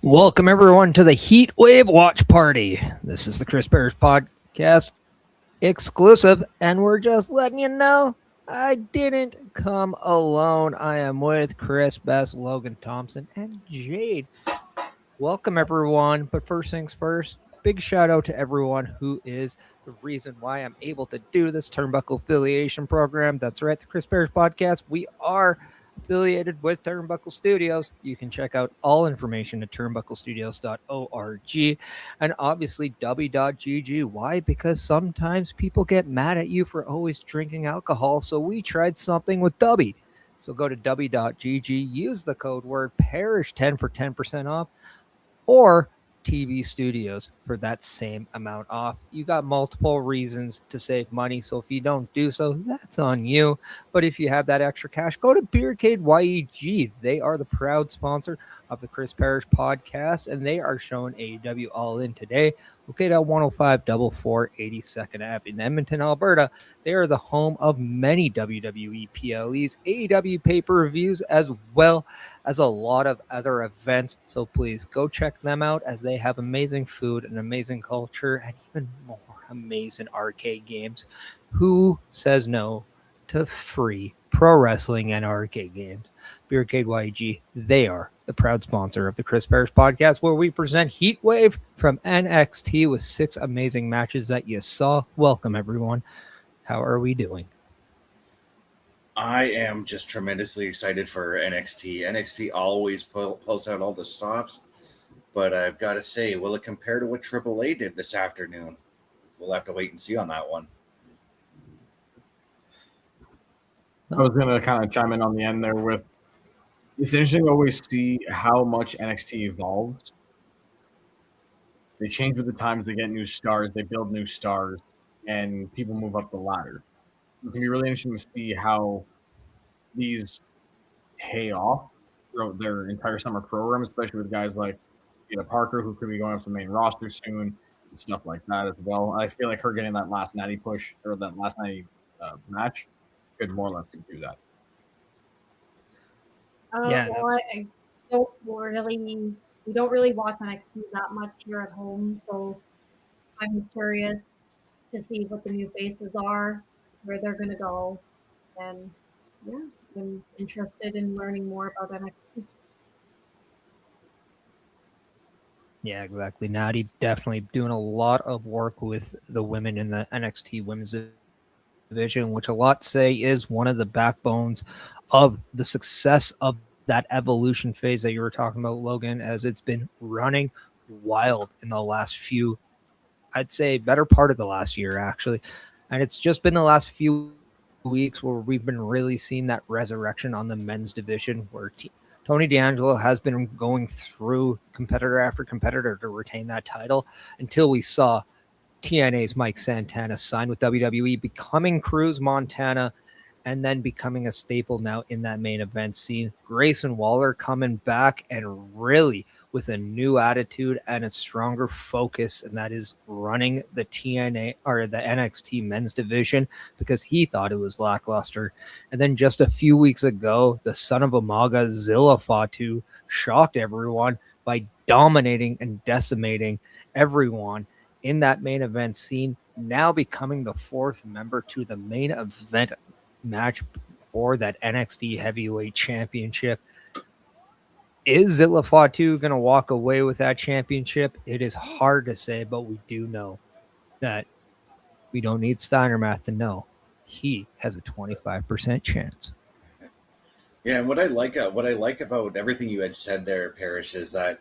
Welcome, everyone, to the Heatwave Watch Party. This is the Chris Parrish podcast exclusive, and we're just letting you know I didn't come alone. I am with Chris Best, Logan Thompson, and Jade. Welcome, everyone. But first things first, big shout out to everyone who is the reason why I'm able to do this Turnbuckle affiliation program. That's right, the Chris Parrish podcast. We are affiliated with Turnbuckle Studios. You can check out all information at turnbucklestudios.org and obviously w.gg. Why? Because sometimes people get mad at you for always drinking alcohol, so we tried something with W. So go to w.gg, use the code word PARISH10 for 10% off, or TV Studios for that same amount off. You got multiple reasons to save money, so if you don't do so, that's on you. But if you have that extra cash, go to Beercade YEG. They are the proud sponsor of the Chris Parrish podcast, and they are showing AEW All In today, located at 10544 82nd Ave in Edmonton, Alberta. They are the home of many WWE PLEs, AEW pay-per-views, as well as a lot of other events. So please go check them out, as they have amazing food and amazing culture and even more amazing arcade games. Who says no to free pro wrestling and arcade games? Beercade YG, they are the proud sponsor of the Chris Parrish podcast, where we present Heatwave from NXT with 6 amazing matches that you saw. Welcome, everyone. How are we doing? I am just tremendously excited for NXT. NXT always pulls out all the stops, but I've got to say, will it compare to what AAA did this afternoon? We'll have to wait and see on that one. I was going to kind of chime in on the end there with, it's interesting to always see how much NXT evolves. They change with the times, they get new stars, they build new stars, and people move up the ladder. It can be really interesting to see how these pay off throughout their entire summer program, especially with guys like Peter Parker, who could be going up to the main roster soon, and stuff like that as well. I feel like her getting that last natty push, or that last natty match, could more or less do that. Yeah, Well, I don't really, we don't really watch NXT that much here at home, so I'm curious to see what the new faces are, where they're going to go, and yeah, I'm interested in learning more about NXT. Yeah, exactly. Natty definitely doing a lot of work with the women in the NXT women's division, which a lot say is one of the backbones of the success of that evolution phase that you were talking about, Logan, as it's been running wild in the last few, I'd say better part of the last year, actually. And it's just been the last few weeks where we've been really seeing that resurrection on the men's division, where Tony D'Angelo has been going through competitor after competitor to retain that title, until we saw TNA's Mike Santana sign with WWE, becoming Cruz Montana, and then becoming a staple now in that main event scene. Grayson Waller coming back, and really with a new attitude and a stronger focus, and that is running the TNA or the NXT men's division, because he thought it was lackluster. And then just a few weeks ago, the son of Umaga, Zilla Fatu, shocked everyone by dominating and decimating everyone in that main event scene, now becoming the 4th member to the main event match for that NXT Heavyweight Championship. Is Zilla Fatu going to walk away with that championship? It is hard to say, but we do know that we don't need Steiner math to know he has a 25% chance. Yeah, and what I like about everything you had said there, Parrish, is that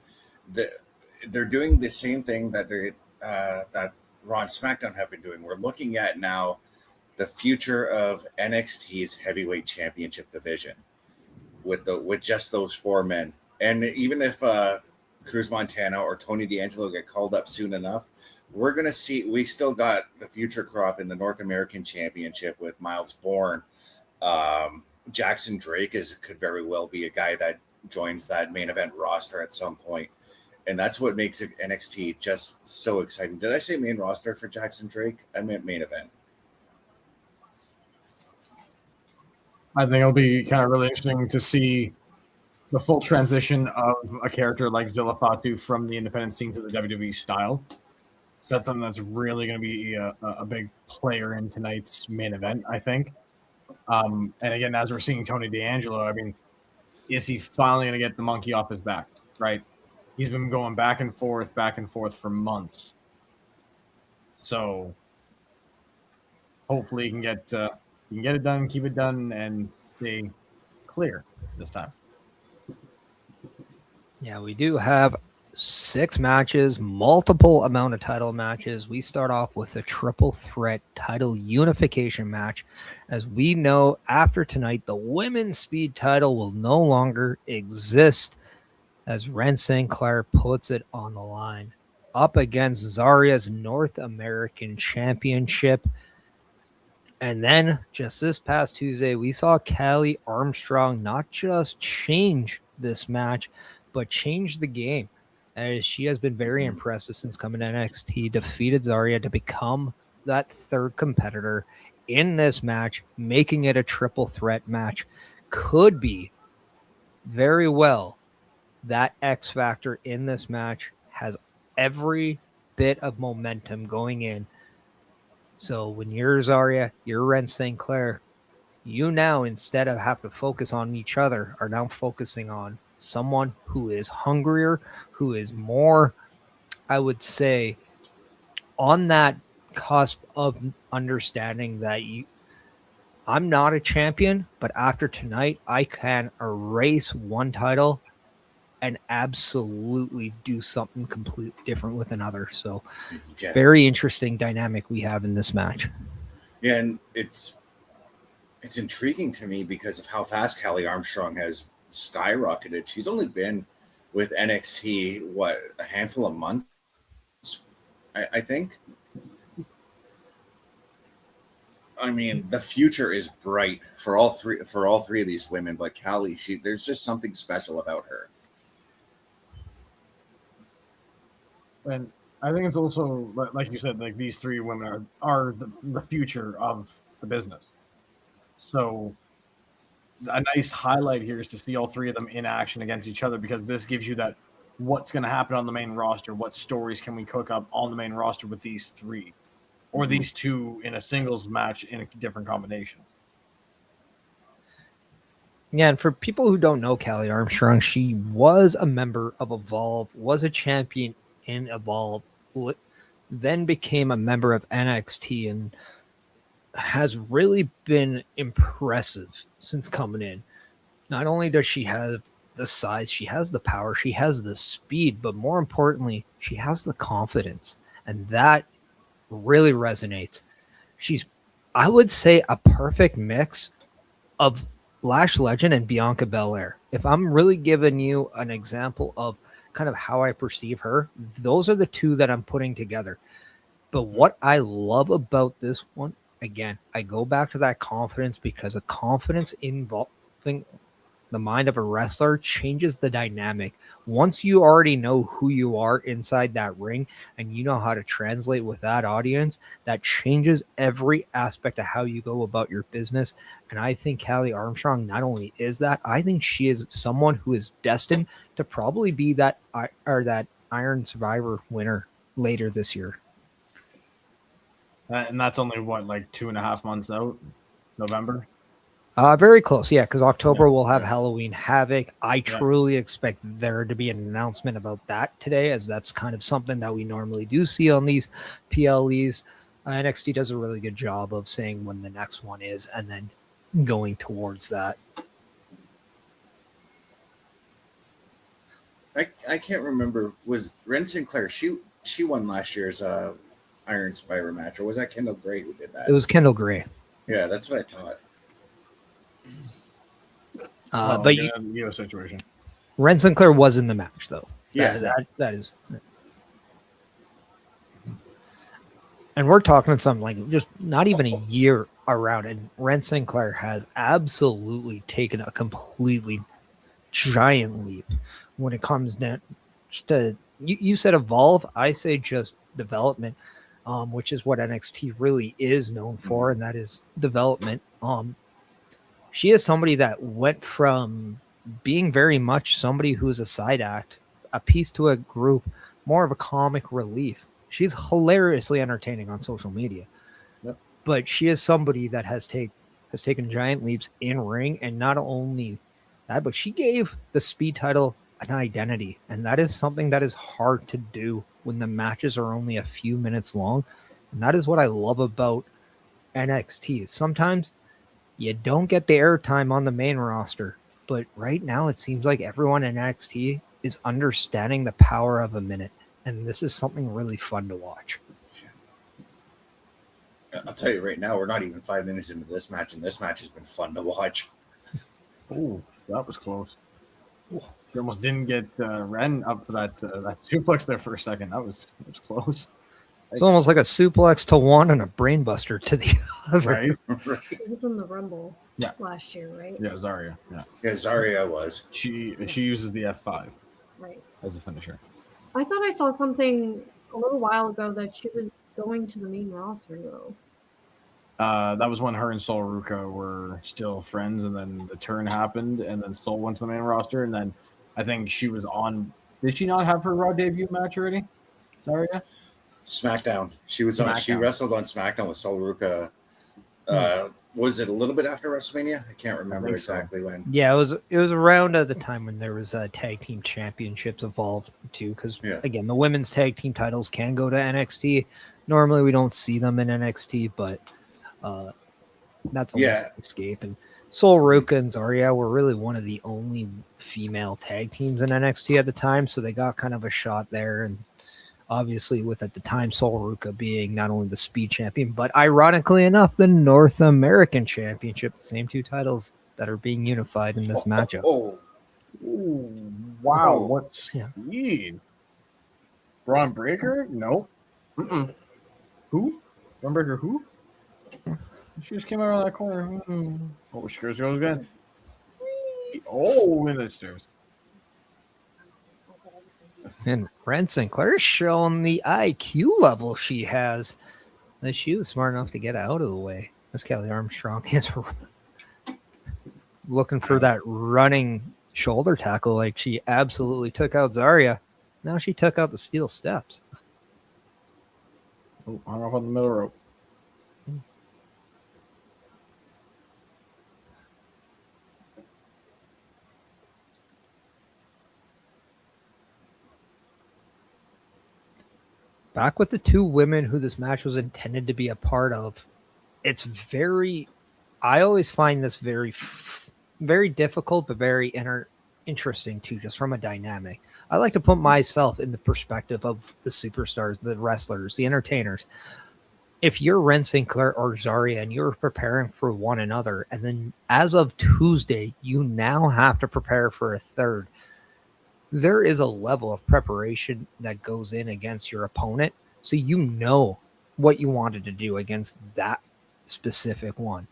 they're doing the same thing that that Raw and SmackDown have been doing. We're looking at now the future of NXT's heavyweight championship division with just those 4 men. And even if Cruz Montana or Tony D'Angelo get called up soon enough, we're going to see, we still got the future crop in the North American Championship with Miles Bourne. Jackson Drake could very well be a guy that joins that main event roster at some point. And that's what makes NXT just so exciting. Did I say main roster for Jackson Drake? I meant main event. I think it'll be kind of really interesting to see the full transition of a character like Zilla Fatu from the independent scene to the WWE style. So that's something that's really going to be a big player in tonight's main event, I think. And again, as we're seeing Tony D'Angelo, I mean, is he finally going to get the monkey off his back, right? He's been going back and forth for months. So hopefully he can get it done, keep it done, and stay clear this time. Yeah, we do have 6 matches, multiple amount of title matches. We start off with a triple threat title unification match. As we know, after tonight, the women's speed title will no longer exist, as Ren St. Clair puts it on the line up against Zaria's North American Championship. And then just this past Tuesday, we saw Callie Armstrong not just change this match, but change the game, as she has been very impressive since coming to NXT, defeated Zaria to become that third competitor in this match, making it a triple threat match. Could be very well that X factor in this match, has every bit of momentum going in. So when you're Zaria, you're Ren St. Clair, you now, instead of have to focus on each other, are now focusing on someone who is hungrier, who is more, I would say, on that cusp of understanding that I'm not a champion, but after tonight, I can erase one title and absolutely do something completely different with another. So very interesting dynamic we have in this match. Yeah, and it's intriguing to me because of how fast Callie Armstrong has skyrocketed. She's only been with NXT a handful of months, I think. I mean, the future is bright for all three of these women, but Callie, there's just something special about her. And I think it's also, like you said, like these 3 women are the future of the business. So a nice highlight here is to see all 3 of them in action against each other, because this gives you that what's going to happen on the main roster. What stories can we cook up on the main roster with these 3 or these 2 in a singles match in a different combination? Yeah, and for people who don't know Callie Armstrong, she was a member of Evolve, was a champion in Evolve, then became a member of NXT, and has really been impressive since coming in. Not only does she have the size, she has the power, she has the speed, but more importantly, she has the confidence, and that really resonates. She's, I would say, a perfect mix of Lash Legend and Bianca Belair. If I'm really giving you an example of kind of how I perceive her, those are the 2 that I'm putting together. But what I love about this one, again, I go back to that confidence, because a confidence involving the mind of a wrestler changes the dynamic. Once you already know who you are inside that ring and you know how to translate with that audience, that changes every aspect of how you go about your business. And I think Callie Armstrong not only is that, I think she is someone who is destined to probably be that Iron Survivor winner later this year. And that's only like 2.5 months out, November. Very close, yeah, because October we'll have Halloween Havoc. I truly expect there to be an announcement about that today, as that's kind of something that we normally do see on these PLEs. NXT does a really good job of saying when the next one is and then going towards that. I can't remember. Was Ren St. Clair, she won last year's Iron Survivor match, or was that Kendall Gray who did that? It was Kendall Gray. Yeah, that's what I thought. But situation. Ren St. Clair was in the match, though. Yeah, that is. And we're talking something like just not even a year around, and Ren St. Clair has absolutely taken a completely giant leap when it comes down to, you said evolve, I say just development, which is what NXT really is known for, and that is development. She is somebody that went from being very much somebody who's a side act, a piece to a group, more of a comic relief. She's hilariously entertaining on social media, Yep. but she is somebody that has taken giant leaps in ring, and not only that, but she gave the speed title an identity, and that is something that is hard to do when the matches are only a few minutes long, and that is what I love about NXT. Sometimes you don't get the airtime on the main roster, but right now it seems like everyone in NXT is understanding the power of a minute, and this is something really fun to watch. I'll tell you right now, we're not even 5 minutes into this match, and this match has been fun to watch. Oh, that was close. She almost didn't get Ren up for that suplex there for a second. That was close. It's almost like a suplex to one and a brainbuster to the other. Right? She was in the Rumble last year, right? Yeah, Zarya. Yeah. Yeah, Zarya was. She uses the F5 Right. as a finisher. I thought I saw something a little while ago that she was going to the main roster, though. That was when her and Sol Ruka were still friends, and then the turn happened, and then Sol went to the main roster, and then I think she was on. Did she not have her Raw debut match already? Zarya? SmackDown. She was on. She wrestled on SmackDown with Sol Ruka. Was it a little bit after WrestleMania? I can't remember exactly when. Yeah, it was around at the time when there was tag team championships involved too. Because again, the women's tag team titles can go to NXT. Normally, we don't see them in NXT, but that's almost an escape. And Sol Ruka and Zarya were really one of the only female tag teams in NXT at the time, so they got kind of a shot there. And obviously, with at the time Sol Ruka being not only the Speed Champion, but ironically enough, the North American Championship, the same two titles that are being unified in this matchup. Oh, wow! What speed? Braun Breaker? No. Who? Braun Breaker? Who? She just came out of that corner. Oh, she goes again. Oh, in the stairs. And Ren Sinclair's showing the IQ level she has. That she was smart enough to get out of the way. Miss Kelly Armstrong is looking for that running shoulder tackle. Like she absolutely took out Zarya. Now she took out the steel steps. Oh, hung up on the middle rope. Back with the two women who this match was intended to be a part of. It's I always find this very, very difficult, but very interesting too, just from a dynamic. I like to put myself in the perspective of the superstars, the wrestlers, the entertainers. If you're Ren Sinclair or Zarya and you're preparing for one another, and then as of Tuesday, you now have to prepare for a third, there is a level of preparation that goes in against your opponent. So you know what you wanted to do against that specific one.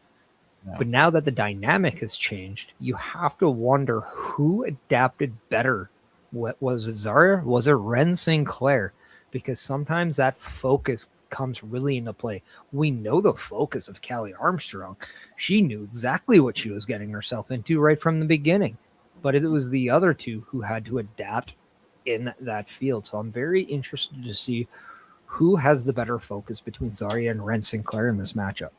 Yeah. But now that the dynamic has changed, you have to wonder who adapted better. What was it, Zarya? Was it Ren Sinclair? Because sometimes that focus comes really into play. We know the focus of Kelly Armstrong. She knew exactly what she was getting herself into right from the beginning. But it was the other two who had to adapt in that field. So I'm very interested to see who has the better focus between Zarya and Ren Sinclair in this matchup.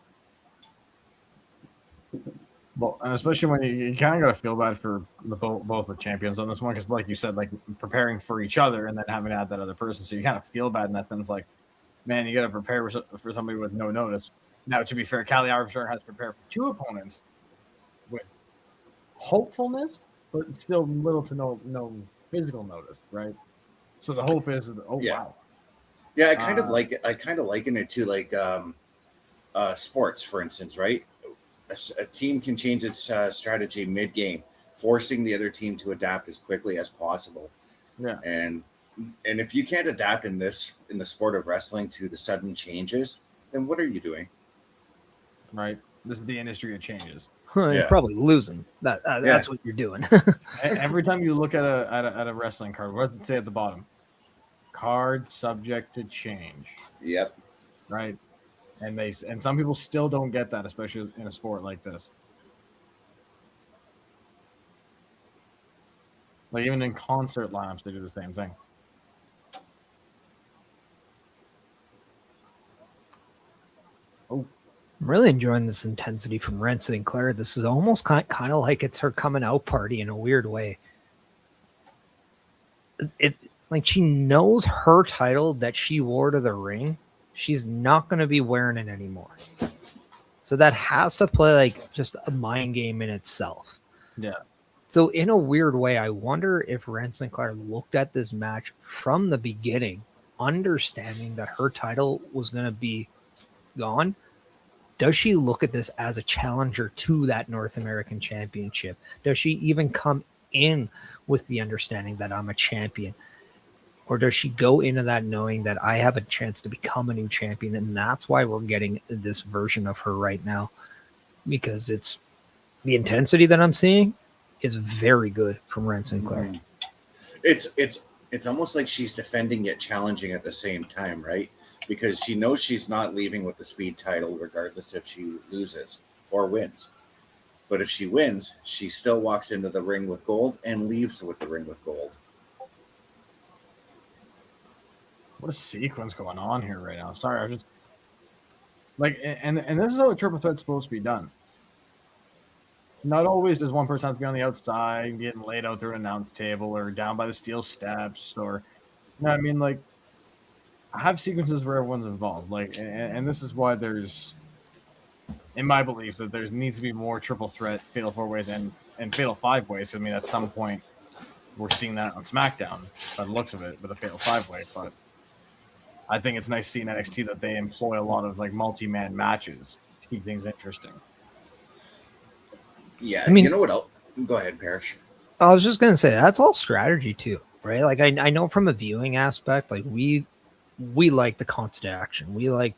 Well, and especially when you kind of got to feel bad for both the champions on this one, because like you said, like preparing for each other and then having to add that other person. So you kind of feel bad in that sense. Like, man, you got to prepare for somebody with no notice. Now, to be fair, Kelly Armstrong has prepared for two opponents with hopefulness, but still little to no physical notice, right? So the hope is, wow. Yeah, I kind of like it. I kind of liken it to like sports, for instance, right? A team can change its strategy mid-game, forcing the other team to adapt as quickly as possible. Yeah, and if you can't adapt in the sport of wrestling to the sudden changes, then what are you doing? Right. This is the industry of changes. You're probably losing. That's what you're doing. Every time you look at a wrestling card, what does it say at the bottom? Card subject to change. Yep. Right. And some people still don't get that, especially in a sport like this. Like even in concert lineups, they do the same thing. Oh, I'm really enjoying this intensity from Ren Sinclair. This is almost kind of like it's her coming out party in a weird way. It like she knows her title that she wore to the ring. She's not going to be wearing it anymore. So that has to play like just a mind game in itself. yeah. So in a weird way, I wonder if Ren Sinclair looked at this match from the beginning, understanding that her title was going to be gone. Does she look at this as a challenger to that North American Championship? Does she even come in with the understanding that I'm a champion? Or does she go into that knowing that I have a chance to become a new champion? And that's why we're getting this version of her right now. Because it's the intensity that I'm seeing is very good from Ren Sinclair. Mm. It's almost like she's defending yet challenging at the same time, right? Because she knows she's not leaving with the speed title, regardless if she loses or wins. But if she wins, she still walks into the ring with gold and leaves with the ring with gold. What a sequence going on here right now. Sorry, I was just like, and this is how a triple threat's supposed to be done. Not always does one person have to be on the outside getting laid out through an announce table or down by the steel steps, or you know what I mean, like I have sequences where everyone's involved. Like, and this is why there's, in my belief, that there needs to be more triple threat fatal four ways and fatal five ways. I mean, at some point, we're seeing that on SmackDown by the looks of it with a fatal five way. But I think it's nice seeing NXT that they employ a lot of like multi-man matches to keep things interesting. Yeah, I mean, you know what else? Go ahead, Parrish. I was just going to say that's all strategy too, right? Like I know from a viewing aspect, like we like the constant action. We like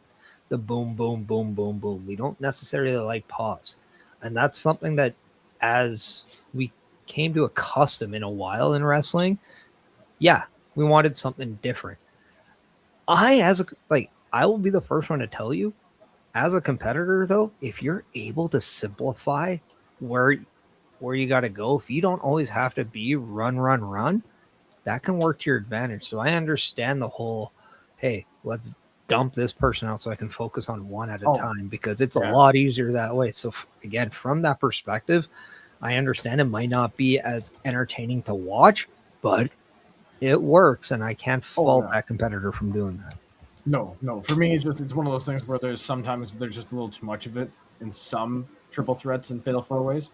the boom, boom, boom, boom, boom. We don't necessarily like pause. And that's something that as we came to accustom in a while in wrestling, yeah, we wanted something different. I will be the first one to tell you, as a competitor though, if you're able to simplify where you got to go, if you don't always have to be run, that can work to your advantage. So I understand the whole, hey, let's dump this person out so I can focus on one at a time, because it's a lot easier that way. So again, from that perspective, I understand it might not be as entertaining to watch, but it works, and I can't fault that competitor from doing that. No. For me, it's one of those things where there's sometimes just a little too much of it in some triple threats and fatal four ways.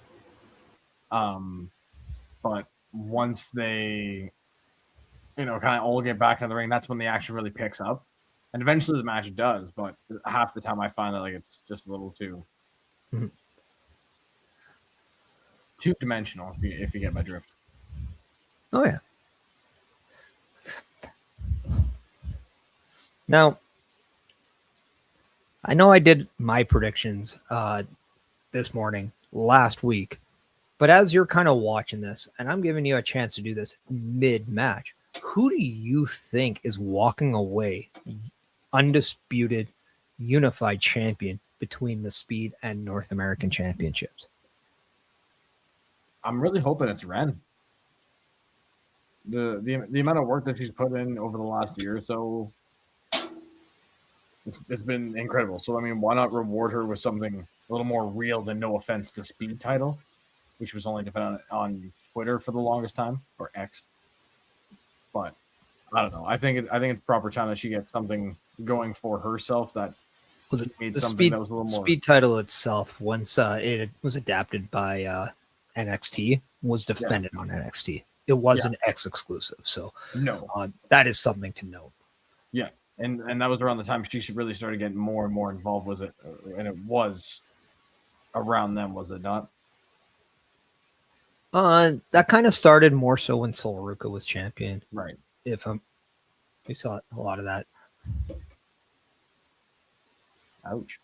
But once they, kind of all get back in the ring, that's when the action really picks up, and eventually the match does. But half the time, I find that like it's just a little too two-dimensional. If you get my drift. Oh yeah. Now, I know I did my predictions this morning, last week, but as you're kind of watching this, and I'm giving you a chance to do this mid-match, who do you think is walking away undisputed, unified champion between the Speed and North American Championships? I'm really hoping it's Ren. The amount of work that she's put in over the last year or so, it's been incredible. So I mean, why not reward her with something a little more real than, no offense, the Speed title, which was only dependent on Twitter for the longest time, or X. But I don't know. I think it's proper time that she gets something going for herself. That the Speed, that was a little more. Speed title itself, once it was adapted by NXT, was defended on NXT. It wasn't X exclusive, so that is something to note. Yeah, and that was around the time she really started getting more and more involved. Was it? And it was around then, was it not? That kind of started more so when Sol Ruka was champion, right? We saw a lot of that. Ouch.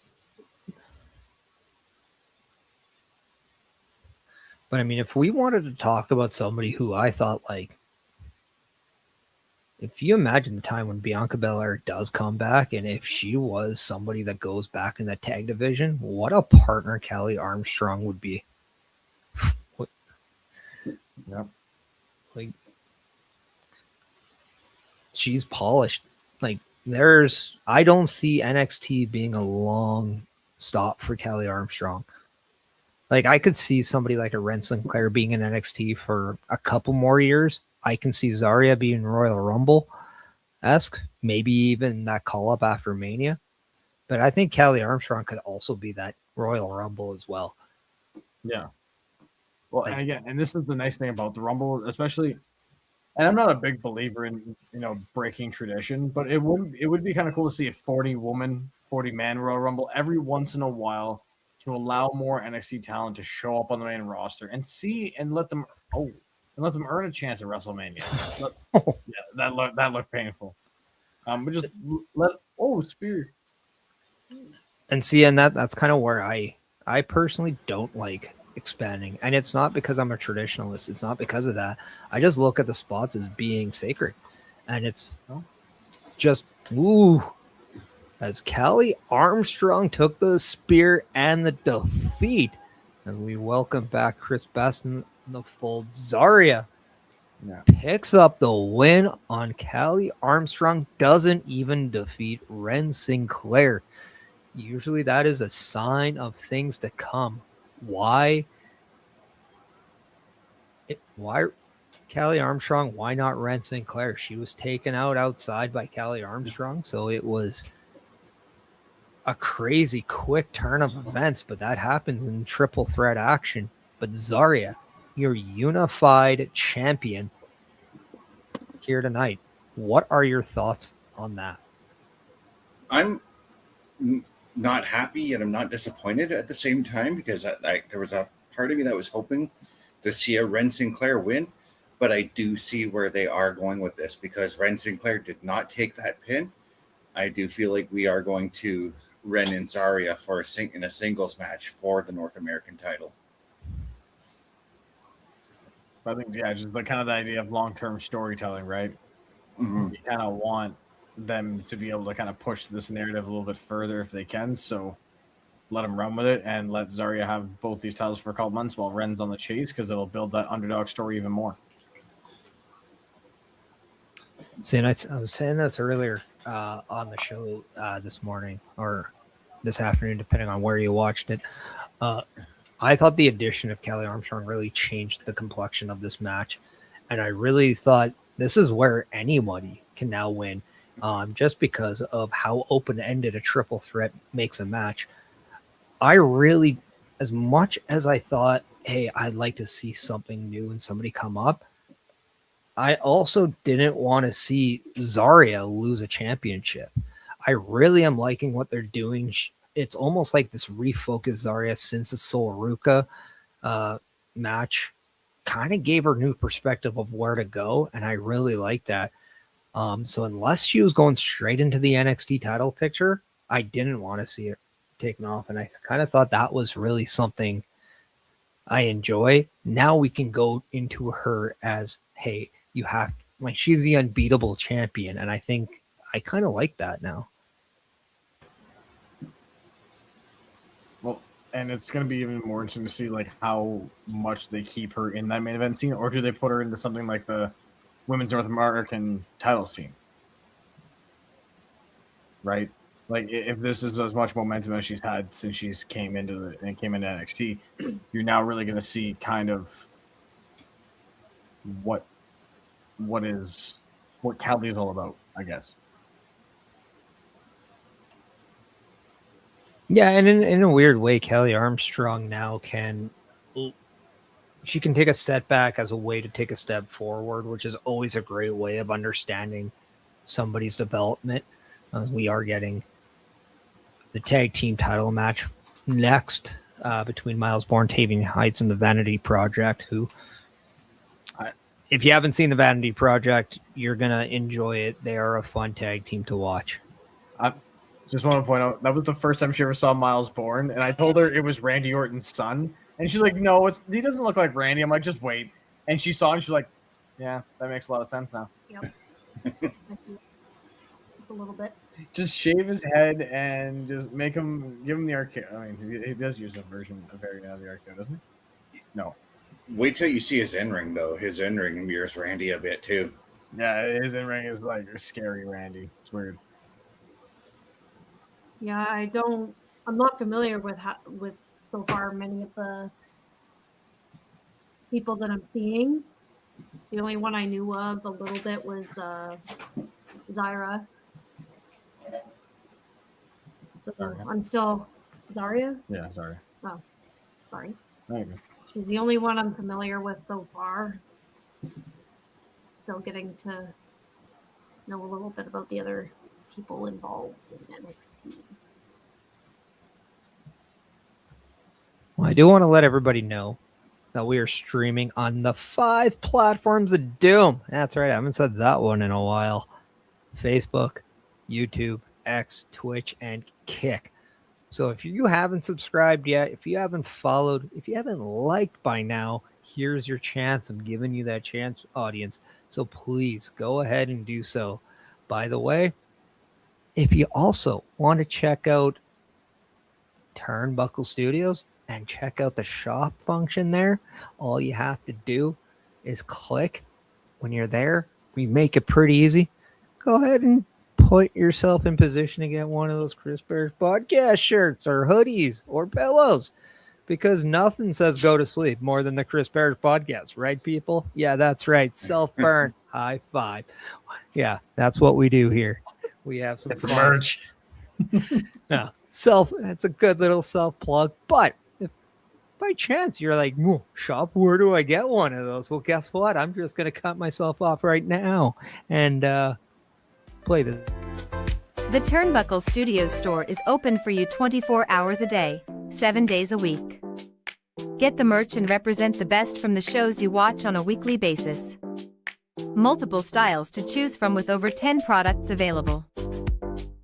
But I mean, if we wanted to talk about somebody who I thought, like, if you imagine the time when Bianca Belair does come back, and if she was somebody that goes back in the tag division, what a partner Kelly Armstrong would be. Yep. Like, she's polished. Like I don't see NXT being a long stop for Kelly Armstrong. Like I could see somebody like a Ren Sinclair being in NXT for a couple more years. I can see Zarya being Royal Rumble-esque, maybe even that call up after Mania. But I think Kelly Armstrong could also be that Royal Rumble as well. Yeah. Well, Like- and again, and this is the nice thing about the Rumble, especially. And I'm not a big believer in breaking tradition, but it would be kind of cool to see a 40-woman, 40-man Royal Rumble every once in a while to allow more NXT talent to show up on the main roster and let them earn a chance at WrestleMania. Yeah, that looked painful. But just spear. And see, and that's kind of where I personally don't like expanding. And it's not because I'm a traditionalist. It's not because of that. I just look at the spots as being sacred. And it's just, as Kelly Armstrong took the spear and the defeat. And we welcome back Chris Best in the fold. Zarya picks up the win on Kelly Armstrong. Doesn't even defeat Ren Sinclair. Usually that is a sign of things to come. Why Kelly Armstrong? Why not Ren Sinclair? She was taken out outside by Kelly Armstrong, so it was a crazy quick turn of events, but that happens in triple threat action. But Zarya, your unified champion here tonight. What are your thoughts on that? I'm not happy, yet I'm not disappointed at the same time, because there was a part of me that was hoping to see a Ren Sinclair win, but I do see where they are going with this, because Ren Sinclair did not take that pin. I do feel like we are going to Ren and Zarya in a singles match for the North American title. I think just the kind of the idea of long-term storytelling, right? Mm-hmm. You kind of want them to be able to kind of push this narrative a little bit further if they can. So let them run with it and let Zarya have both these titles for a couple months while Ren's on the chase, because it'll build that underdog story even more. See, and I was saying this earlier on the show this morning or this afternoon, depending on where you watched it. I thought the addition of Kelly Armstrong really changed the complexion of this match. And I really thought this is where anybody can now win, just because of how open-ended a triple threat makes a match. I really, as much as I thought, hey, I'd like to see something new and somebody come up, I also didn't want to see Zarya lose a championship. I really am liking what they're doing. It's almost like this refocused Zarya since the Sol Ruka match kind of gave her new perspective of where to go, and I really like that. So unless she was going straight into the NXT title picture, I didn't want to see it taken off, and I kind of thought that was really something I enjoy. Now we can go into her as, hey, she's the unbeatable champion, and I think I kind of like that now. Well, and it's going to be even more interesting to see like how much they keep her in that main event scene, or do they put her into something like the Women's North American title scene? Right? Like if this is as much momentum as she's had since she's came into NXT, you're now really going to see kind of what Kelly is all about, I guess. Yeah, and in a weird way, Kelly Armstrong now can take a setback as a way to take a step forward, which is always a great way of understanding somebody's development. We are getting the tag team title match next between Miles Bourne, Tavian Heights, and the Vanity Project, who, if you haven't seen the Vanity Project, you're going to enjoy it. They are a fun tag team to watch. I just want to point out, that was the first time she ever saw Miles Bourne, and I told her it was Randy Orton's son, and she's like, no, he doesn't look like Randy. I'm like, just wait. And she saw it, and she's like, yeah, that makes a lot of sense now. Yep. A little bit. Just shave his head and just give him the RKO. I mean, he does use a variant of the RKO, doesn't he? No. Wait till you see his in-ring, though. His in-ring mirrors Randy a bit, too. Yeah, his in ring is like scary, Randy. It's weird. Yeah, I'm not familiar with so far many of the people that I'm seeing. The only one I knew of a little bit was Zyra. So Sorry. I'm still Zarya. Yeah, sorry. Oh, sorry. Thank you. She's the only one I'm familiar with so far. Still getting to know a little bit about the other people involved in NXT. Well, I do want to let everybody know that we are streaming on the 5 platforms of doom. That's right. I haven't said that one in a while. Facebook, YouTube, X, Twitch, and Kick. So if you haven't subscribed yet, if you haven't followed, if you haven't liked by now, here's your chance. I'm giving you that chance, audience. So please go ahead and do so. By the way, if you also want to check out Turnbuckle Studios and check out the shop function there, all you have to do is click. When you're there, we make it pretty easy. Go ahead and put yourself in position to get one of those Chris Bears podcast shirts or hoodies or pillows, because nothing says go to sleep more than the Chris Bears podcast, right, people? Yeah, that's right. Self-burn. High five. Yeah, that's what we do here. We have some For fun. merch. Yeah, it's a good little self plug. But if by chance you're like, shop, where do I get one of those? Well, guess what? I'm just gonna cut myself off right now and play this. The Turnbuckle Studios store is open for you 24 hours a day, 7 days a week. Get the merch and represent the best from the shows you watch on a weekly basis. Multiple styles to choose from with over 10 products available.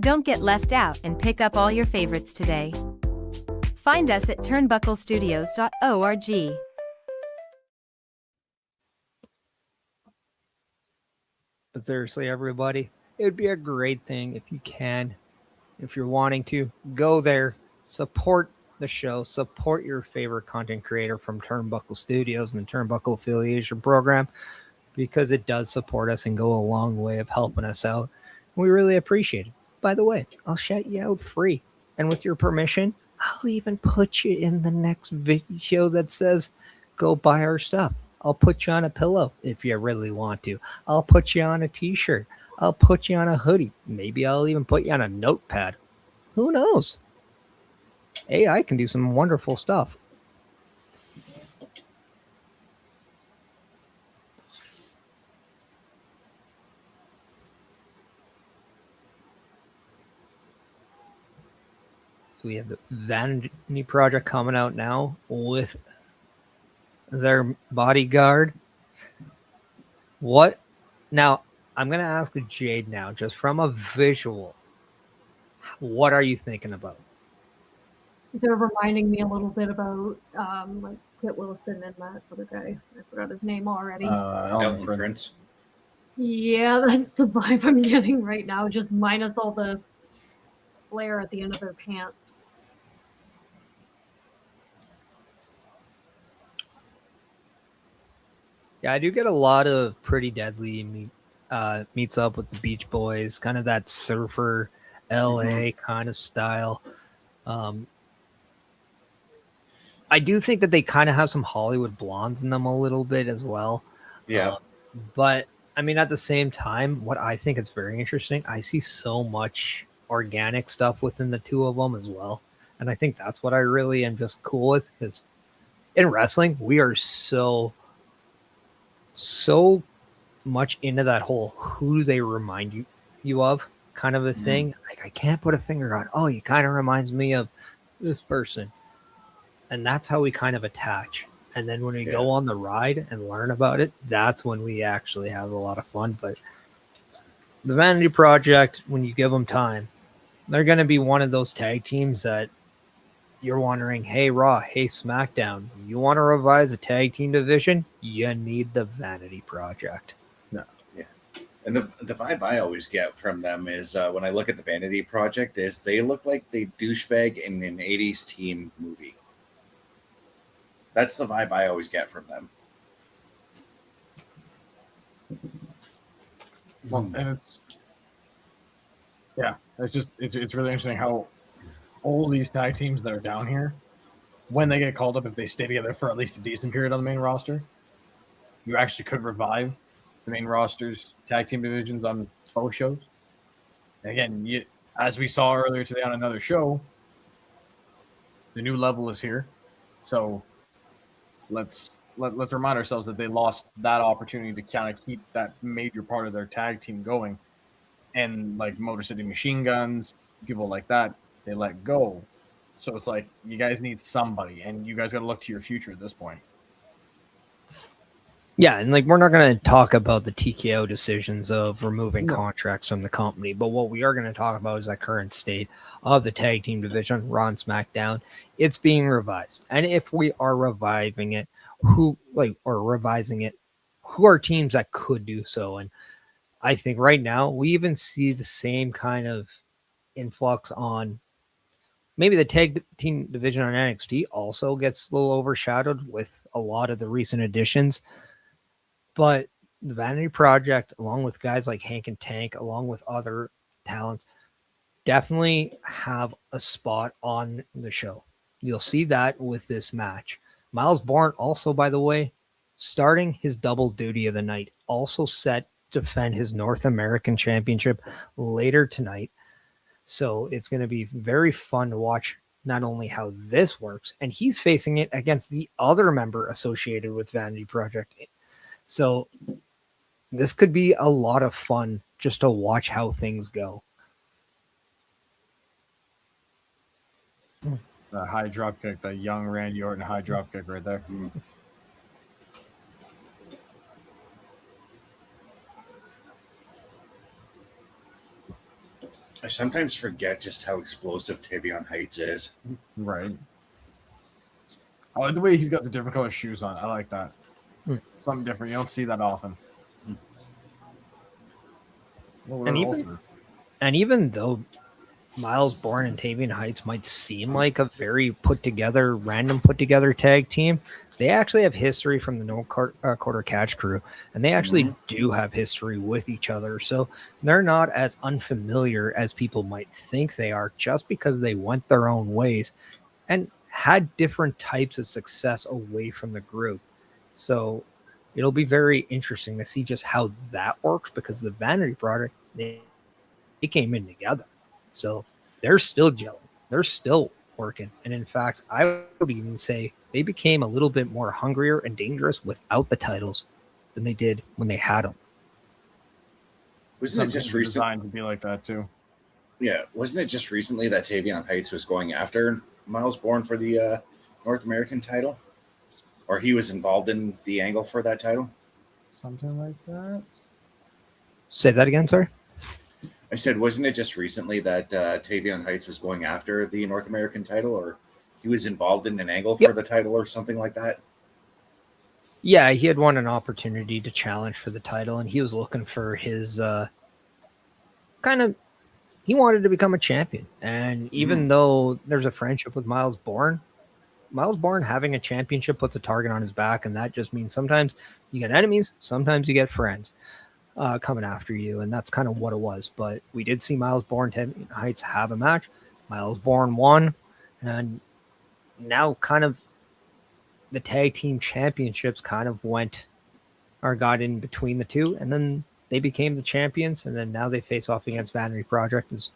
Don't get left out and pick up all your favorites today. Find us at turnbucklestudios.org. But seriously, everybody, it would be a great thing if you can, if you're wanting to, go there, support the show, support your favorite content creator from Turnbuckle Studios and the Turnbuckle Affiliation Program, because it does support us and go a long way of helping us out. We really appreciate it. By the way, I'll shout you out free. And with your permission, I'll even put you in the next video that says, go buy our stuff. I'll put you on a pillow if you really want to. I'll put you on a t-shirt. I'll put you on a hoodie. Maybe I'll even put you on a notepad. Who knows? AI can do some wonderful stuff. So we have the Vanity Project coming out now with their bodyguard. What? Now, I'm going to ask Jade now, just from a visual, what are you thinking about? They're reminding me a little bit about like Kit Wilson and that other guy. I forgot his name already. Elton Prince. Yeah, that's the vibe I'm getting right now, just minus all the flare at the end of their pants. Yeah, I do get a lot of Pretty Deadly meets up with the Beach Boys, kind of that surfer LA kind of style. I do think that they kind of have some Hollywood blondes in them a little bit as well. Yeah. But I mean, at the same time, what I think is very interesting, I see so much organic stuff within the two of them as well. And I think that's what I really am just cool with, because in wrestling, we are so much into that whole who do they remind you of kind of a thing. Like, I can't put a finger on, oh, he kind of reminds me of this person. And that's how we kind of attach. And then when we go on the ride and learn about it, that's when we actually have a lot of fun. But the Vanity Project, when you give them time, they're going to be one of those tag teams that you're wondering, hey, Raw, hey, SmackDown, you want to revise a tag team division? You need the Vanity Project. No. Yeah. And the vibe I always get from them is when I look at the Vanity Project is they look like they douchebag in an 80s teen movie. That's the vibe I always get from them. Well, and it's it's really interesting how all these tag teams that are down here, when they get called up, if they stay together for at least a decent period on the main roster, you actually could revive the main roster's tag team divisions on both shows. And again, as we saw earlier today on another show, the new level is here. So let's remind ourselves that they lost that opportunity to kind of keep that major part of their tag team going. And like Motor City Machine Guns, people like that, they let go. So it's like you guys need somebody, and you guys got to look to your future at this point. Yeah, and like we're not going to talk about the TKO decisions of removing contracts from the company, but what we are going to talk about is that current state of the tag team division, Raw and SmackDown. It's being revised, and if we are reviving it, revising it, who are teams that could do so? And I think right now we even see the same kind of influx on maybe the tag team division on NXT also gets a little overshadowed with a lot of the recent additions. But the Vanity Project, along with guys like Hank and Tank, along with other talents, definitely have a spot on the show. You'll see that with this match. Miles Bourne also, by the way, starting his double duty of the night, also set to defend his North American Championship later tonight. So it's going to be very fun to watch not only how this works, and he's facing it against the other member associated with Vanity Project. So this could be a lot of fun just to watch how things go. The high drop kick, the young Randy Orton high drop kick right there. I sometimes forget just how explosive Tavion Heights is. Right. I like the way he's got the different color shoes on. I like that. Something different. You don't see that often. And even though Miles Bourne and Tavion Heights might seem like a very random put together tag team, they actually have history from the No Quarter Catch crew, and they actually do have history with each other. So they're not as unfamiliar as people might think they are, just because they went their own ways and had different types of success away from the group. So it'll be very interesting to see just how that works, because the Vanity Project, they came in together. So they're still gelling. They're still working. And in fact, I would even say they became a little bit more hungrier and dangerous without the titles than they did when they had them. Wasn't it just recently designed to be like that too? Yeah, wasn't it just recently that Tavion Heights was going after Miles Bourne for the North American title? Or he was involved in the angle for that title? Something like that. Say that again, sorry? I said, wasn't it just recently that Tavion Heights was going after the North American title, or he was involved in an angle for the title or something like that? Yeah, he had won an opportunity to challenge for the title, and he was looking for his he wanted to become a champion. And even though there's a friendship with Miles Bourne having a championship puts a target on his back, and that just means sometimes you get enemies, sometimes you get friends coming after you, and that's kind of what it was. But we did see Miles Bourne and Heights have a match. Miles Bourne won, and now kind of the tag team championships kind of got in between the two, and then they became the champions, and then now they face off against Vanity Project. As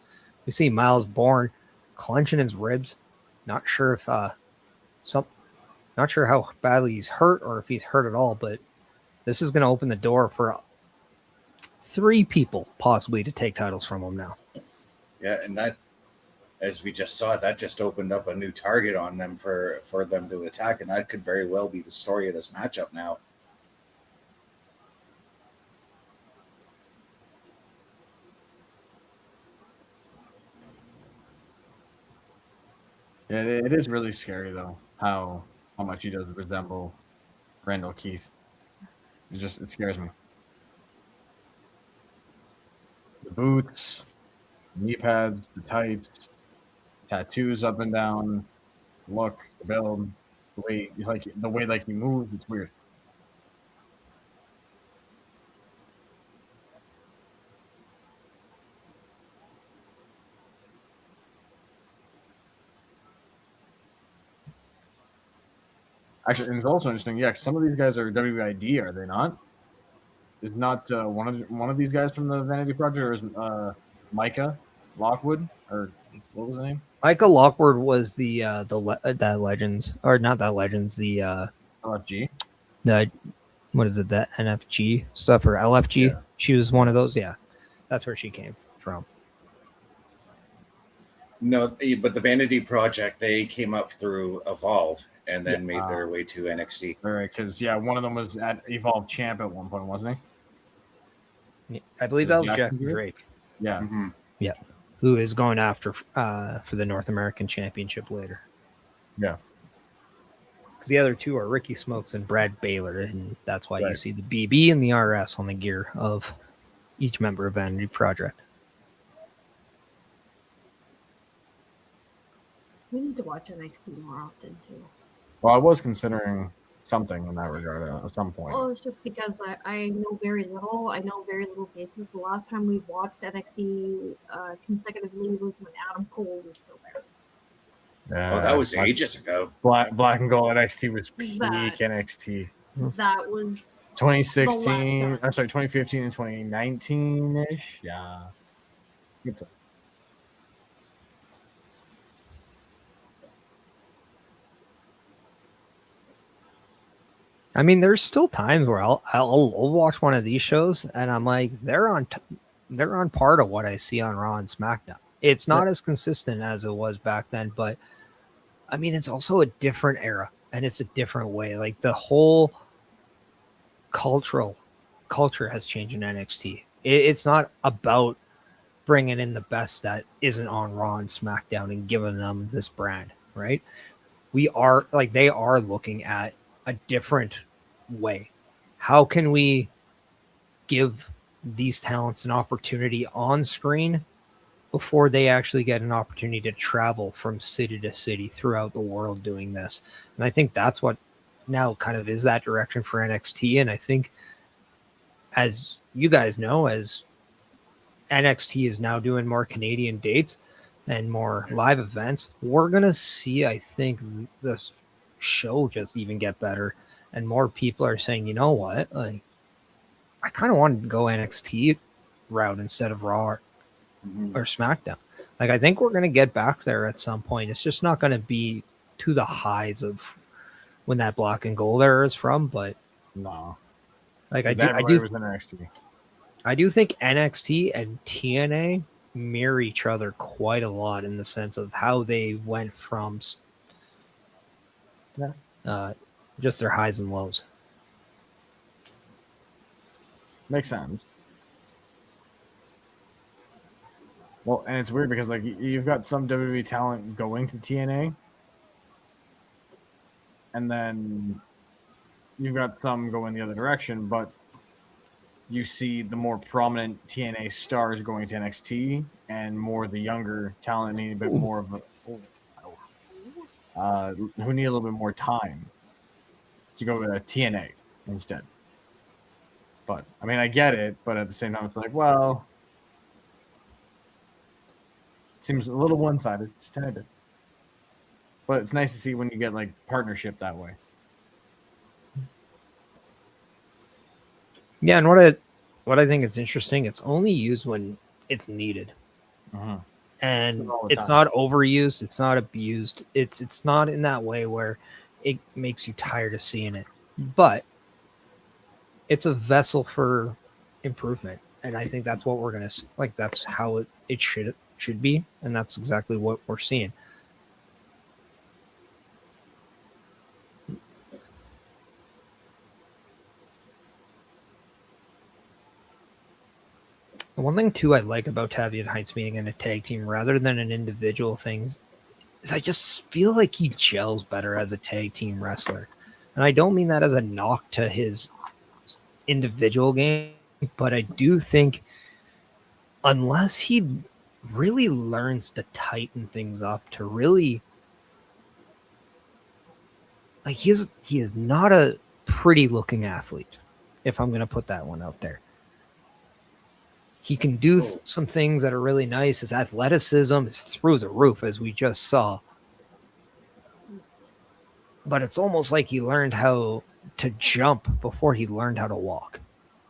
we see Miles Bourne clenching his ribs, not sure if not sure how badly he's hurt or if he's hurt at all, but this is going to open the door for 3 people possibly to take titles from him now. Yeah, and that, as we just saw, that just opened up a new target on them for them to attack, and that could very well be the story of this matchup now. Yeah, it is really scary though how much he does resemble Randall Keith. It scares me. The boots, knee pads, the tights, tattoos up and down, look, the build, the way he moves, it's weird. Actually, and it's also interesting. Yeah, 'cause some of these guys are WID, are they not? Is not one of these guys from the Vanity Project, or is Micah Lockwood, or what was the name? Michael Lockwood was that Legends, or not that Legends, LFG. the what is it, that NFG stuff or LFG? Yeah. She was one of those. Yeah, that's where she came from. No, but the Vanity Project, they came up through Evolve and then made their way to NXT. All right, because one of them was at Evolve Champ at one point, wasn't I believe that was Jackson Drake. he? Yeah. Mm-hmm. Yeah, who is going after for the North American Championship later. Yeah. Because the other two are Ricky Smokes and Brad Baylor, and that's why you Right. see the BB and the RS on the gear of each member of Vanity Project. We need to watch NXT more often too. Well, I was considering something in that regard at some point. Well, it's just because I know very little. I know very little basis. The last time we watched NXT consecutively was when Adam Cole was still there. Yeah, Oh, that was ages ago. Black and Gold NXT was peak That- NXT. That was 2016, The last I'm sorry, 2015 and 2019-ish. Yeah. It's I mean, there's still times where I'll watch one of these shows and I'm like, they're on par to what I see on Raw and SmackDown. It's not as consistent as it was back then, but I mean, it's also a different era and it's a different way. Like the whole culture has changed in NXT. It's not about bringing in the best that isn't on Raw and SmackDown and giving them this brand, right? They are looking at a different way. How can we give these talents an opportunity on screen before they actually get an opportunity to travel from city to city throughout the world doing this? And I think that's what now kind of is that direction for NXT. And I think, as you guys know, as NXT is now doing more Canadian dates and more live events, we're going to see, I think, the show just even get better. And more people are saying, you know what? Like, I kind of wanted to go NXT route instead of Raw or SmackDown. Like, I think we're going to get back there at some point. It's just not going to be to the highs of when that Black and Gold era is from, but no. like Was in NXT. I do think NXT and TNA mirror each other quite a lot in the sense of how they went from just their highs and lows. Makes sense. Well, and it's weird because like you've got some WWE talent going to TNA, and then you've got some going the other direction, but you see the more prominent TNA stars going to NXT, and more the younger talent needing a bit more of who need a little bit more time to go to TNA instead. But I mean, I get it, but at the same time, it's like, well, it seems a little one-sided, just tiny bit. But it's nice to see when you get like partnership that way. Yeah, and what I think is interesting, it's only used when it's needed. Uh-huh. And All the it's time. not overused, it's not abused. It's not in that way where it makes you tired of seeing it. But it's a vessel for improvement. And I think that's what we're going to like. That's how it should be. And that's exactly what we're seeing. The one thing too I like about Tavian Heights being in a tag team rather than an individual thing is I just feel like he gels better as a tag team wrestler. And I don't mean that as a knock to his individual game, but I do think unless he really learns to tighten things up to really like he is not a pretty looking athlete, if I'm going to put that one out there. He can do some things that are really nice. His athleticism is through the roof, as we just saw. but it's almost like he learned how to jump before he learned how to walk.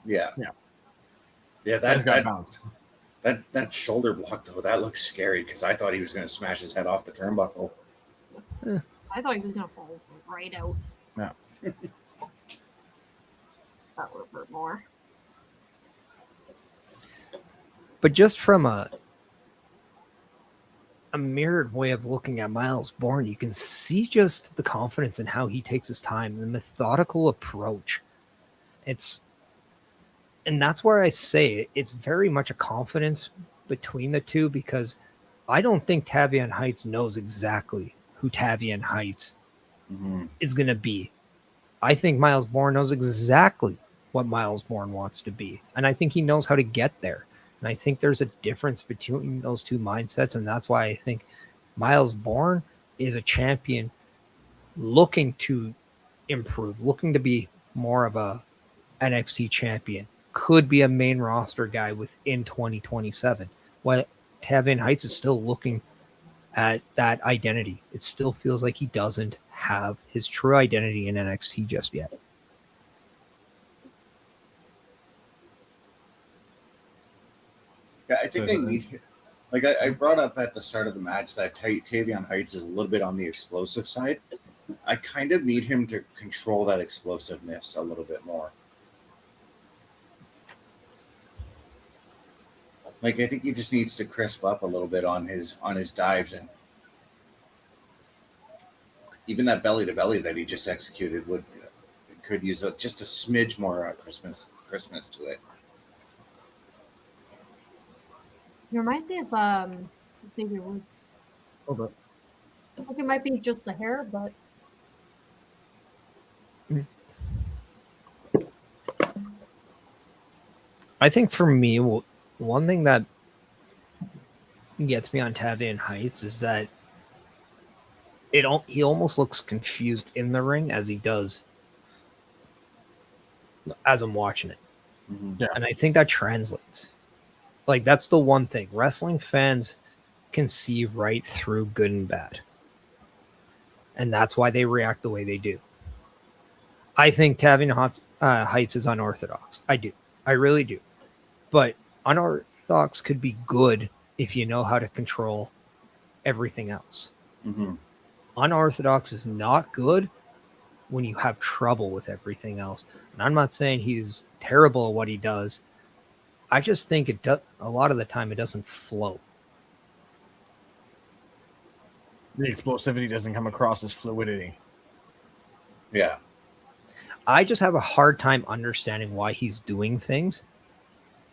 Yeah. Yeah. Yeah, That's got bounce. that shoulder block though, that looks scary because I thought he was going to smash his head off the turnbuckle. I thought he was gonna fall right out. Yeah. That would hurt more. But just from a mirrored way of looking at Miles Bourne, you can see just the confidence in how he takes his time, the methodical approach. And that's where I say it's very much a confidence between the two, because I don't think Tavian Heights knows exactly who Tavian Heights is going to be. I think Miles Bourne knows exactly what Miles Bourne wants to be. And I think he knows how to get there. And I think there's a difference between those two mindsets. And that's why I think Miles Bourne is a champion looking to improve, looking to be more of a NXT champion, could be a main roster guy within 2027. While Tavian Heights is still looking at that identity. It still feels like he doesn't have his true identity in NXT just yet. Yeah, I think they need. Like I brought up at the start of the match that Tavion Heights is a little bit on the explosive side. I kind of need him to control that explosiveness a little bit more. Like I think he just needs to crisp up a little bit on his dives, and even that belly to belly that he just executed could use just a smidge more crispness to it. It reminds me of Xavier Woods. Okay. I think it might be just the hair, but I think for me, one thing that gets me on Tavian Heights is that he almost looks confused in the ring as he does as I'm watching it. Mm-hmm. Yeah. And I think that translates. Like, that's the one thing. Wrestling fans can see right through good and bad. And that's why they react the way they do. I think Tavian Heights is unorthodox. I do. I really do. But unorthodox could be good if you know how to control everything else. Mm-hmm. Unorthodox is not good when you have trouble with everything else. And I'm not saying he's terrible at what he does. I just think a lot of the time it doesn't flow. The explosivity doesn't come across as fluidity. Yeah. I just have a hard time understanding why he's doing things.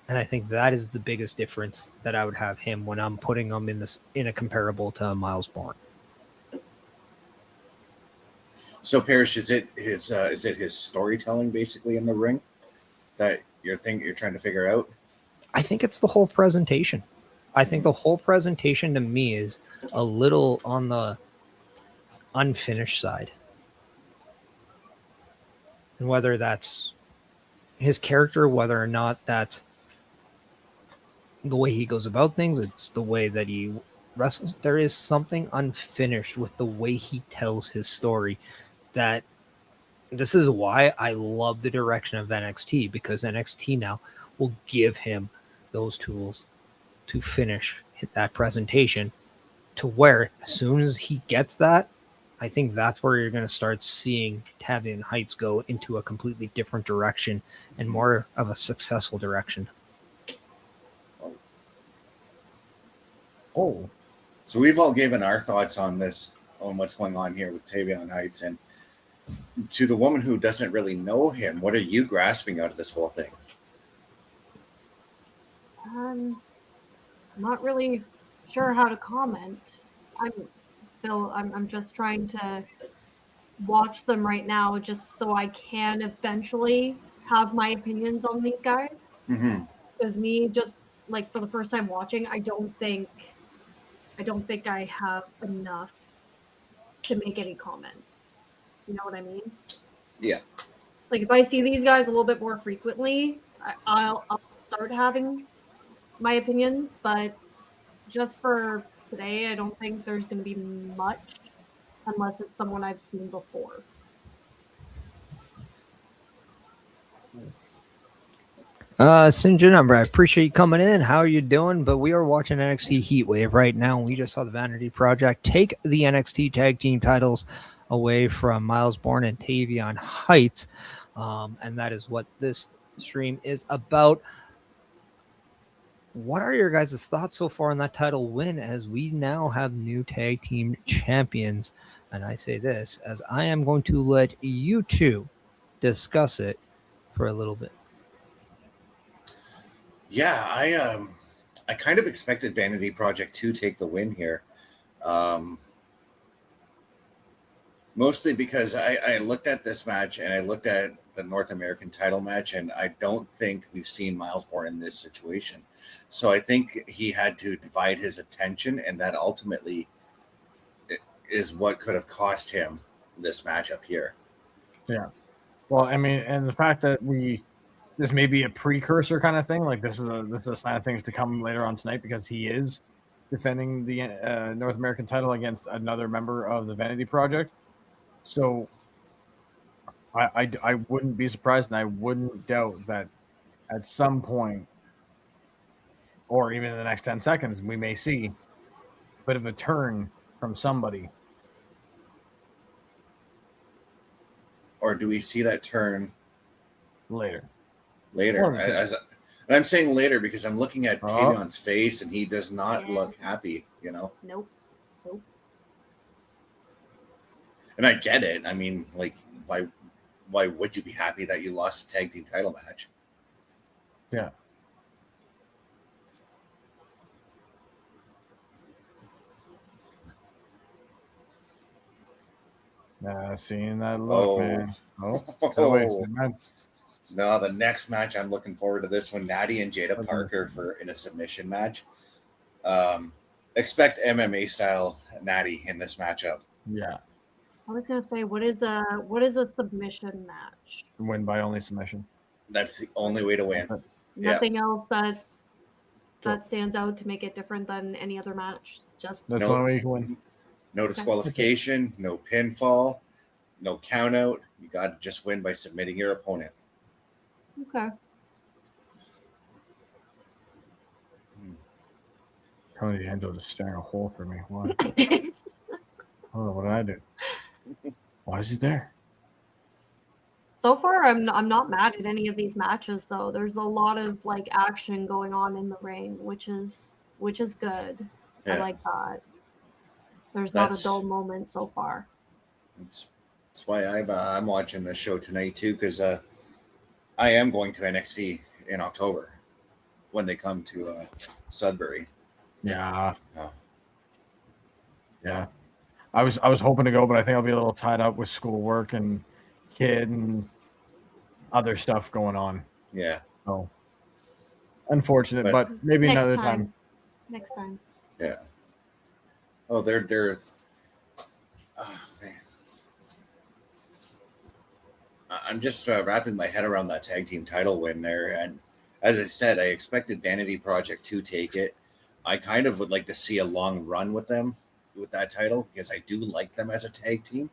And I think that is the biggest difference that I would have him when I'm putting him in a comparable to Miles Bourne. So Parrish, is it his storytelling basically in the ring that you're trying to figure out? I think it's the whole presentation. I think the whole presentation to me is a little on the unfinished side. And whether that's his character, whether or not that's the way he goes about things, it's the way that he wrestles. There is something unfinished with the way he tells his story. That this is why I love the direction of NXT, because NXT now will give him those tools to hit that presentation, to where as soon as he gets that, I think that's where you're going to start seeing Tavian Heights go into a completely different direction and more of a successful direction. Oh. So we've all given our thoughts on what's going on here with Tavion Heights, and to the woman who doesn't really know him, what are you grasping out of this whole thing? I'm not really sure how to comment. I'm just trying to watch them right now just so I can eventually have my opinions on these guys. Mm-hmm. Because me, just like for the first time watching, I don't think I have enough to make any comments. You know what I mean? Yeah. Like if I see these guys a little bit more frequently, I'll start having my opinions. But just for today, I don't think there's going to be much unless it's someone I've seen before. Sinjin Number, I appreciate you coming in. How are you doing? But we are watching NXT Heatwave right now. We just saw the Vanity Project take the NXT Tag Team titles away from Miles Bourne and Tavion Heights. And that is what this stream is about. What are your guys' thoughts so far on that title win, as we now have new tag team champions? And I say this as I am going to let you two discuss it for a little bit. Yeah, I kind of expected Vanity Project to take the win here. Mostly because I looked at this match and I looked at the North American title match, and I don't think we've seen Miles Bourne in this situation. So I think he had to divide his attention, and that ultimately is what could have cost him this matchup here. Yeah. Well, I mean, and the fact that this may be a precursor kind of thing, like this is a sign of things to come later on tonight, because he is defending the North American title against another member of the Vanity Project. So I wouldn't be surprised, and I wouldn't doubt that at some point, or even in the next 10 seconds, we may see a bit of a turn from somebody. Or do we see that turn later? I'm saying later because I'm looking at Tavion's face, and he does not look happy, you know? Nope. And I get it. I mean, like, why would you be happy that you lost a tag team title match? Yeah. Seeing that look, man. No, the next match, I'm looking forward to this one. Natty and Jada Parker in a submission match. Expect MMA style Natty in this matchup. Yeah. I was gonna say, what is a submission match? Win by only submission. That's the only way to win. Nothing else that stands out to make it different than any other match. Just that's the only way you can win. No disqualification, no pinfall, no count out. You got to just win by submitting your opponent. Okay. Tony D'Angelo just staring a hole for me. Why? Oh, what did I do? Why is he there? So far, I'm not mad at any of these matches, though. There's a lot of like action going on in the ring, which is good. Yeah. I like that. There's not a dull moment so far. That's why I'm watching the show tonight too, because I am going to NXT in October when they come to Sudbury. Yeah. Yeah. I was hoping to go, but I think I'll be a little tied up with schoolwork and kid and other stuff going on. Yeah. Oh, unfortunate, but maybe another time. Next time. Yeah. Oh, they're. Oh man. I'm just wrapping my head around that tag team title win there, and as I said, I expected Vanity Project to take it. I kind of would like to see a long run with them with that title, because I do like them as a tag team.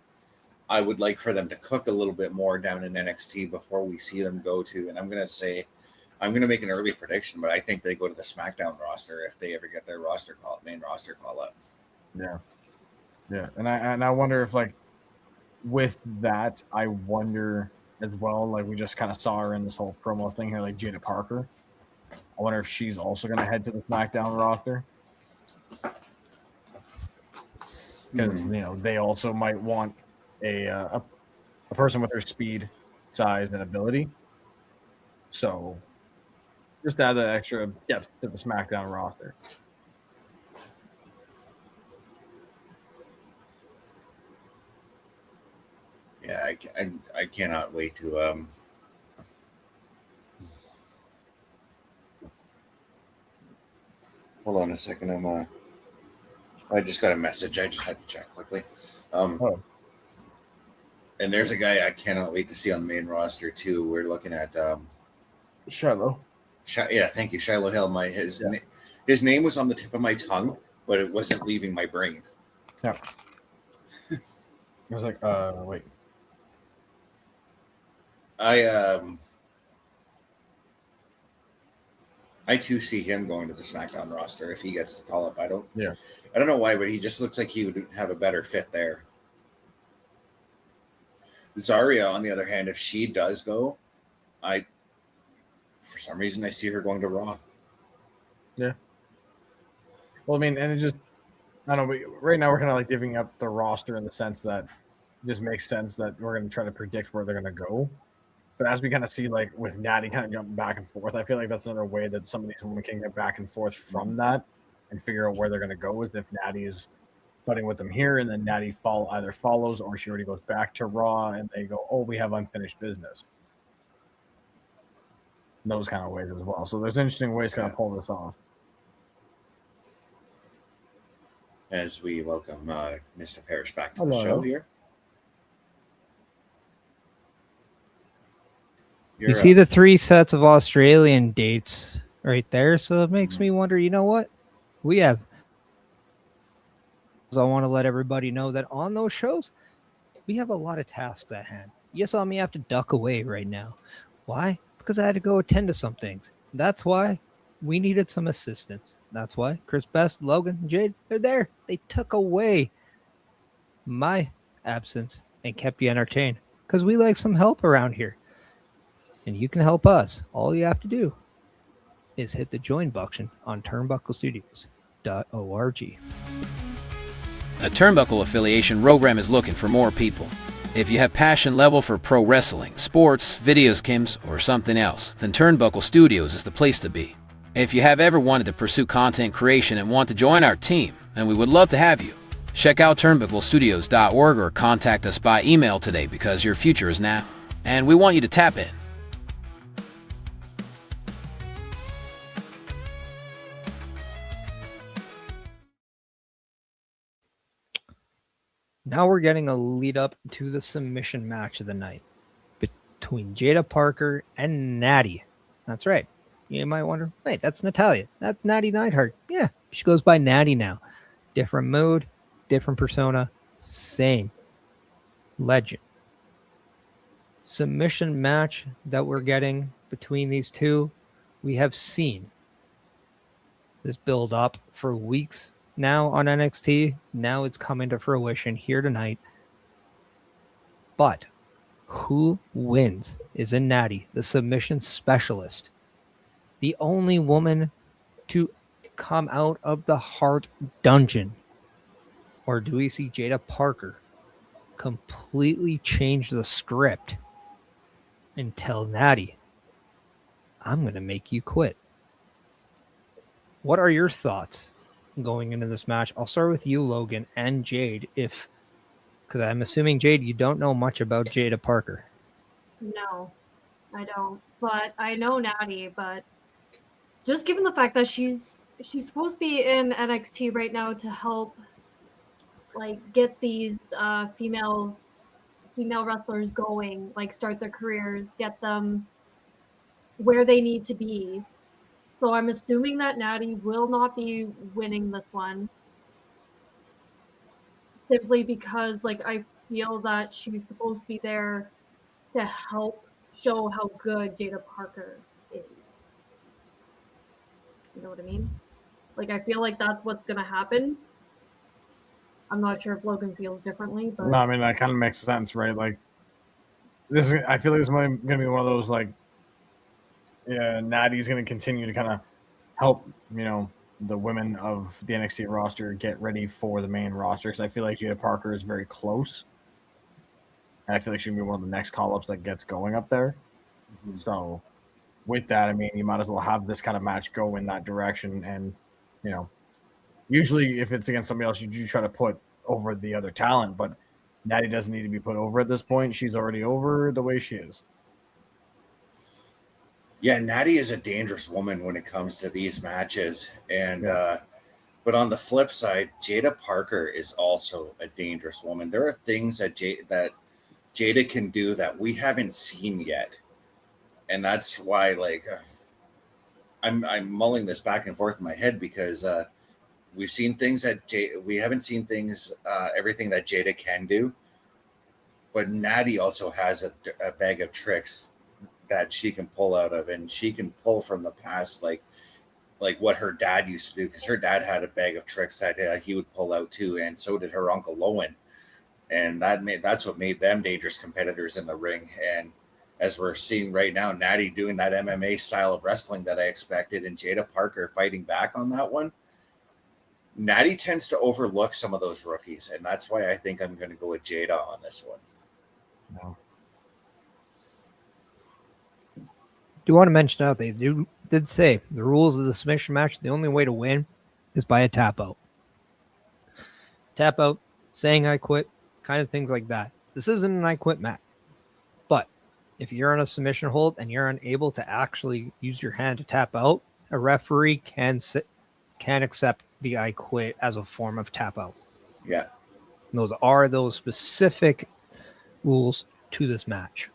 I would like for them to cook a little bit more down in NXT before we see them go to, and I'm going to make an early prediction, but I think they go to the SmackDown roster if they ever get their main roster call up. Yeah. Yeah. And I wonder if, like, with that, I wonder as well, like we just kind of saw her in this whole promo thing here, like Jada Parker. I wonder if she's also going to head to the SmackDown roster. Because, you know, they also might want a person with her speed, size, and ability. So just add that extra depth to the SmackDown roster. Yeah, I cannot wait to hold on a second. I just got a message. I just had to check quickly. And there's a guy I cannot wait to see on the main roster too. We're looking at Shiloh. Yeah, thank you, Shiloh Hill. His name was on the tip of my tongue, but it wasn't leaving my brain. Yeah. I was like, wait. I too see him going to the SmackDown roster if he gets the call up. I don't Yeah. know why, but he just looks like he would have a better fit there. Zarya, on the other hand, if she does go, for some reason I see her going to Raw. Yeah. Well, I mean, and it just, I don't know. Right now, we're kind of like giving up the roster in the sense that it just makes sense that we're going to try to predict where they're going to go. But as we kind of see, like with Natty kind of jumping back and forth, I feel like that's another way that some of these women can get back and forth from that and figure out where they're going to go. Is if Natty is fighting with them here, and then Natty either follows or she already goes back to Raw, and they go, "Oh, we have unfinished business." Those kind of ways as well. So there's interesting ways to kind of pull this off. As we welcome Mr. Parrish back to Hello. the show here. You see the 3 sets of Australian dates right there, so it makes me wonder, you know what? We have... I want to let everybody know that on those shows, we have a lot of tasks at hand. You saw me have to duck away right now. Why? Because I had to go attend to some things. That's why we needed some assistance. That's why Chris Best, Logan, and Jade, they're there. They took away my absence and kept you entertained because we like some help around here. And you can help us. All you have to do is hit the join button on turnbucklestudios.org. A Turnbuckle affiliation program is looking for more people. If you have passion level for pro wrestling, sports, video games, or something else, then Turnbuckle Studios is the place to be. If you have ever wanted to pursue content creation and want to join our team, then we would love to have you. Check out turnbucklestudios.org or contact us by email today because your future is now, and we want you to tap in. Now we're getting a lead up to the submission match of the night between Jada Parker and Natty. That's right. You might wonder, wait, that's Natalia. That's Natty Neidhart. Yeah, she goes by Natty now. Different mood, different persona, same legend. Submission match that we're getting between these two, we have seen this build up for weeks now on NXT. Now it's coming to fruition here tonight. But who wins is in Natty, the submission specialist. The only woman to come out of the Heart Dungeon. Or do we see Jada Parker completely change the script and tell Natty, I'm going to make you quit? What are your thoughts going into this match? I'll start with you, Logan, and Jade, because I'm assuming, Jade, you don't know much about Jada Parker. No, I don't. But I know Natty, but just given the fact that she's supposed to be in NXT right now to help like get these female wrestlers going, like start their careers, get them where they need to be. So I'm assuming that Natty will not be winning this one. Simply because like I feel that she's supposed to be there to help show how good Jada Parker is. You know what I mean? Like I feel like that's what's gonna happen. I'm not sure if Logan feels differently, but No, I mean that kind of makes sense, right? Like this is, I feel like this is going to be one of those like, yeah, Natty's going to continue to kind of help, you know, the women of the NXT roster get ready for the main roster because I feel like Jada Parker is very close. And I feel like she'll be one of the next call-ups that gets going up there. Mm-hmm. So with that, I mean, you might as well have this kind of match go in that direction. And, you know, usually if it's against somebody else, you try to put over the other talent, but Natty doesn't need to be put over at this point. She's already over the way she is. Yeah, Natty is a dangerous woman when it comes to these matches. And but on the flip side, Jada Parker is also a dangerous woman. There are things that Jada can do that we haven't seen yet. And that's why, like, I'm mulling this back and forth in my head because we've seen things that we haven't seen things, everything that Jada can do. but Natty also has a bag of tricks that she can pull out of, and she can pull from the past, like what her dad used to do, because her dad had a bag of tricks that he would pull out too, and so did her uncle Lowen, and that's what made them dangerous competitors in the ring. And as we're seeing right now, Natty doing that MMA style of wrestling that I expected, and Jada Parker fighting back on that one. Natty tends to overlook some of those rookies, and that's why I think I'm going to go with Jada on this one. No. Do want to mention out they did say the rules of the submission match, the only way to win is by a tap out. Tap out, saying I quit, kind of things like that. This isn't an I quit match. But if you're on a submission hold and you're unable to actually use your hand to tap out, a referee can accept the I quit as a form of tap out. Yeah. And those are those specific rules to this match.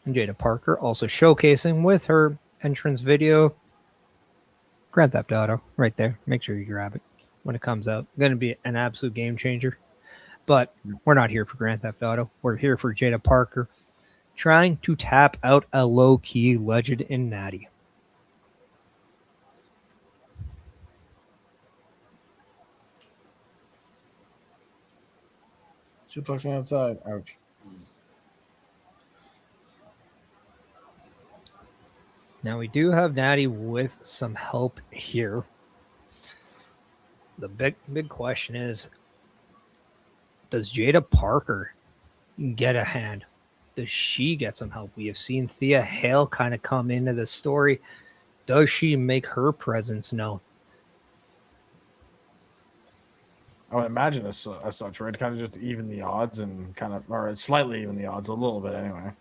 And Jada Parker also showcasing with her entrance video. Grand Theft Auto right there. Make sure you grab it when it comes out. Going to be an absolute game changer. But we're not here for Grand Theft Auto. We're here for Jada Parker trying to tap out a low-key legend in Natty. Suplexing outside. Ouch. Now we do have Natty with some help here. The big question is, does Jada Parker get a hand? Does she get some help? We have seen Thea Hale kind of come into the story. Does she make her presence known? I would imagine as such, right? Kind of just even the odds and or slightly even the odds, a little bit anyway.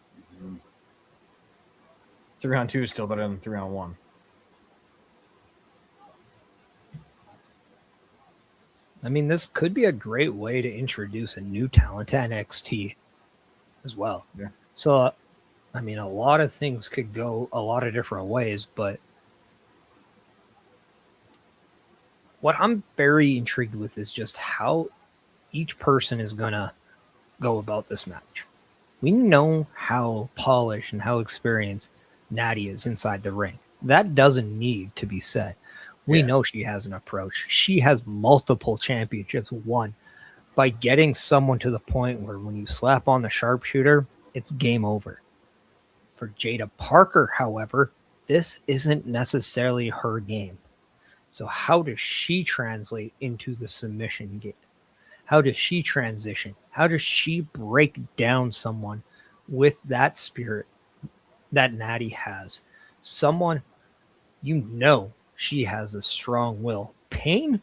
3-on-2 is still better than 3-on-1. I mean, this could be a great way to introduce a new talent to NXT as well. Yeah. So, I mean, a lot of things could go a lot of different ways, but what I'm very intrigued with is just how each person is going to go about this match. We know how polished and how experienced Natty is inside the ring. That doesn't need to be said. We know she has an approach. She has multiple championships won by getting someone to the point where when you slap on the sharpshooter, it's game over. For Jada Parker, however, this isn't necessarily her game. So how does she translate into the submission game? How does she transition? How does she break down someone with that spirit that Natty has? Someone, you know, she has a strong will. Pain,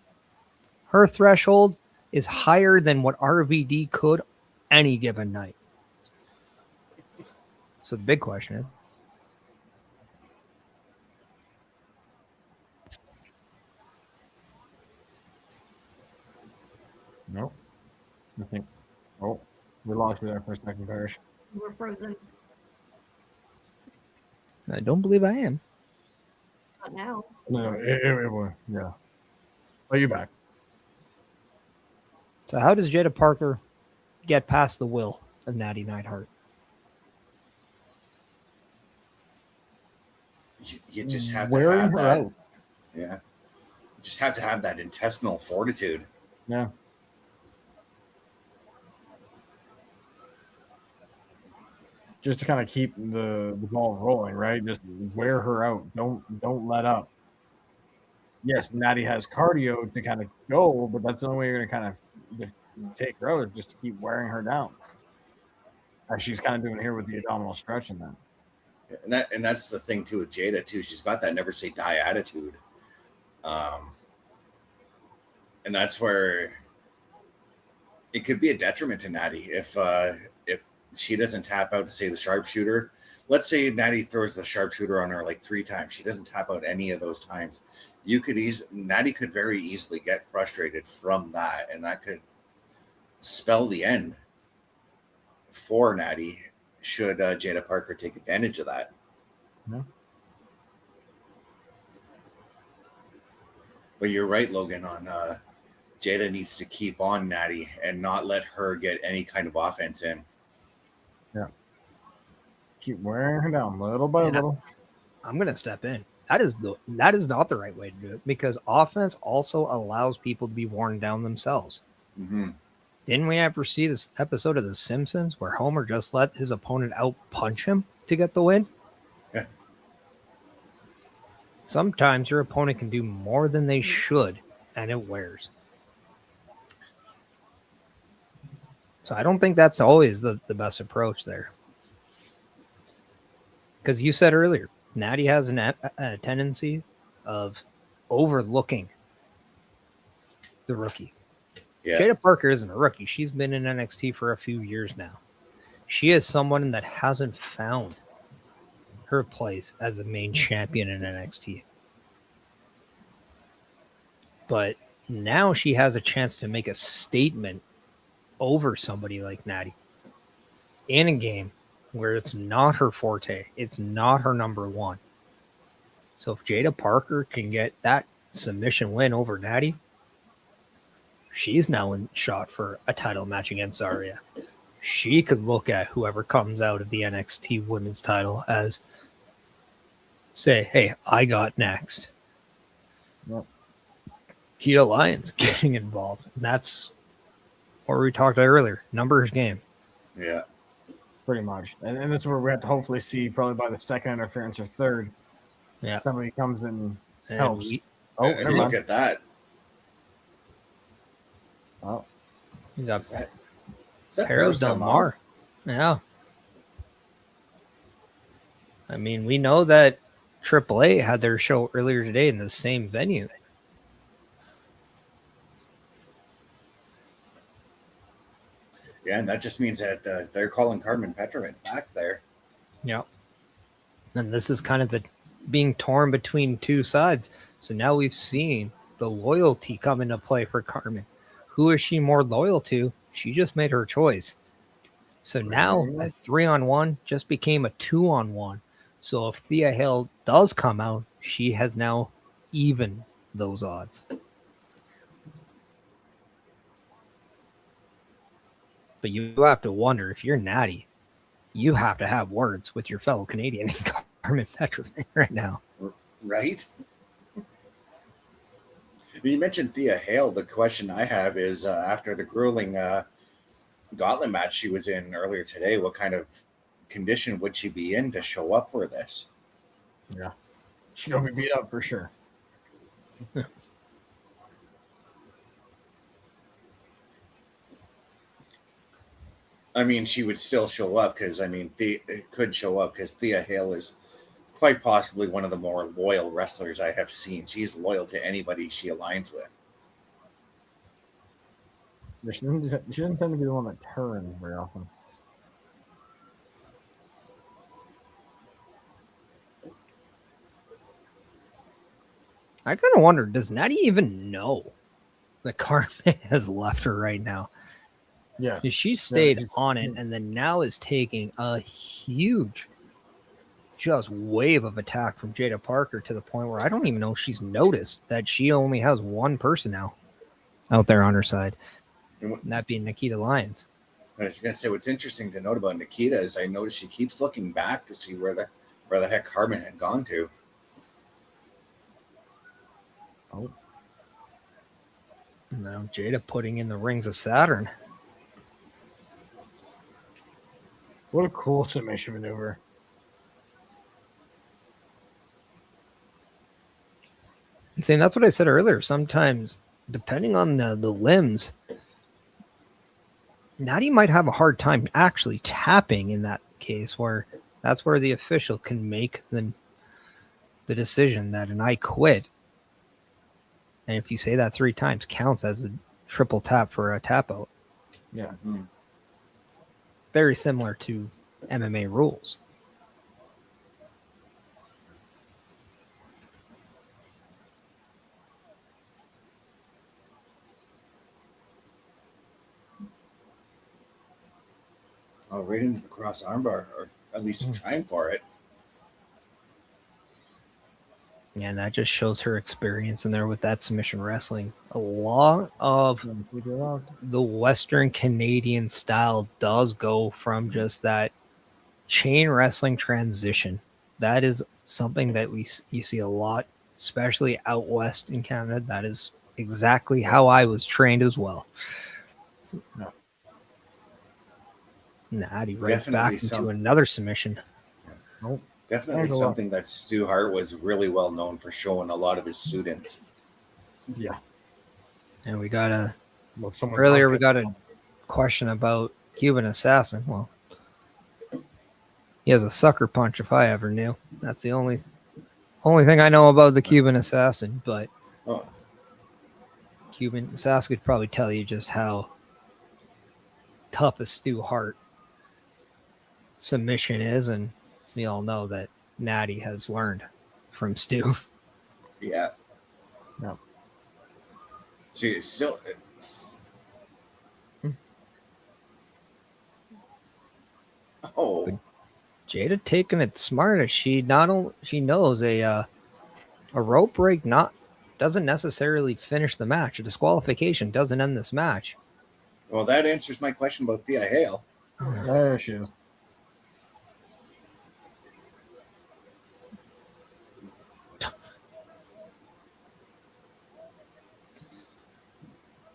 her threshold is higher than what RVD could any given night. So the big question is, Nope. I think. Oh, we lost you there for a second, Parrish. We're frozen. I don't believe I am. Not now. No, it was. Yeah. Oh, you're back. So how does Jada Parker get past the will of Natty Neidhart? You just have to Wearing have her that. out. Yeah. You just have to have that intestinal fortitude. Yeah. Just to kind of keep the ball rolling, right? Just wear her out. Don't let up. Yes, Natty has cardio to kind of go, but that's the only way you're going to kind of just take her out, is just to keep wearing her down. As she's kind of doing here with the abdominal stretch and that. And that's the thing too with Jada too. She's got that never say die attitude. And that's where it could be a detriment to Natty if she doesn't tap out to say the sharpshooter. Let's say Natty throws the sharpshooter on her like 3 times. She doesn't tap out any of those times. Natty could very easily get frustrated from that, and that could spell the end for Natty should Jada Parker take advantage of that. Yeah. But you're right, Logan, on Jada needs to keep on Natty and not let her get any kind of offense in. Yeah. Keep wearing her down little by little. I'm going to step in. That is not the right way to do it, because offense also allows people to be worn down themselves. Mm-hmm. Didn't we ever see this episode of The Simpsons where Homer just let his opponent out punch him to get the win? Yeah. Sometimes your opponent can do more than they should, and it wears. So I don't think that's always the best approach there. Because you said earlier, Natty has a tendency of overlooking the rookie. Yeah. Jada Parker isn't a rookie. She's been in NXT for a few years now. She is someone that hasn't found her place as a main champion in NXT. But now she has a chance to make a statement over somebody like Natty in a game where it's not her forte. It's not her number one. So if Jada Parker can get that submission win over Natty, she's now in shot for a title match against Zarya. She could look at whoever comes out of the NXT women's title as, say, hey, I got next. Yep. Keita Lyons getting involved. And that's what we talked about earlier. Numbers game. Yeah. Pretty much. And that's where we have to hopefully see probably by the second interference or third. Yeah. Somebody comes and And helps. And look at that. Oh. You got Is that Perez Del Del Mar. Yeah. I mean, we know that AAA had their show earlier today in the same venue. Yeah, and that just means that they're calling Carmen Petrovic back there. Yeah. And this is kind of the being torn between two sides. So now we've seen the loyalty come into play for Carmen. Who is she more loyal to? She just made her choice. So now a 3-on-1 just became a 2-on-1. So if Thea Hale does come out, she has now evened those odds. But you have to wonder, if you're Natty, you have to have words with your fellow Canadian, Carmen Petrovic, right now. Right? You mentioned Thea Hale. The question I have is, after the grueling gauntlet match she was in earlier today, what kind of condition would she be in to show up for this? Yeah. She'll be beat up for sure. I mean, she would still show up because, it could show up because Thea Hale is quite possibly one of the more loyal wrestlers I have seen. She's loyal to anybody she aligns with. She doesn't tend to be the one that turns very often. I kind of wonder, does Natty even know that Carmen has left her right now? Yeah. She stayed on it and then now is taking a huge just wave of attack from Jada Parker to the point where I don't even know if she's noticed that she only has one person now out there on her side, and that being Nikita Lyons. I was going to say, what's interesting to note about Nikita is I noticed she keeps looking back to see where the heck Carmen had gone to. Oh. Now Jada putting in the rings of Saturn. What a cool submission maneuver. See, that's what I said earlier. Sometimes, depending on the limbs, Natty might have a hard time actually tapping in that case, where that's where the official can make the decision that an I quit. And if you say that 3 times, counts as a triple tap for a tap out. Yeah. Mm-hmm. Very similar to MMA rules. Oh, right into the cross armbar, or at least trying for it. And that just shows her experience in there with that submission wrestling. A lot of the Western Canadian style does go from just that chain wrestling transition. That is something that you see a lot, especially out west in Canada. That is exactly how I was trained as well. So, Natty right Definitely back into another submission. Nope. Definitely something that Stu Hart was really well known for showing a lot of his students. Yeah. And we got a question about Cuban Assassin. Well, he has a sucker punch if I ever knew. That's the only thing I know about the Cuban Assassin. But Cuban Assassin could probably tell you just how tough a Stu Hart submission is, and we all know that Natty has learned from Stu. Yeah. No. She still. Oh. But Jada taking it smart. She knows a rope break doesn't necessarily finish the match. A disqualification doesn't end this match. Well, that answers my question about Thea Hale. There she is.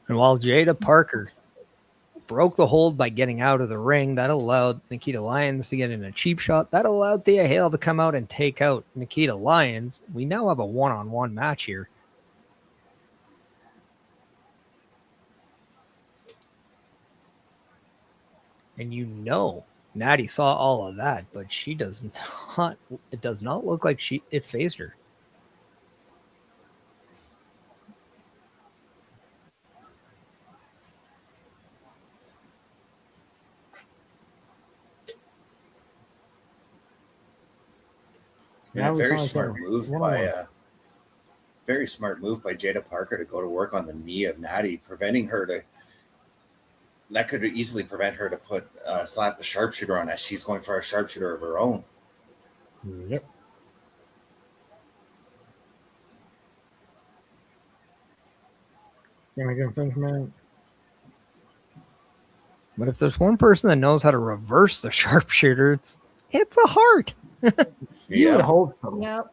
And while Jada Parker broke the hold by getting out of the ring, that allowed Nikita Lyons to get in a cheap shot. That allowed Thea Hale to come out and take out Nikita Lyons. We now have a one-on-one match here. And Natty saw all of that, but she does not. It does not look like it phased her. Yeah, very smart move by Jada Parker to go to work on the knee of Natty, preventing her to. That could easily prevent her to slap the sharpshooter on as she's going for a sharpshooter of her own. Yep. Gimmick infringement. But if there's one person that knows how to reverse the sharpshooter, it's a Hart. You would hope so. Yep.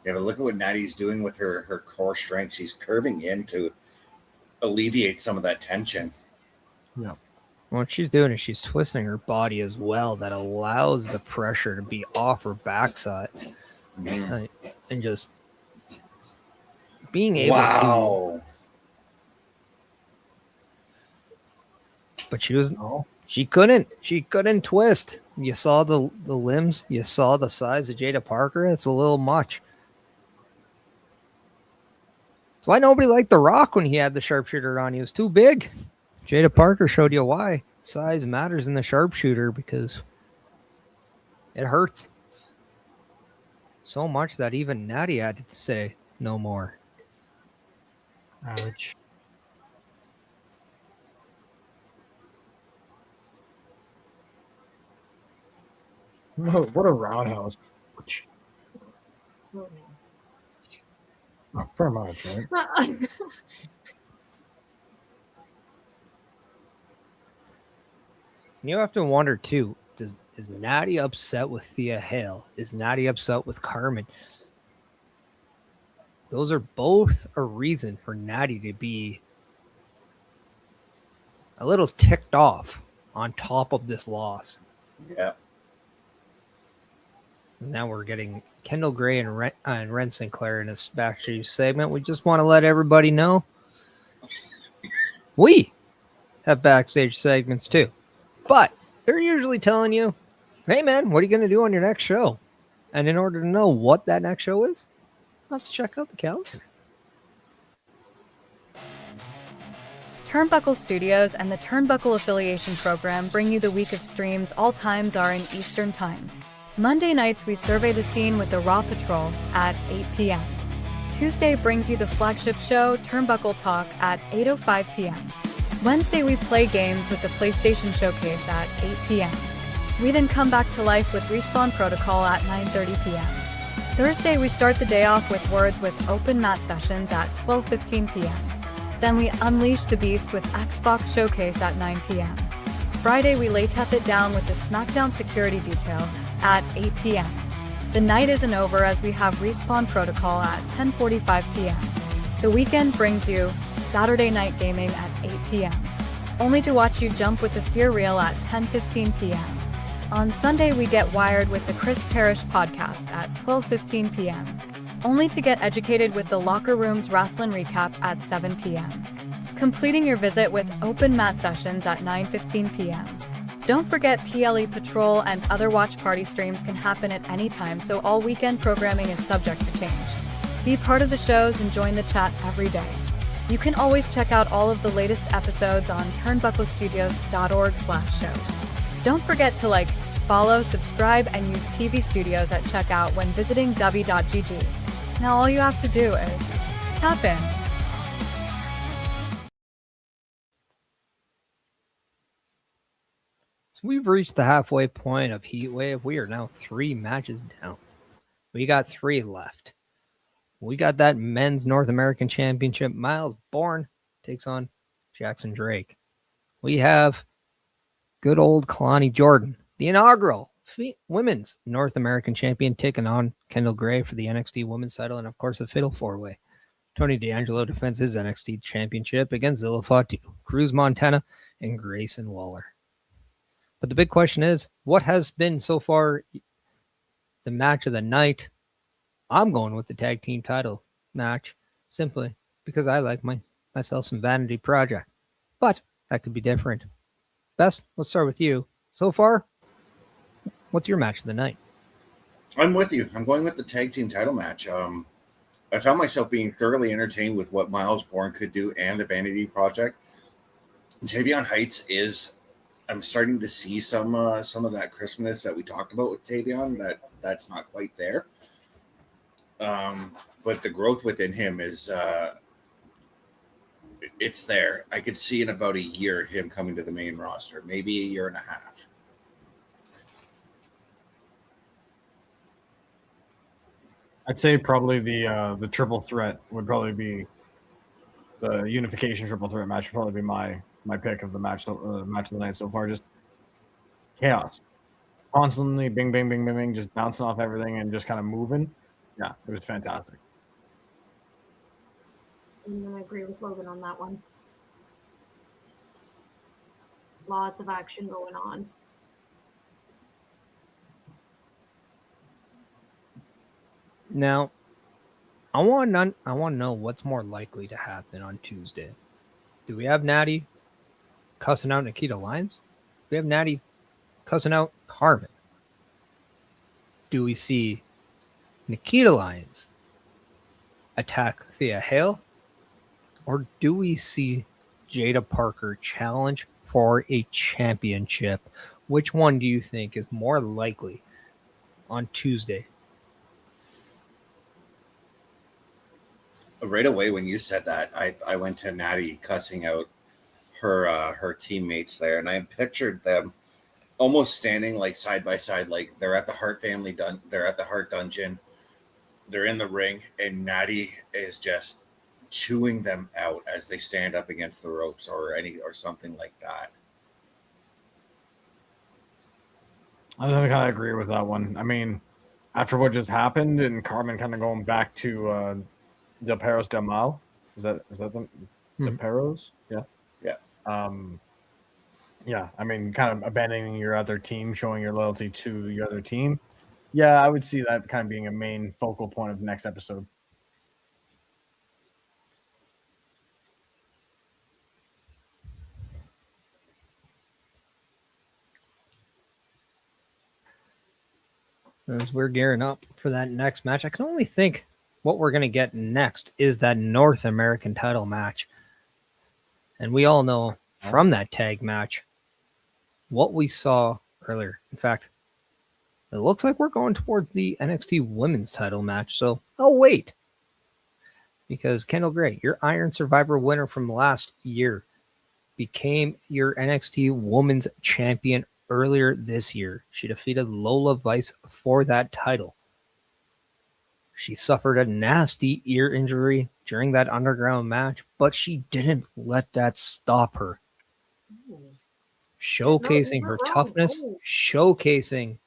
Yeah, but look at what Natty's doing with her core strength. She's curving in to alleviate some of that tension. Yeah. What she's doing is she's twisting her body as well. That allows the pressure to be off her backside. And just being able to. But she couldn't twist. You saw the limbs, you saw the size of Jada Parker. It's a little much. That's why nobody liked The Rock when he had the sharpshooter on. He was too big. Jada Parker showed you why. Size matters in the sharpshooter because it hurts so much that even Natty had to say no more. Ouch. What a roundhouse. Oh, fair much, right? You have to wonder too, is Natty upset with Thea Hale? Is Natty upset with Carmen? Those are both a reason for Natty to be a little ticked off on top of this loss. Yeah. Now we're getting Kendall Gray and Ren Sinclair in this backstage segment. We just want to let everybody know we have backstage segments too. But they're usually telling you, hey man, what are you going to do on your next show? And in order to know what that next show is, let's check out the calendar. Turnbuckle Studios and the Turnbuckle Affiliation Program bring you the week of streams. All times are in Eastern Time. Monday nights, we survey the scene with the Raw Patrol at 8 p.m. Tuesday brings you the flagship show, Turnbuckle Talk, at 8:05 p.m. Wednesday, we play games with the PlayStation Showcase at 8 p.m. We then come back to life with Respawn Protocol at 9:30 p.m. Thursday, we start the day off with Words with open mat sessions at 12:15 p.m. Then we unleash the beast with Xbox Showcase at 9 p.m. Friday, we lay Teth It Down with the SmackDown Security Detail at 8 p.m. The night isn't over as we have Respawn Protocol at 10:45 p.m. The weekend brings you Saturday Night Gaming at 8 p.m. only to watch you jump with the Fear Reel at 10:15 p.m. On Sunday, we get wired with the Chris Parrish podcast at 12:15 p.m. only to get educated with the Locker Room's Wrestling Recap at 7 p.m. completing your visit with open mat sessions at 9:15 p.m. Don't forget PLE Patrol and other watch party streams can happen at any time, so all weekend programming is subject to change. Be part of the shows and join the chat every day. You can always check out all of the latest episodes on turnbucklestudios.org/shows. Don't forget to follow, subscribe, and use TV Studios at checkout when visiting w.gg. Now all you have to do is tap in. So we've reached the halfway point of Heatwave. We are now 3 matches down. We got 3 left. We got that men's North American Championship. Miles Bourne takes on Jackson Drake. We have good old Kalani Jordan, the inaugural women's North American champion, taking on Kendall Gray for the NXT women's title, and of course the Fatal 4-Way. Tony D'Angelo defends his NXT championship against Zilla Fatu, Cruz Montana, and Grayson Waller. But the big question is, what has been so far the match of the night? I'm going with the tag team title match simply because I like myself some Vanity Project. But that could be different. Best, let's start with you. So far, what's your match of the night? I'm with you. I'm going with the tag team title match. I found myself being thoroughly entertained with what Miles Bourne could do and the Vanity Project. Tavion Heights is, I'm starting to see some of that crispness that we talked about with Tavion, that's not quite there. But the growth within him is, it's there. I could see in about a year him coming to the main roster, maybe a year and a half. I'd say probably the triple threat would probably be the unification triple threat match. Would probably be my pick of the match of the night so far. Just chaos, constantly bing, bing, bing, bing, bing, just bouncing off everything and just kind of moving. Yeah, it was fantastic. I'm going to agree with Logan on that one. Lots of action going on. Now, I want to know what's more likely to happen on Tuesday. Do we have Natty cussing out Nikita Lyons? Do we have Natty cussing out Carmen? Do we see Nikita Lyons attack Thea Hale? Or do we see Jada Parker challenge for a championship? Which one do you think is more likely on Tuesday? Right away when you said that, I went to Natty cussing out her teammates there, and I pictured them almost standing side by side, like they're at the Hart family they're at the Hart dungeon, they're in the ring, and Natty is just chewing them out as they stand up against the ropes or something like that. I kind of agree with that one. I mean, after what just happened and Carmen kind of going back to Del Perros Del Mal, is that them? Del Perros? Yeah. Yeah. I mean, kind of abandoning your other team, showing your loyalty to your other team. Yeah, I would see that kind of being a main focal point of the next episode. As we're gearing up for that next match, I can only think what we're going to get next is that North American title match. And we all know from that tag match what we saw earlier. In fact, it looks like we're going towards the NXT women's title match. So I'll wait. Because Kendall Gray, your Iron Survivor winner from last year, became your NXT Women's Champion earlier this year. She defeated Lola Vice for that title. She suffered a nasty ear injury during that underground match, but she didn't let that stop her. Showcasing her toughness, showcasing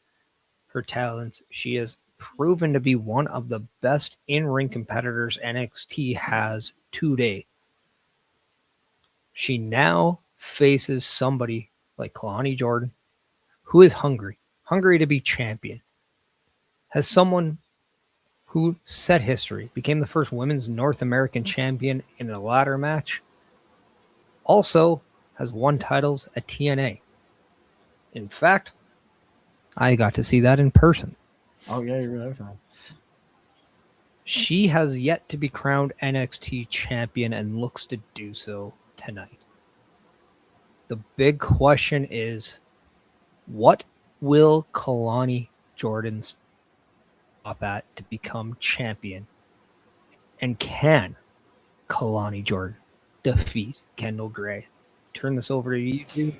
her talents, she has proven to be one of the best in-ring competitors NXT has today. She now faces somebody like Kalani Jordan, who is hungry to be champion. Has someone who set history, became the first women's North American champion in a ladder match, also has won titles at TNA. In fact, I got to see that in person. Oh yeah, you really have. She has yet to be crowned NXT champion and looks to do so tonight. The big question is, what will Kalani Jordan stop at to become champion? And can Kalani Jordan defeat Kendall Gray? Turn this over to you two.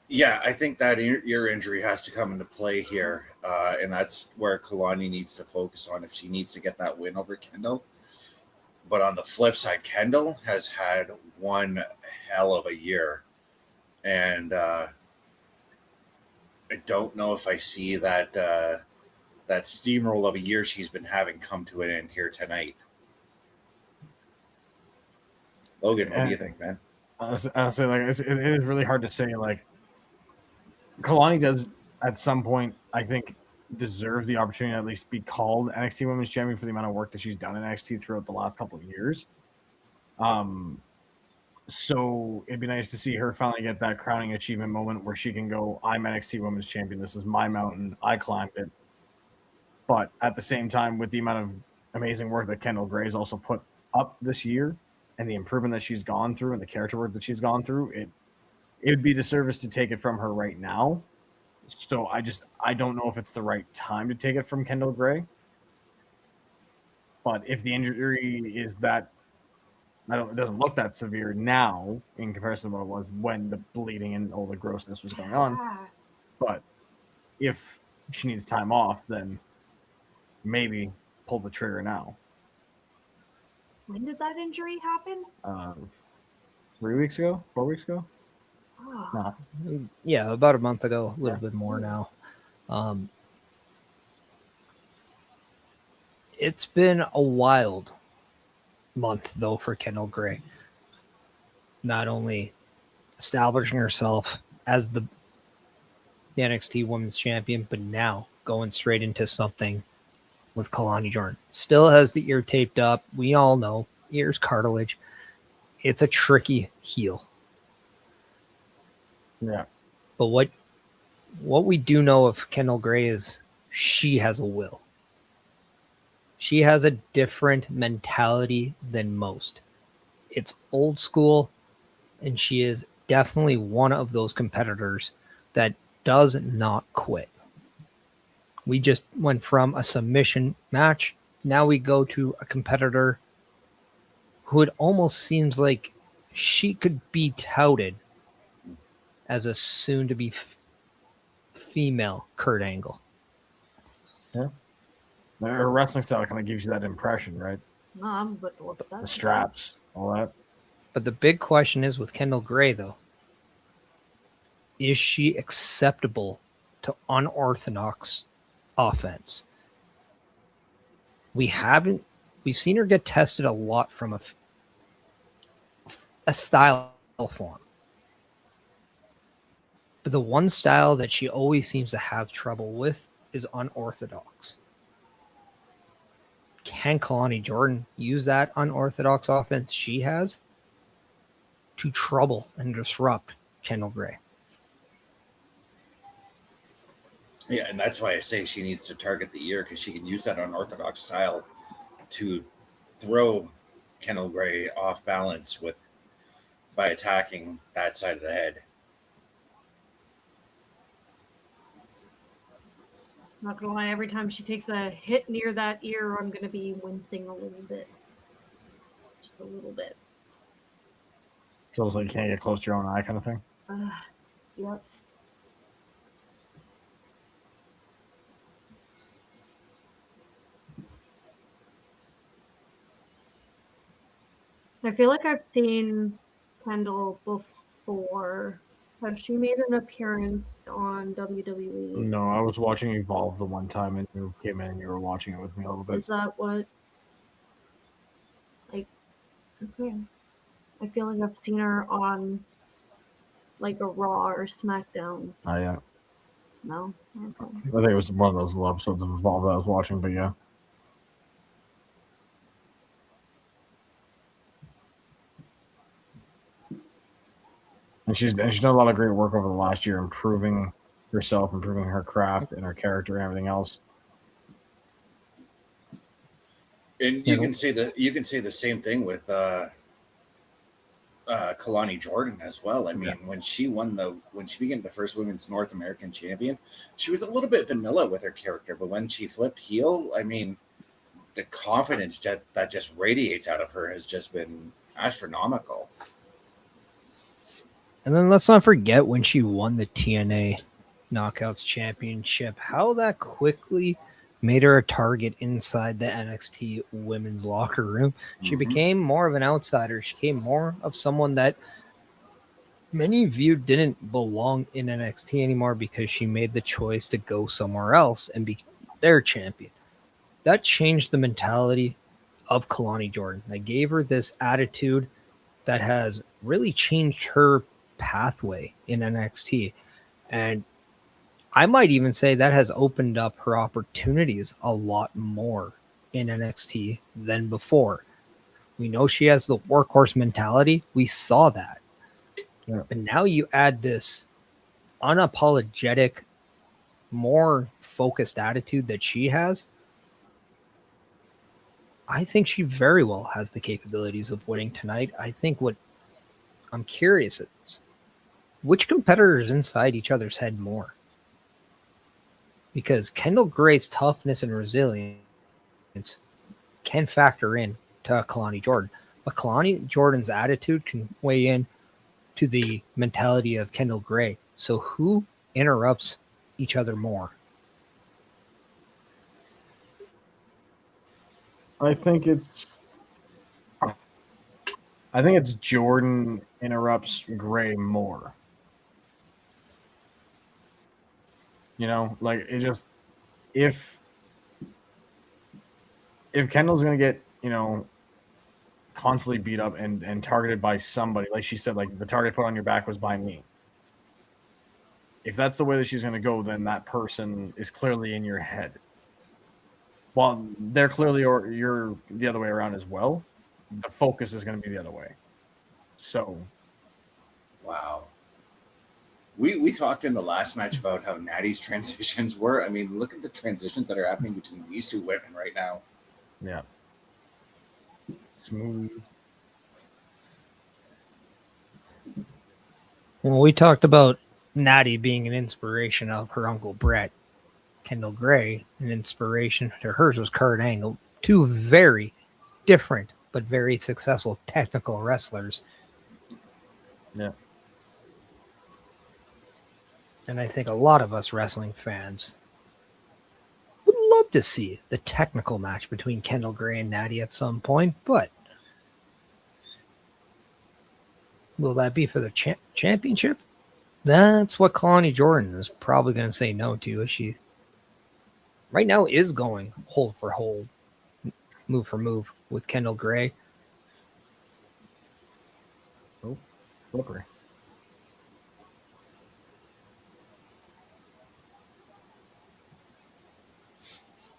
Yeah, I think that ear injury has to come into play here, and that's where Kalani needs to focus on if she needs to get that win over Kendall. But on the flip side, Kendall has had one hell of a year, and I don't know if I see that that steamroll of a year she's been having come to an end here tonight. Logan, what do you think, man? Honestly, like it is really hard to say. Like, Kalani does at some point, I think, deserve the opportunity to at least be called NXT Women's Champion for the amount of work that she's done in NXT throughout the last couple of years. So it'd be nice to see her finally get that crowning achievement moment where she can go, I'm NXT Women's Champion. This is my mountain. I climbed it. But at the same time, with the amount of amazing work that Kendall Gray has also put up this year and the improvement that she's gone through and the character work that she's gone through, it would be a disservice to take it from her right now. So I don't know if it's the right time to take it from Kendall Gray. But if the injury is that, it doesn't look that severe now in comparison to what it was when the bleeding and all the grossness was going on. But if she needs time off, then maybe pull the trigger now. When did that injury happen? 3 weeks ago? 4 weeks ago? Oh. No. Yeah, about a month ago, a little bit more now. It's been a wild month, though, for Kendall Gray. Not only establishing herself as the NXT Women's Champion, but now going straight into something with Kalani Jordan. Still has the ear taped up. We all know ear's cartilage. It's a tricky heel. Yeah. But what we do know of Kendall Gray is she has a will. She has a different mentality than most. It's old school, and she is definitely one of those competitors that does not quit. We just went from a submission match. Now we go to a competitor who it almost seems like she could be touted as a soon-to-be female Kurt Angle. Yeah. Her wrestling style kind of gives you that impression, right? No, I'm about to look at that. The straps, all that. But the big question is with Kendall Gray, though, is she acceptable to unorthodox offense? We've seen her get tested a lot from a style form. But the one style that she always seems to have trouble with is unorthodox. Can Kalani Jordan use that unorthodox offense she has to trouble and disrupt Kendall Gray? Yeah, and that's why I say she needs to target the ear, because she can use that unorthodox style to throw Kendall Gray off balance by attacking that side of the head. Not gonna lie, every time she takes a hit near that ear, I'm gonna be wincing a little bit. Just a little bit. It's almost like you can't get close to your own eye kind of thing. Yep. I feel like I've seen Kendall before. Had she made an appearance on WWE? No, I was watching Evolve the one time, and you came in and you were watching it with me a little bit. Is that what? Like, okay. I feel like I've seen her on like a Raw or SmackDown. Oh, yeah. No? Okay. I think it was one of those episodes of Evolve that I was watching, but yeah. And she's done a lot of great work over the last year, improving herself, improving her craft and her character and everything else. And you can say the same thing with Kalani Jordan as well. I mean, when she became the first women's North American champion, she was a little bit vanilla with her character, but when she flipped heel, I mean, the confidence that just radiates out of her has just been astronomical. And then let's not forget when she won the TNA Knockouts Championship, how that quickly made her a target inside the NXT women's locker room. She became more of an outsider. She became more of someone that many viewed didn't belong in NXT anymore because she made the choice to go somewhere else and be their champion. That changed the mentality of Kalani Jordan. That gave her this attitude that has really changed her pathway in NXT. And I might even say that has opened up her opportunities a lot more in NXT than before. We know she has the workhorse mentality. We saw that. Yeah. But now you add this unapologetic, more focused attitude that she has. I think she very well has the capabilities of winning tonight. I think what I'm curious is which competitors inside each other's head more? Because Kendall Gray's toughness and resilience can factor in to Kalani Jordan, but Kalani Jordan's attitude can weigh in to the mentality of Kendall Gray. So who interrupts each other more? I think it's Jordan interrupts Gray more. You know, like it just if Kendall's gonna get, you know, constantly beat up and targeted by somebody, like she said, like the target put on your back was by me. If that's the way that she's gonna go, then that person is clearly in your head. Well, they're clearly, or you're the other way around as well. The focus is going to be the other way. So, wow. We talked in the last match about how Natty's transitions were. I mean, look at the transitions that are happening between these two women right now. Yeah. Smooth. Well, we talked about Natty being an inspiration of her uncle Brett. Kendall Gray, an inspiration to hers was Kurt Angle. Two very different but very successful technical wrestlers. Yeah. And I think a lot of us wrestling fans would love to see the technical match between Kendall Gray and Natty at some point, but will that be for the championship? That's what Kalani Jordan is probably going to say no to, as she right now is going hold for hold, move for move with Kendall Gray. Oh, slippery.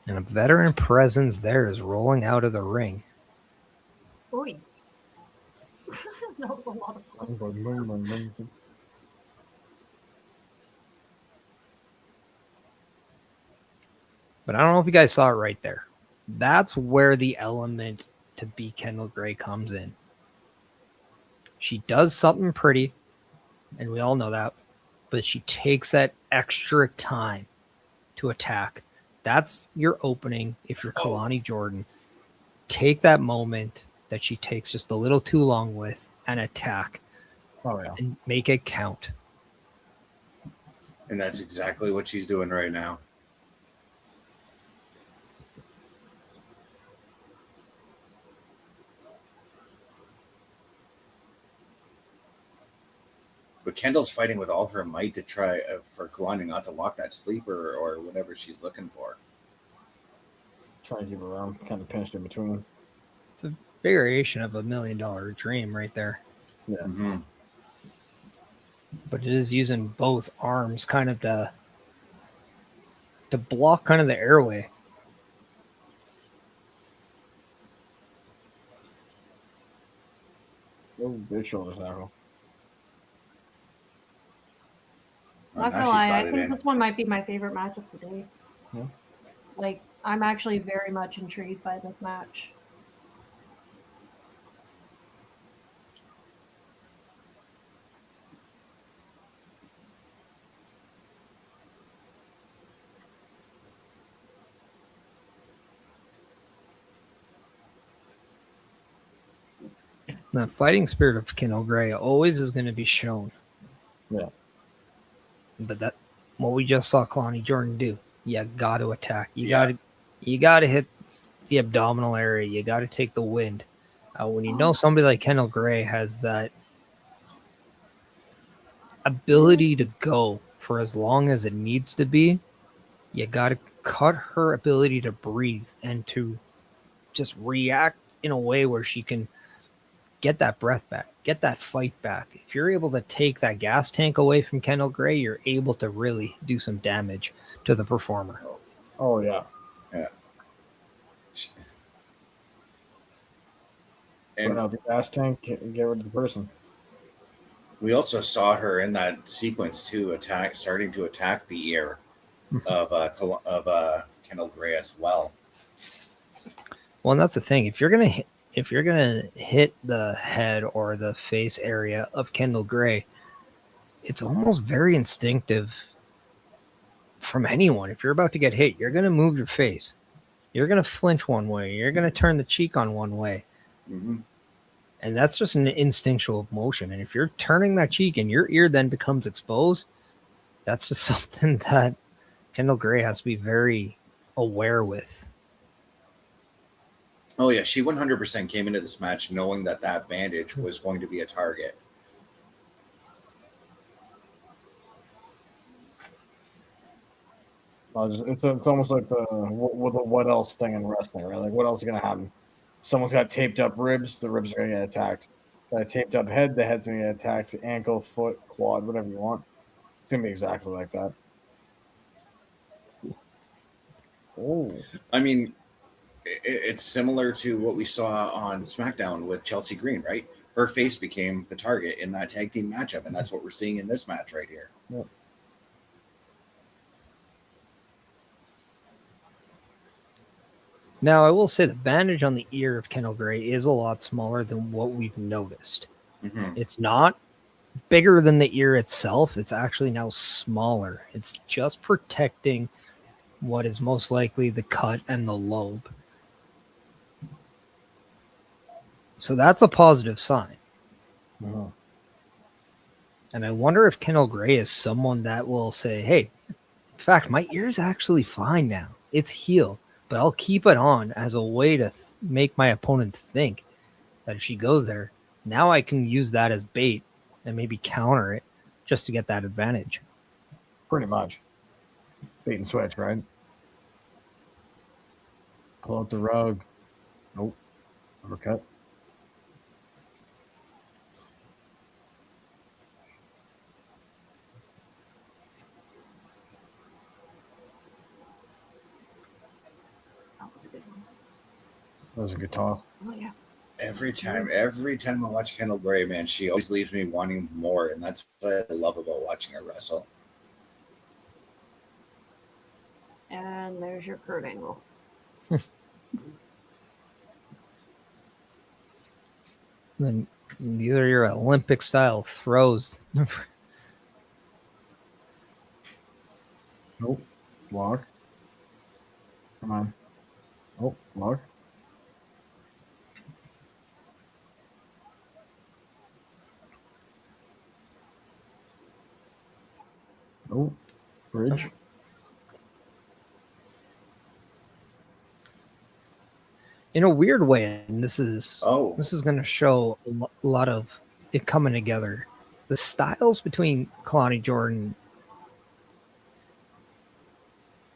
And a veteran presence there is rolling out of the ring. Boy. That was a lot of fun. But I don't know if you guys saw it right there. That's where the element to be Kendall Gray comes in. She does something pretty, and we all know that, but she takes that extra time to attack. That's your opening if you're Kalani Jordan. Take that moment that she takes just a little too long with and attack. Oh yeah. and make it count. And that's exactly what she's doing right now. But Kendall's fighting with all her might to try for Kalani not to lock that sleeper or whatever she's looking for. Trying to keep her around, kind of pinched in between. It's a variation of $1 million dream right there. Yeah. Mm-hmm. But it is using both arms kind of to block kind of the airway. Oh, big shoulder tackle. Not gonna lie, I think this one might be my favorite match of the day. Yeah. Like, I'm actually very much intrigued by this match. The fighting spirit of Kendall Gray always is going to be shown. Yeah. But that what we just saw Kalani Jordan do, you got to attack. You got to hit the abdominal area. You got to take the wind. When you know somebody like Kendall Gray has that ability to go for as long as it needs to be, you got to cut her ability to breathe and to just react in a way where she can get that breath back, get that fight back. If you're able to take that gas tank away from Kendall Gray, you're able to really do some damage to the performer. Oh yeah. Yeah. Burn And out the gas tank, get rid of the person. we also saw her in that sequence too, starting to attack the ear of Kendall Gray as well. Well, and that's the thing. If you're gonna hit the head or the face area of Kendall Gray, it's almost very instinctive from anyone. If you're about to get hit, you're gonna move your face. You're gonna flinch one way. You're gonna turn the cheek on one way. Mm-hmm. And that's just an instinctual motion. And if you're turning that cheek and your ear then becomes exposed, that's just something that Kendall Gray has to be very aware with. Oh yeah, she 100% came into this match knowing that bandage was going to be a target. It's almost like the what else thing in wrestling, right? Like what else is gonna happen? Someone's got taped up ribs, the ribs are gonna get attacked. Got a taped up head, the head's gonna get attacked. Ankle, foot, quad, whatever you want. It's gonna be exactly like that. Oh, I mean, it's similar to what we saw on SmackDown with Chelsea Green, right? Her face became the target in that tag team matchup, and that's what we're seeing in this match right here. yeah. Now, I will say the bandage on the ear of Kendall Gray is a lot smaller than what we've noticed. Mm-hmm. It's not bigger than the ear itself. It's actually now smaller. It's just protecting what is most likely the cut and the lobe. So that's a positive sign. Uh-huh. And I wonder if Kendall Gray is someone that will say, hey, in fact, my ear's actually fine now. It's healed, but I'll keep it on as a way to make my opponent think that if she goes there, now I can use that as bait and maybe counter it just to get that advantage. Pretty much. Bait and switch, right? Pull out the rug. Nope. Uppercut. That was a good one. That was a good toss. Oh, yeah. Every time I watch Kendall Gray, man, she always leaves me wanting more, and that's what I love about watching her wrestle. And there's your Kurt Angle. Then these are your Olympic style throws. Nope. Block. Come on. Oh, block. Oh, bridge. In a weird way, and this is Oh. going to show a lot of it coming together. The styles between Kalani Jordan.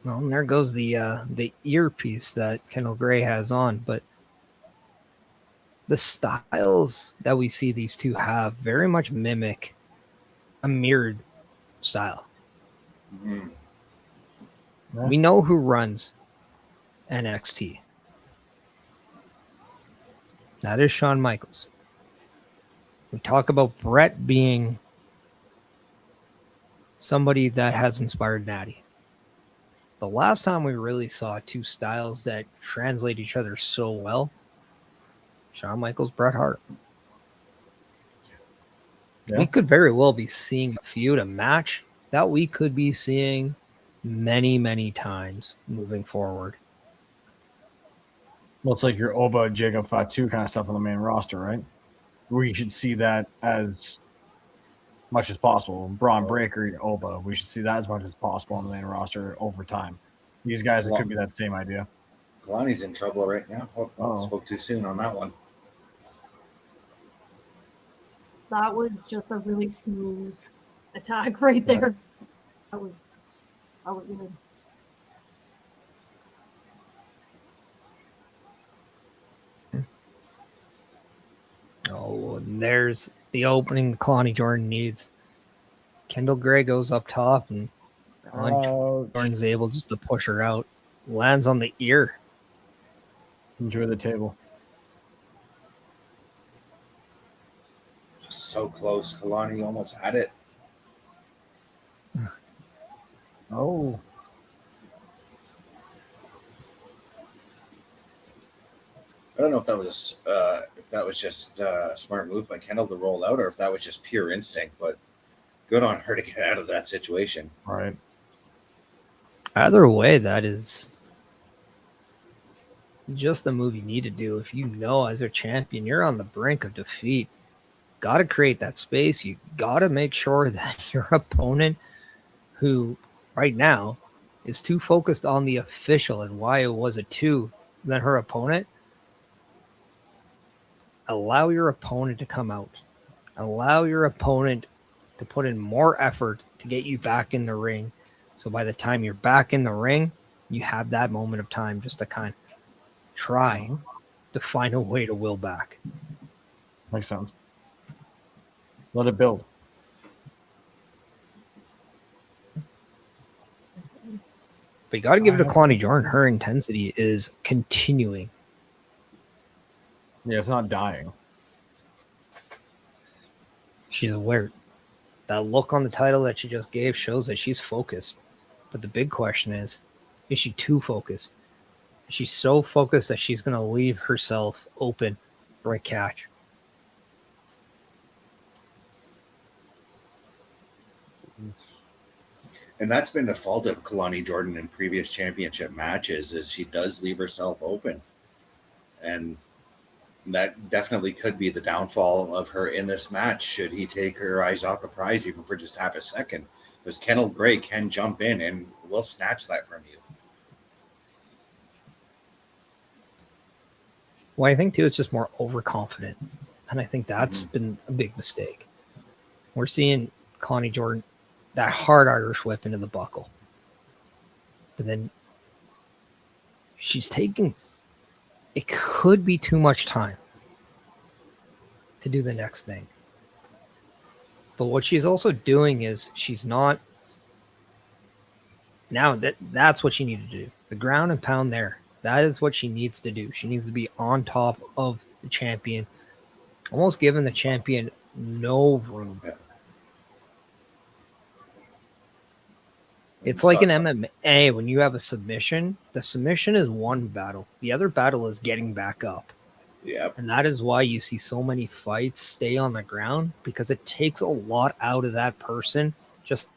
Well, and there goes the earpiece that Kendall Gray has on, but the styles that we see these two have very much mimic a mirrored style. Mhm. Yeah. We know who runs NXT. That is Shawn Michaels. We talk about Brett being somebody that has inspired Natty. The last time we really saw two styles that translate each other so well, Shawn Michaels, Bret Hart. Yeah. We could very well be seeing a feud, a match that we could be seeing many, many times moving forward. Well, it's like your Oba, Jacob Fatu kind of stuff on the main roster, right? We should see that as much as possible. Braun Breaker, Oba, we should see that as much as possible on the main roster over time. These guys, it could be that same idea. Kalani's in trouble right now. Uh-oh. Spoke too soon on that one. That was just a really smooth attack right there. That was good. Oh, and there's the opening Kalani Jordan needs. Kendall Gray goes up top, and Jordan's able just to push her out. Lands on the ear. Enjoy the table. So close. Kalani almost had it. Oh. I don't know if that was just a smart move by Kendall to roll out, or if that was just pure instinct. But good on her to get out of that situation. Right. Either way, that is just the move you need to do. If you know as a champion you're on the brink of defeat, got to create that space. You got to make sure that your opponent, who right now is too focused on the official and why it was a 2 than her opponent, allow your opponent to come out. Allow your opponent to put in more effort to get you back in the ring. So by the time you're back in the ring, you have that moment of time just to kind of try to find a way to will back. Makes sense. Let it build. But you got to give it to Kalani Jordan. Her intensity is continuing. Yeah, it's not dying. She's aware. That look on the title that she just gave shows that she's focused. But the big question is she too focused? Is she so focused that she's going to leave herself open for a catch? And that's been the fault of Kalani Jordan in previous championship matches, is she does leave herself open. And that definitely could be the downfall of her in this match, should he take her eyes off the prize even for just half a second. Because Kendall Gray can jump in and will snatch that from you. Well, I think, too, it's just more overconfident. And I think that's been a big mistake. We're seeing Kalani Jordan, that hard Irish whip into the buckle. But then she's taking, it could be too much time to do the next thing. But what she's also doing is she's not, now that's what she needed to do. The ground and pound there. That is what she needs to do. She needs to be on top of the champion, almost giving the champion no room. Yeah. It's like an MMA when you have a submission. The submission is one battle. The other battle is getting back up. Yeah. And that is why you see so many fights stay on the ground, because it takes a lot out of that person just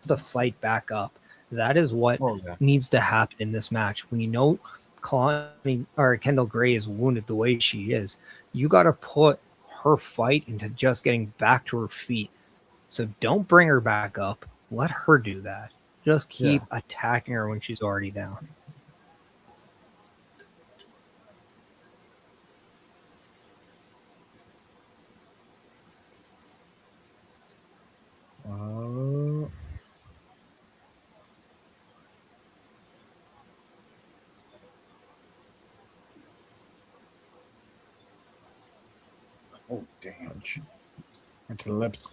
to fight back up. That is what needs to happen in this match. When you know Kendall Gray is wounded the way she is, you got to put her fight into just getting back to her feet. So don't bring her back up. let her do that. Just keep attacking her when she's already down. Oh, damn. Right to the lips.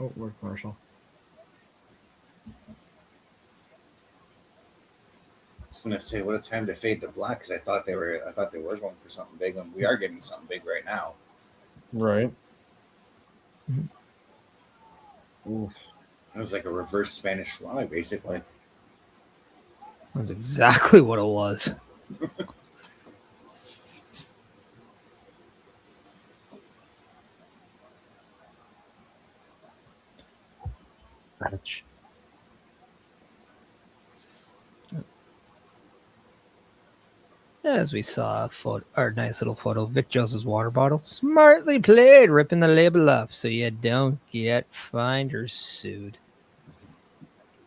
Oh, we're commercial. I was gonna say, what a time to fade to black, because I thought they were going for something big, and we are getting something big right now. Right. Oof. It was like a reverse Spanish fly, basically. That's exactly what it was. Ouch. As we saw a photo, our nice little photo, Vic Joseph's water bottle. Smartly played, ripping the label off so you don't get fined or sued.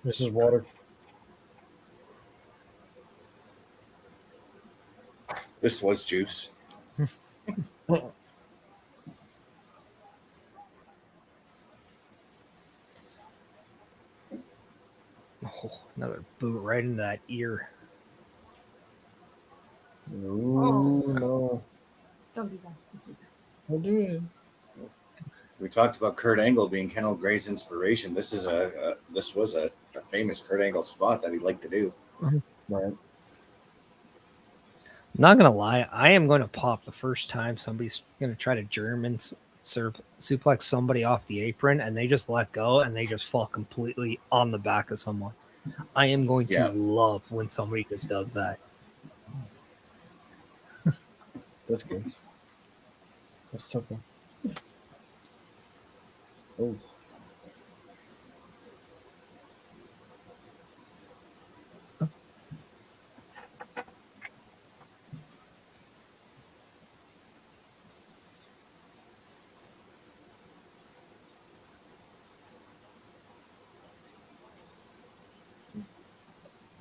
This is water. This was juice. Oh, another boot right into that ear. Ooh, no. Don't do that. Don't do it. We talked about Kurt Angle being Kendall Gray's inspiration. This was a famous Kurt Angle spot that he liked to do. Right. I'm not gonna lie, I am going to pop the first time somebody's going to try to German suplex somebody off the apron and they just let go and they just fall completely on the back of someone. I am going to love when somebody just does that. That's good. That's tough. Oh.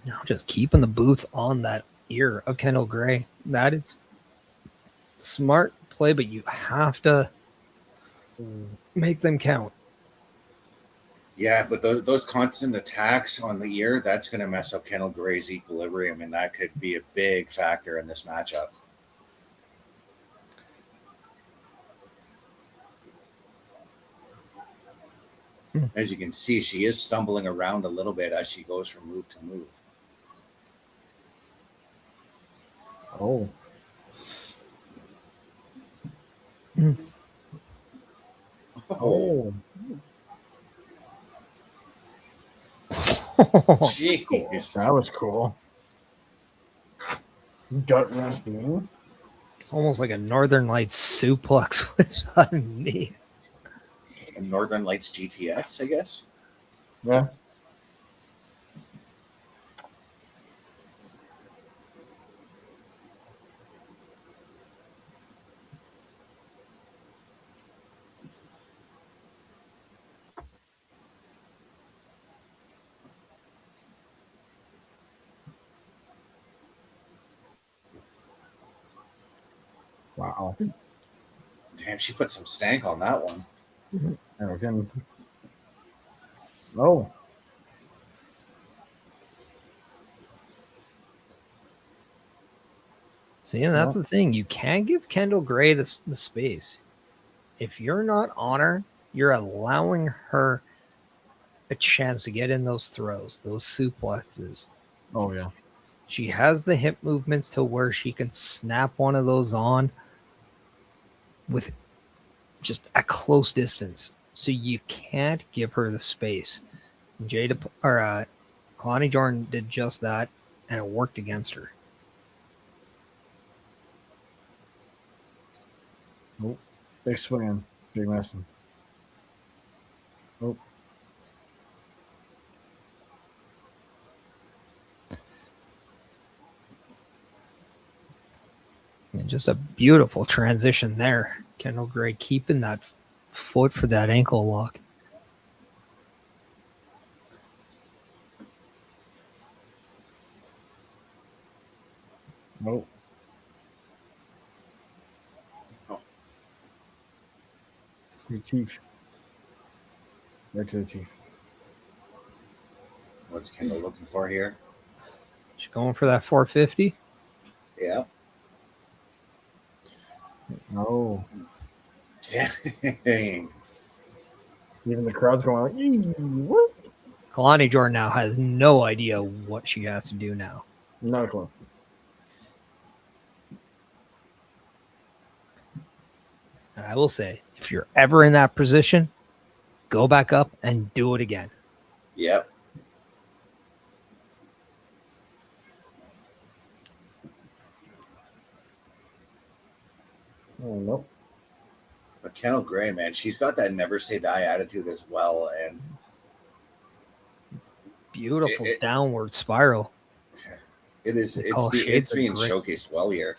No, just keeping the boots on that ear of Kendall Gray. That is smart play, but you have to make them count. Yeah, but those constant attacks on the ear, that's going to mess up Kendall Gray's equilibrium, and that could be a big factor in this matchup. As you can see, she is stumbling around a little bit as she goes from move to move. Oh. Oh. Jeez. That was cool. Gut wrenching. It's almost like a Northern Lights suplex with a knee. Northern Lights GTS, I guess. Yeah. Wow. Damn, she put some stank on that one. And again. Oh. See, and that's the thing. You can't give Kendall Gray the space. If you're not on her, you're allowing her a chance to get in those throws, those suplexes. Oh, yeah. She has the hip movements to where she can snap one of those on with just a close distance. So you can't give her the space. Kalani Jordan did just that, and it worked against her. Nope. Big swing. Big messing. Nope. Just a beautiful transition there. Kendall Gray keeping that foot for that ankle lock. Oh. Oh. Your teeth. Right to the teeth. What's Kendall looking for here? She's going for that 450. Yeah. Oh. Dang. Even the crowd's going like, "Ee, what?" Kalani Jordan now has no idea what she has to do now. Not a clue. And I will say, if you're ever in that position, go back up and do it again. Yep. Oh, nope. But Kendall Gray, man, she's got that never say die attitude as well. And Beautiful downward spiral. it's being showcased well here.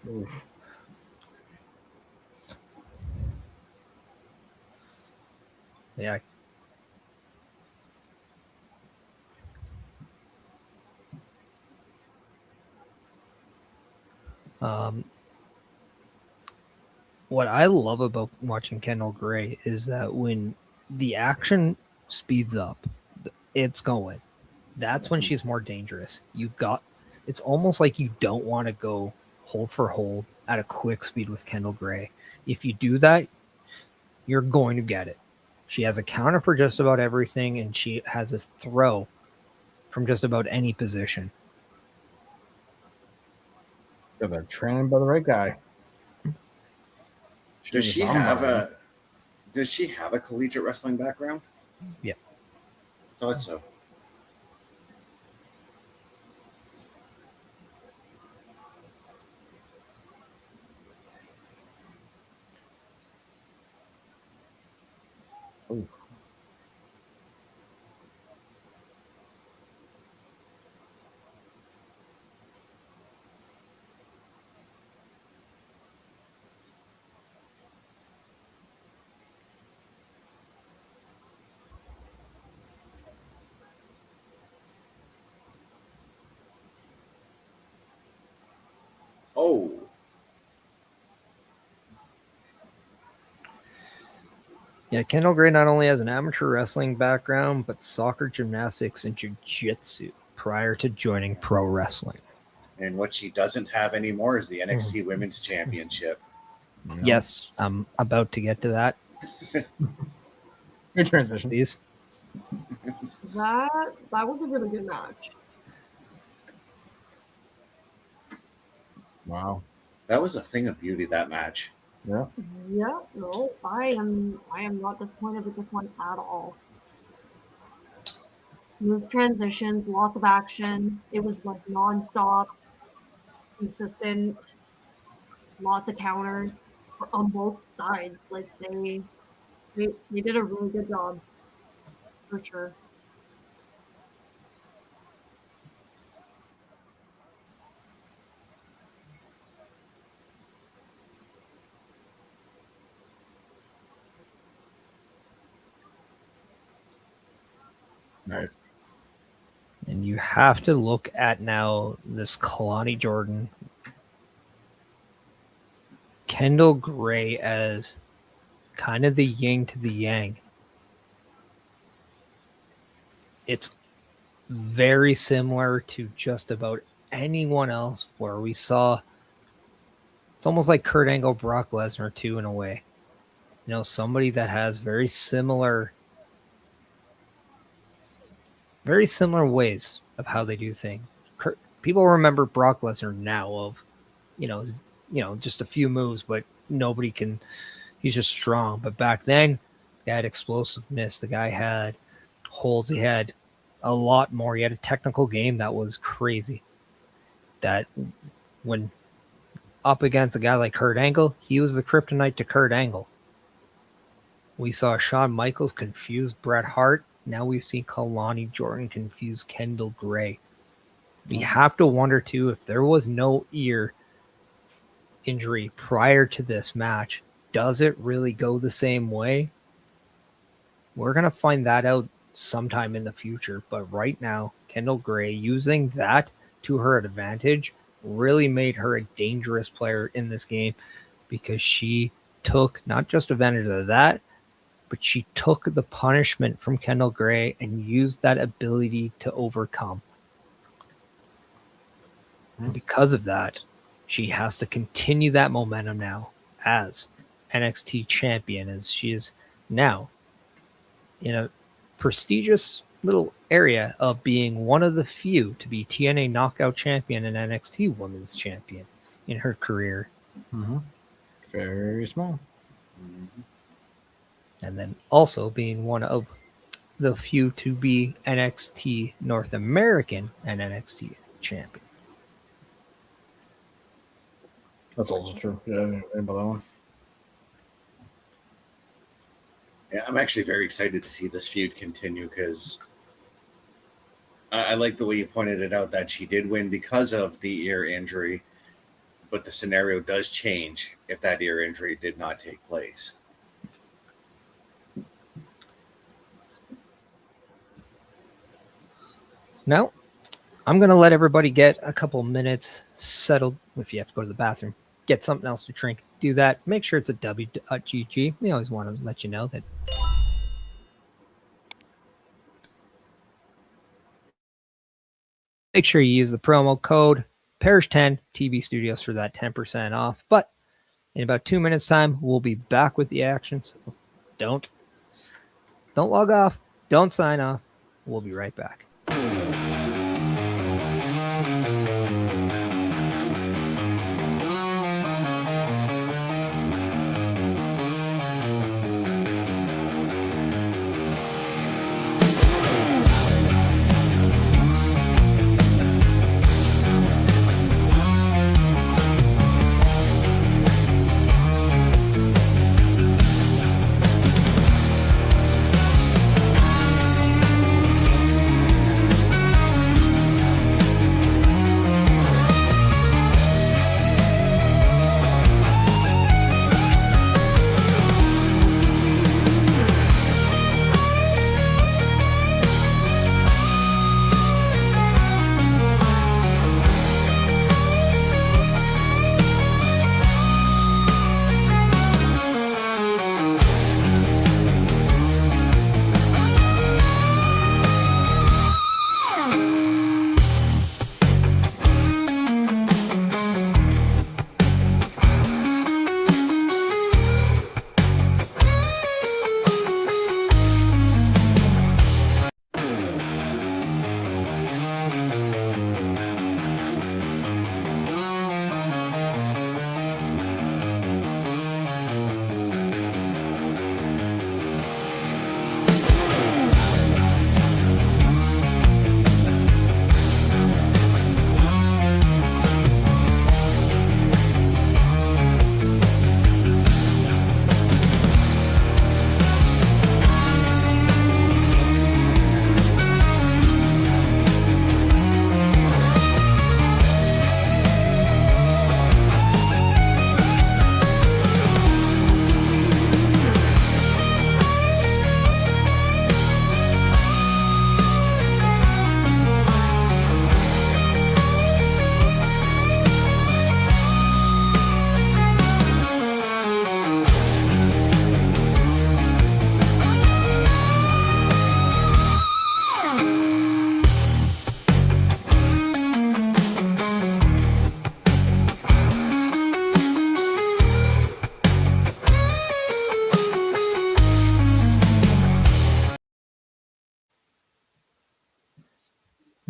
Oof. Yeah. What I love about watching Kendall Gray is that when the action speeds up, it's going. That's when she's more dangerous. It's almost like you don't want to go hold for hold at a quick speed with Kendall Gray. If you do that, you're going to get it. She has a counter for just about everything, and she has a throw from just about any position. Yeah, they're trained by the right guy. Does she have a collegiate wrestling background? Yeah. Thought so. Oof. Oh. Yeah, Kendall Gray not only has an amateur wrestling background, but soccer, gymnastics, and jiu-jitsu prior to joining pro wrestling. And what she doesn't have anymore is the NXT Women's Championship. No. Yes, I'm about to get to that. Good transition. Please. That was a really good match. Wow. That was a thing of beauty, that match. Yeah. Yeah, no, I am not disappointed with this one at all. Smooth transitions, lots of action. It was like non-stop, consistent, lots of counters on both sides. Like they did a really good job for sure. Nice. And you have to look at now this Kalani Jordan, Kendall Gray as kind of the yin to the yang. It's very similar to just about anyone else where we saw it's almost like Kurt Angle, Brock Lesnar too, in a way. You know, somebody that has very similar ways of how they do things. People remember Brock Lesnar now of, just a few moves, but nobody can. He's just strong. But back then, he had explosiveness. The guy had holds. He had a lot more. He had a technical game that was crazy. That when up against a guy like Kurt Angle, he was the kryptonite to Kurt Angle. We saw Shawn Michaels confuse Bret Hart. Now we've seen Kalani Jordan confuse Kendall Gray. We have to wonder, too, if there was no ear injury prior to this match, does it really go the same way? We're going to find that out sometime in the future. But right now, Kendall Gray using that to her advantage really made her a dangerous player in this game, because she took not just advantage of that, but she took the punishment from Kendall Gray and used that ability to overcome. And because of that, she has to continue that momentum now as NXT champion, as she is now in a prestigious little area of being one of the few to be TNA Knockout champion and NXT Women's champion in her career. Very small. And then also being one of the few to be NXT North American and NXT champion. That's also true. Yeah, I didn't think about that one. Yeah, I'm actually very excited to see this feud continue, because I like the way you pointed it out that she did win because of the ear injury, but the scenario does change if that ear injury did not take place. Now, I'm going to let everybody get a couple minutes settled. If you have to go to the bathroom, get something else to drink, do that. Make sure it's a W.GG. We always want to let you know that. Make sure you use the promo code PARISH10 TV Studios for that 10% off. But in about 2 minutes time, we'll be back with the action. So don't log off. Don't sign off. We'll be right back.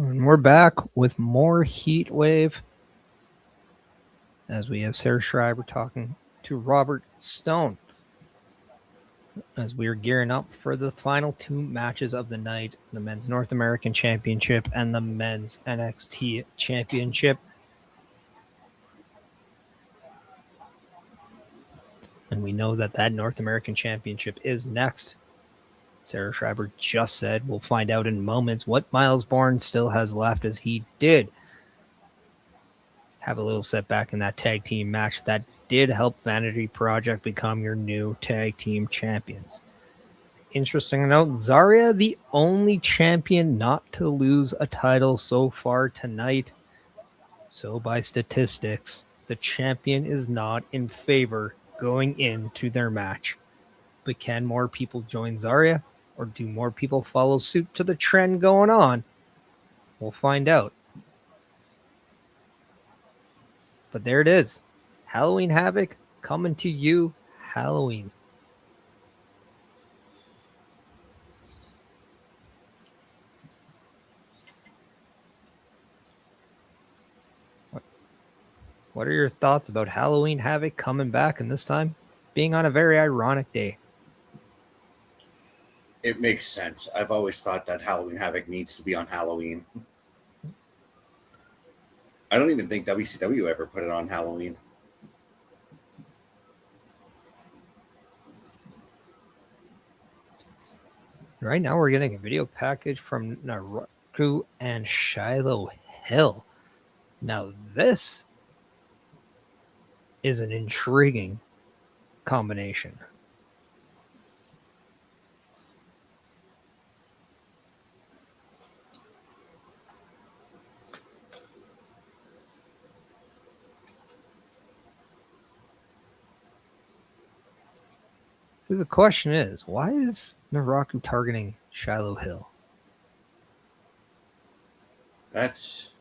And we're back with more Heatwave as we have Sarah Schreiber talking to Robert Stone as we are gearing up for the final two matches of the night, the Men's North American Championship and the Men's NXT Championship. And we know that North American Championship is next. Sarah Schreiber just said we'll find out in moments what Miles Bourne still has left, as he did have a little setback in that tag team match that did help Vanity Project become your new tag team champions. Interesting to note, Zarya, the only champion not to lose a title so far tonight. So by statistics, the champion is not in favor going into their match. But can more people join Zarya? Or do more people follow suit to the trend going on? We'll find out. But there it is. Halloween Havoc coming to you Halloween. What are your thoughts about Halloween Havoc coming back and this time being on a very ironic day? It makes sense. I've always thought that Halloween Havoc needs to be on Halloween. I don't even think WCW ever put it on Halloween. Right now we're getting a video package from Naruku and Shiloh Hill. Now this is an intriguing combination. So the question is, why is Naraku targeting Shiloh Hill? That's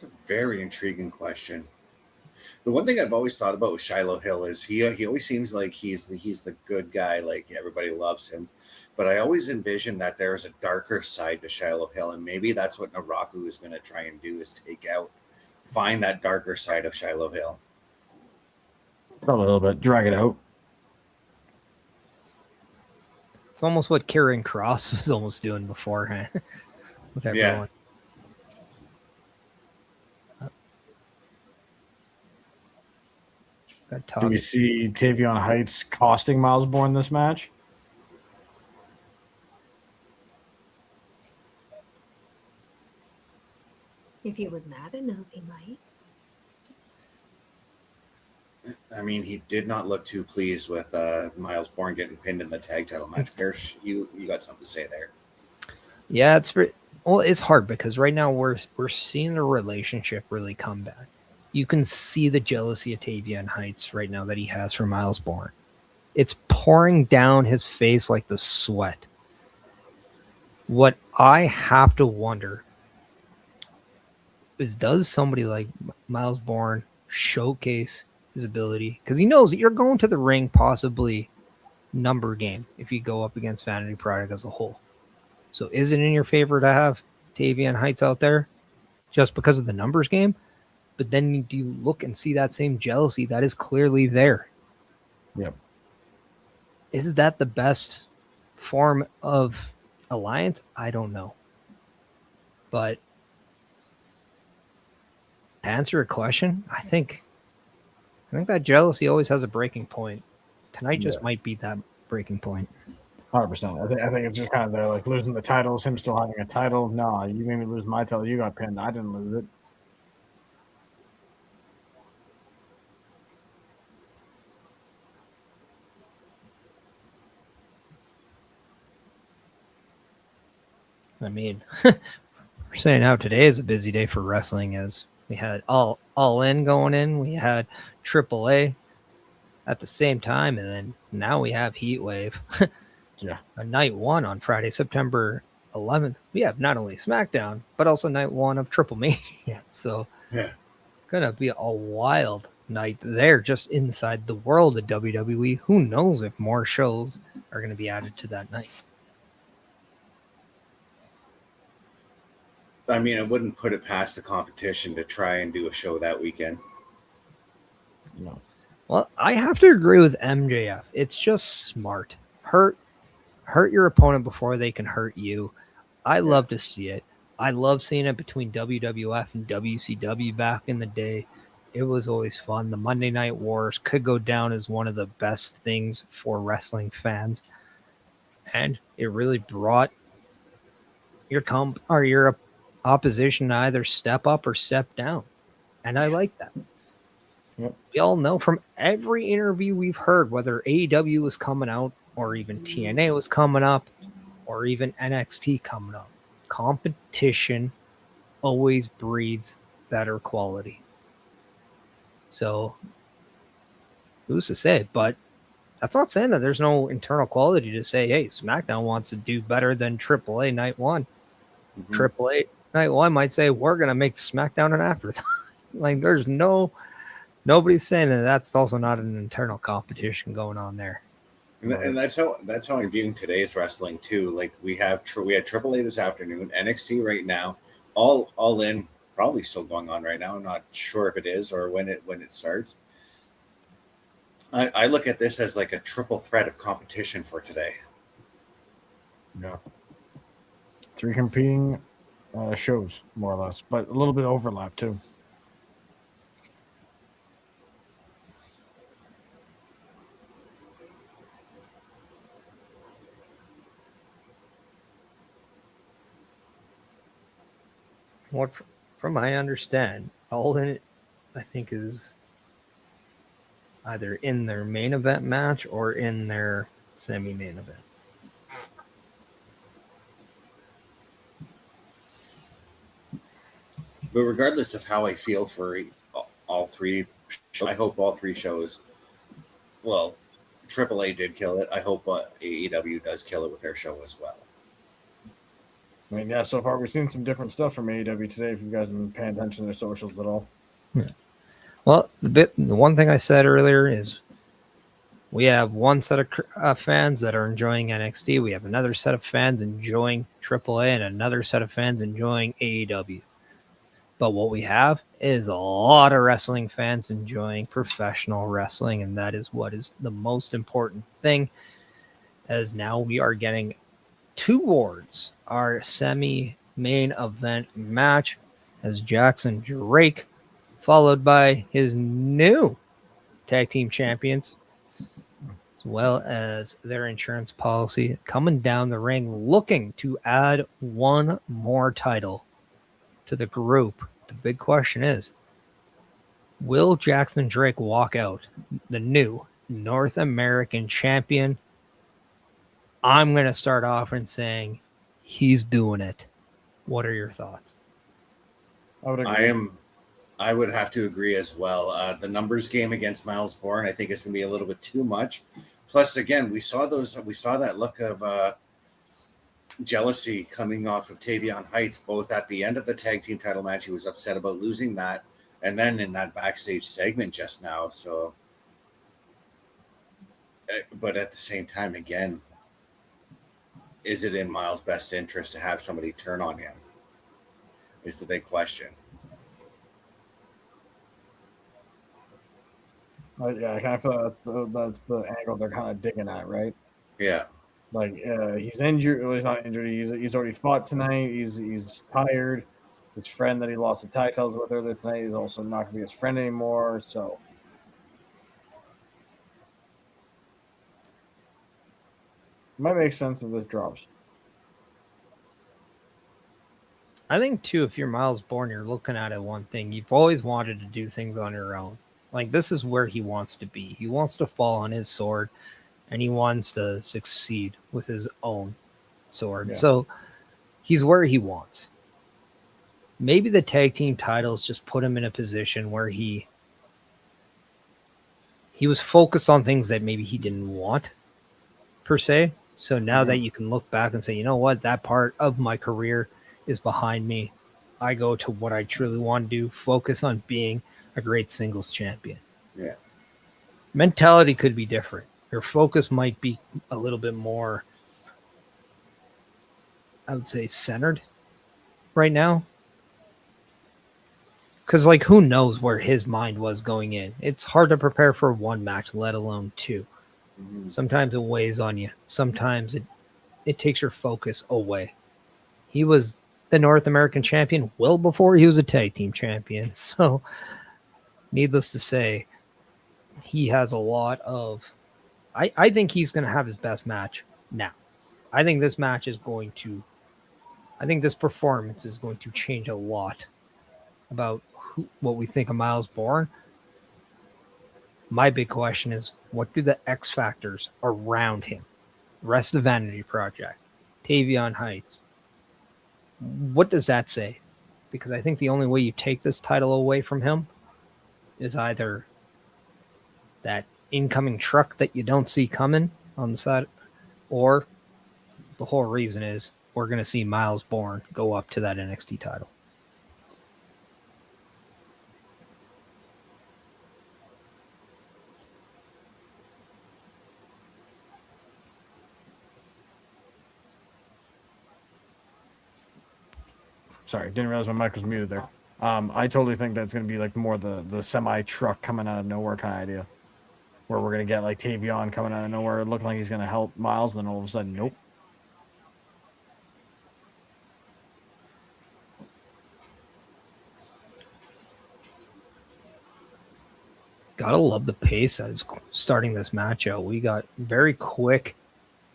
a very intriguing question. The one thing I've always thought about with Shiloh Hill is he always seems like he's the good guy, like everybody loves him. But I always envision that there is a darker side to Shiloh Hill, and maybe that's what Naraku is going to try and do, is find that darker side of Shiloh Hill. Probably a little bit, drag it out. It's almost what Karen Cross was almost doing beforehand with everyone. Do we see Tavion Heights costing Miles Bourne this match? If he was mad enough, he might. I mean, he did not look too pleased with Miles Bourne getting pinned in the tag title match. Pierce, you got something to say there? Yeah, it's hard because right now we're seeing the relationship really come back. You can see the jealousy of Tavion Heights right now that he has for Miles Bourne. It's pouring down his face like the sweat. What I have to wonder is, does somebody like Miles Bourne showcase his ability? Because he knows that you're going to the ring possibly number game if you go up against Vanity Project as a whole. So is it in your favor to have Tavion Heights out there just because of the numbers game? But then do you look and see that same jealousy that is clearly there? Yep. Is that the best form of alliance? I don't know. But to answer your question, I think that jealousy always has a breaking point. Tonight just might be that breaking point. 100%. I think it's just kind of like losing the titles, him still having a title. No, you made me lose my title. You got pinned. I didn't lose it. I mean, we're saying how today is a busy day for wrestling, as we had all in going in. We had AAA at the same time, and then now we have Heatwave. Yeah. On night one on Friday, September 11th, we have not only SmackDown, but also night one of Triple Mania. So gonna be a wild night there just inside the world of WWE. Who knows if more shows are going to be added to that night. I mean, I wouldn't put it past the competition to try and do a show that weekend. No. Well, I have to agree with MJF. It's just smart. Hurt your opponent before they can hurt you. I love to see it. I love seeing it between WWF and WCW back in the day. It was always fun. The Monday Night Wars could go down as one of the best things for wrestling fans. And it really brought your opposition to either step up or step down. And I like that. Yep. We all know from every interview we've heard, whether AEW was coming out or even TNA was coming up or even NXT coming up, competition always breeds better quality. So who's to say? But that's not saying that there's no internal quality to say, hey, SmackDown wants to do better than AAA Night 1. Mhm. AAA Night 1 might say, we're going to make SmackDown an afterthought. Like, there's nobody's saying that that's also not an internal competition going on there. And that's how I'm viewing today's wrestling too. Like we had AAA this afternoon, NXT right now, all in, probably still going on right now. I'm not sure if it is or when it starts. I look at this as like a triple threat of competition for today. Yeah. 3 competing shows, more or less, but a little bit of overlap too. What, from I understand, all in it, I think, is either in their main event match or in their semi-main event. But regardless of how I feel for all three, I hope all 3 shows. Well, AAA did kill it. I hope AEW does kill it with their show as well. I mean, yeah, so far we've seen some different stuff from AEW today, if you guys have been paying attention to their socials at all. Yeah. Well, the one thing I said earlier is we have one set of fans that are enjoying NXT. We have another set of fans enjoying AAA and another set of fans enjoying AEW. But what we have is a lot of wrestling fans enjoying professional wrestling, and that is what is the most important thing, as now we are getting towards our semi-main event match as Jackson Drake, followed by his new tag team champions, as well as their insurance policy, coming down the ring looking to add one more title to the group. The big question is, will Jackson Drake walk out the new North American champion? I'm going to start off in saying he's doing it. What are your thoughts? I would have to agree as well. The numbers game against Miles Bourne, I think it's going to be a little bit too much. Plus, again, we saw that look of jealousy coming off of Tavion Heights, both at the end of the tag team title match. He was upset about losing that, and then in that backstage segment just now. So, but at the same time, again, is it in Miles' best interest to have somebody turn on him? Is the big question. Yeah, I kind of feel that's the angle they're kind of digging at, right? Yeah. Like he's injured. Well, he's not injured. He's already fought tonight. He's tired. His friend that he lost the tag titles with earlier tonight is also not going to be his friend anymore. So it might make sense if this drops. I think, too, if you're Miles Bourne, you're looking at it one thing. You've always wanted to do things on your own. Like, this is where he wants to be. He wants to fall on his sword, and he wants to succeed with his own sword. Yeah. So he's where he wants. Maybe the tag team titles just put him in a position where he was focused on things that maybe he didn't want, per se. So now that you can look back and say, you know what, that part of my career is behind me. I go to what I truly want to do, focus on being a great singles champion. Yeah. Mentality could be different. Your focus might be a little bit more, I would say, centered right now. Because, like, who knows where his mind was going in? It's hard to prepare for one match, let alone 2. Mm-hmm. Sometimes it weighs on you. Sometimes it takes your focus away. He was the North American champion well before he was a tag team champion. So, needless to say, he has a lot of... I think he's going to have his best match now. I think this match is going to I think this performance is going to change a lot about what we think of Miles Bourne. My big question is, what do the X factors around him, the rest of the Vanity Project, Tavion Heights, what does that say? Because I think the only way you take this title away from him is either that incoming truck that you don't see coming on the side, or the whole reason is we're going to see Miles Bourne go up to that NXT title. Sorry, didn't realize my mic was muted there. I totally think that's going to be like more the semi truck coming out of nowhere kind of idea, where we're going to get like Tavion coming out of nowhere, looking like he's going to help Miles, and then all of a sudden, nope. Gotta love the pace that is starting this match out. We got very quick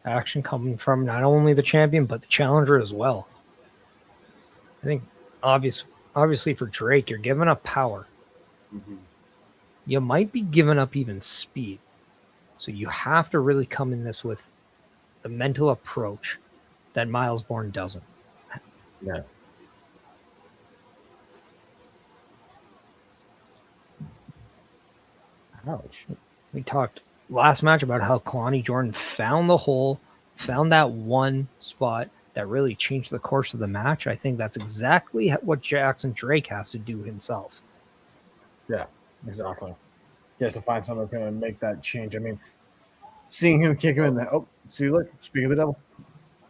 action coming from not only the champion, but the challenger as well. I think obviously for Drake, you're giving up power. Mm-hmm. You might be giving up even speed. So you have to really come in this with the mental approach that Miles Bourne doesn't. Yeah. Ouch. We talked last match about how Kalani Jordan found the hole, found that one spot that really changed the course of the match. I think that's exactly what Jackson Drake has to do himself. Yeah, exactly. He has to find someone that's going to make that change. I mean, seeing him kick him in the... Oh, see, look, speak of the devil.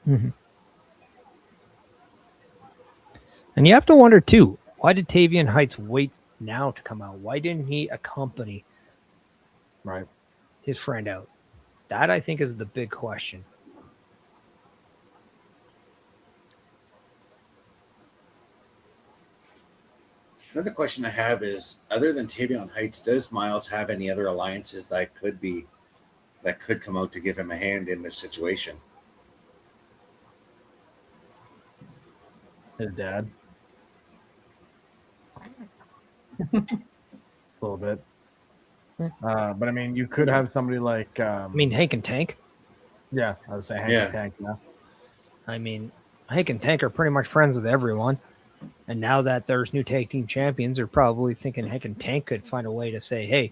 Mm-hmm. And you have to wonder, too, why did Tavion Heights wait now to come out? Why didn't he accompany his friend out? That, I think, is the big question. Another question I have is, other than Tavion Heights, does Miles have any other alliances that could come out to give him a hand in this situation? His dad. A little bit. But I mean, you could have somebody like... Hank and Tank? Yeah, I would say Hank and Tank, yeah. I mean, Hank and Tank are pretty much friends with everyone. And now that there's new tag team champions, they're probably thinking Hank and Tank could find a way to say, hey,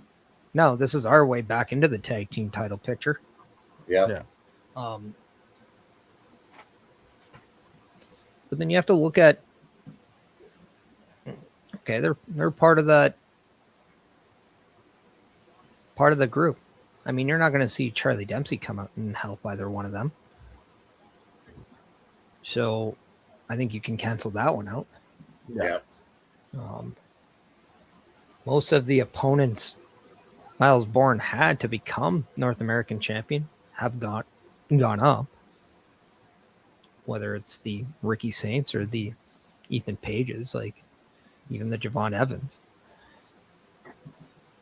no, this is our way back into the tag team title picture. Yeah. But then you have to look at, okay, they're part of the group. I mean, you're not going to see Charlie Dempsey come out and help either one of them. So I think you can cancel that one out. Yeah. Most of the opponents Miles Bourne had to become North American champion have gone up. Whether it's the Ricky Saints or the Ethan Pages, like even the Javon Evans.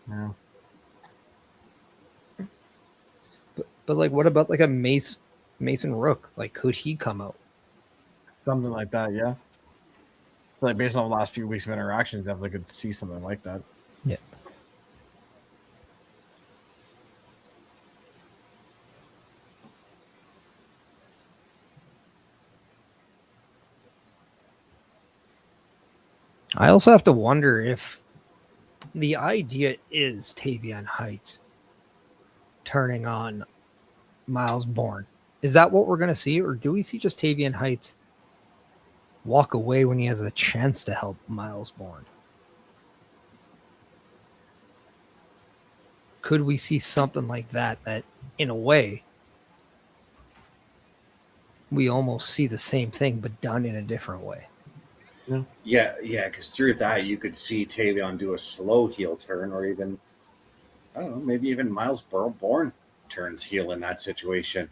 Yeah. But like, what about like a Mason Rook? Like, could he come out? Something like that, yeah. Like based on the last few weeks of interactions, definitely could see something like that. Yeah. I also have to wonder if the idea is Tavion Heights turning on Miles Bourne. Is that what we're going to see? Or do we see just Tavion Heights walk away when he has a chance to help Miles Bourne? Could we see something like that in a way, we almost see the same thing, but done in a different way? Yeah, because through that, you could see Tavion do a slow heel turn, or even, I don't know, maybe even Miles Bourne turns heel in that situation.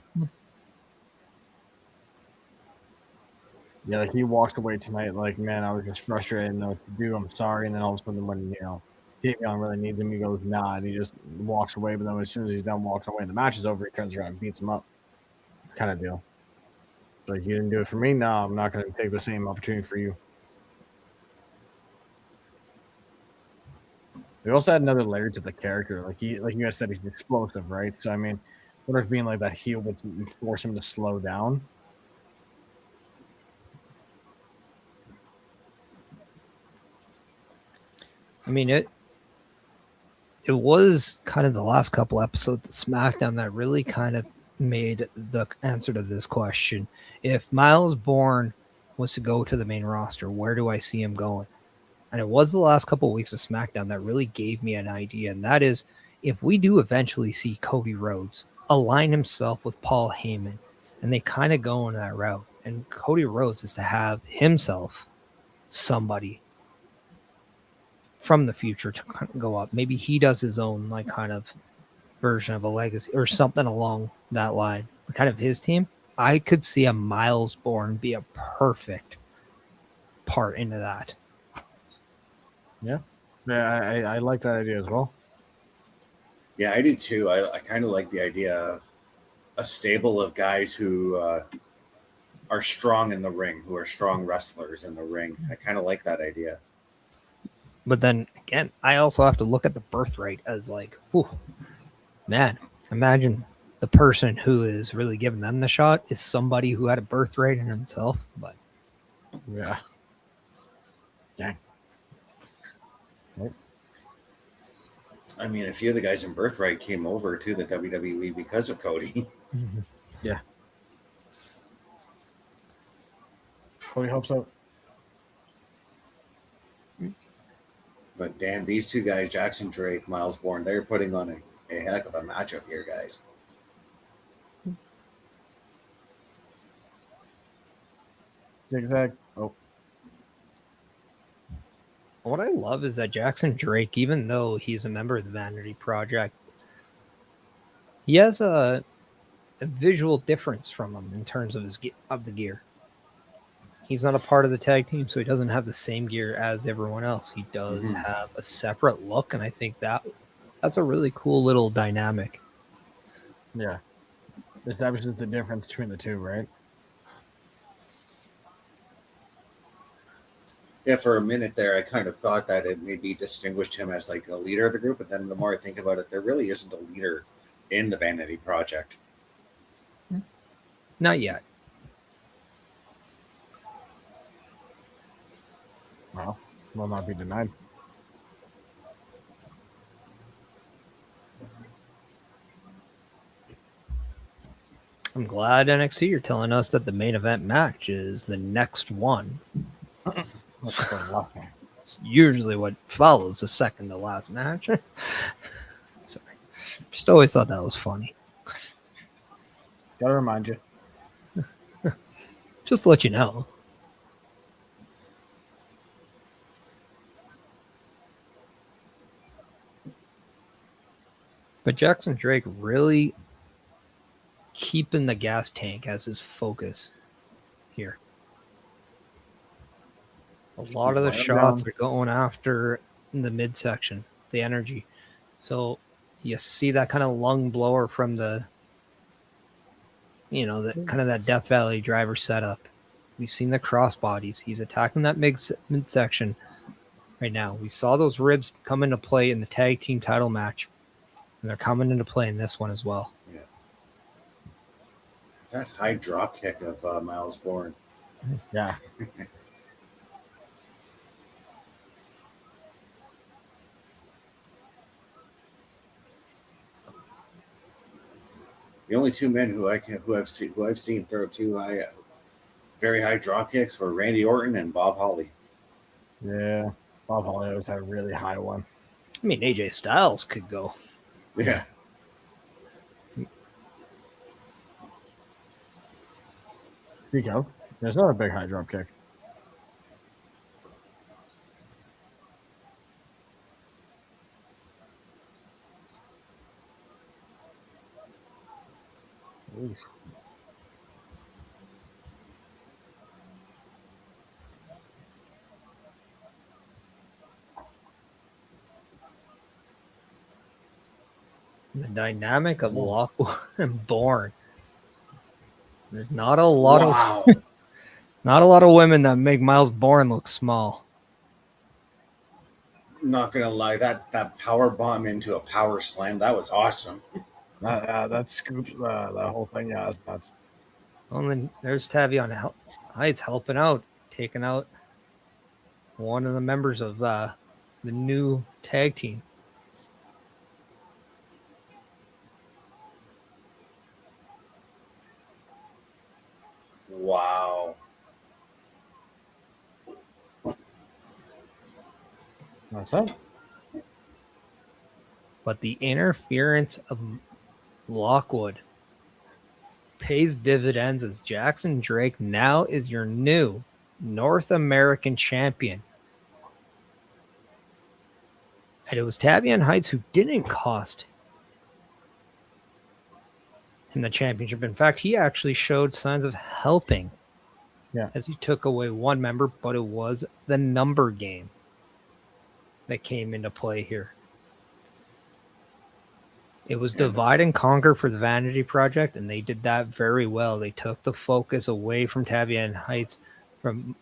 Yeah, like he walked away tonight like, man, I was just frustrated, I didn't know what to do, I'm sorry. And then all of a sudden when, Tavion really needs him, he goes, nah, and he just walks away. But then as soon as he's done walking away and the match is over, he turns around and beats him up. Kind of deal. Like, you didn't do it for me. No, I'm not going to take the same opportunity for you. We also had another layer to the character. Like you guys said, he's explosive, right? So I mean, what if being like that heel would force him to slow down? I mean, it was kind of the last couple episodes of SmackDown that really kind of made the answer to this question. If Miles Bourne was to go to the main roster, where do I see him going? And it was the last couple of weeks of SmackDown that really gave me an idea, and that is if we do eventually see Cody Rhodes align himself with Paul Heyman, and they kind of go in that route, and Cody Rhodes is to have himself somebody from the future to go up. Maybe he does his own like kind of version of a legacy or something along that line, kind of his team. I could see a Miles Bourne be a perfect part into that. Yeah, I like that idea as well. Yeah, I do too. I kind of like the idea of a stable of guys who are strong in the ring, who are strong wrestlers in the ring. I kind of like that idea. But then again, I also have to look at the birth rate as like, whew, man, imagine the person who is really giving them the shot is somebody who had a birth rate in himself. But yeah, dang. Nope. I mean, a few of the guys in Birthright came over to the WWE because of Cody. Mm-hmm. Yeah. Cody helps out. But damn, these two guys, Jackson Drake, Miles Bourne, they're putting on a heck of a matchup here, guys. Zigzag. Oh. What I love is that Jackson Drake, even though he's a member of the Vanity Project, he has a visual difference from him in terms of the gear. He's not a part of the tag team, so he doesn't have the same gear as everyone else. He does have a separate look, and I think that's a really cool little dynamic. Yeah. Establishes the difference between the two, right? Yeah, for a minute there, I kind of thought that it maybe distinguished him as like a leader of the group, but then the more I think about it, there really isn't a leader in the Vanity Project. Not yet. Well, will not be denied. I'm glad NXT you're telling us that the main event match is the next one. It's usually what follows the second to last match. Sorry. Just always thought that was funny. Gotta remind you. Just to let you know. But Jackson Drake really keeping the gas tank as his focus here. A lot of the shots are going after the midsection, the energy. So you see that kind of lung blower from the kind of that Death Valley driver setup. We've seen the crossbodies. He's attacking that midsection right now. We saw those ribs come into play in the tag team title match, and they're coming into play in this one as well. Yeah. That high drop kick of Miles Bourne. Yeah. The only two men who I've seen throw two very high drop kicks were Randy Orton and Bob Holly. Yeah, Bob Holly always had a really high one. I mean, AJ Styles could go. Yeah. Speak of, there's not a big high drop kick. Oof. The dynamic of Lockwell and Bourne. There's not a lot Wow. of not a lot of women that make Miles Bourne look small. Not gonna lie, that power bomb into a power slam, that was awesome. That scoop, that whole thing, yeah, that's nuts. Well, then there's Tavion Heights helping out, taking out one of the members of the new tag team. Wow. That's it. But the interference of Lockwood pays dividends as Jackson Drake now is your new North American champion. And it was Tavion Heights who didn't cost him the championship. In fact, he actually showed signs of helping as he took away one member, but it was the number game that came into play here. It was divide and conquer for the Vanity Project, and they did that very well. They took the focus away from Tavion Heights, from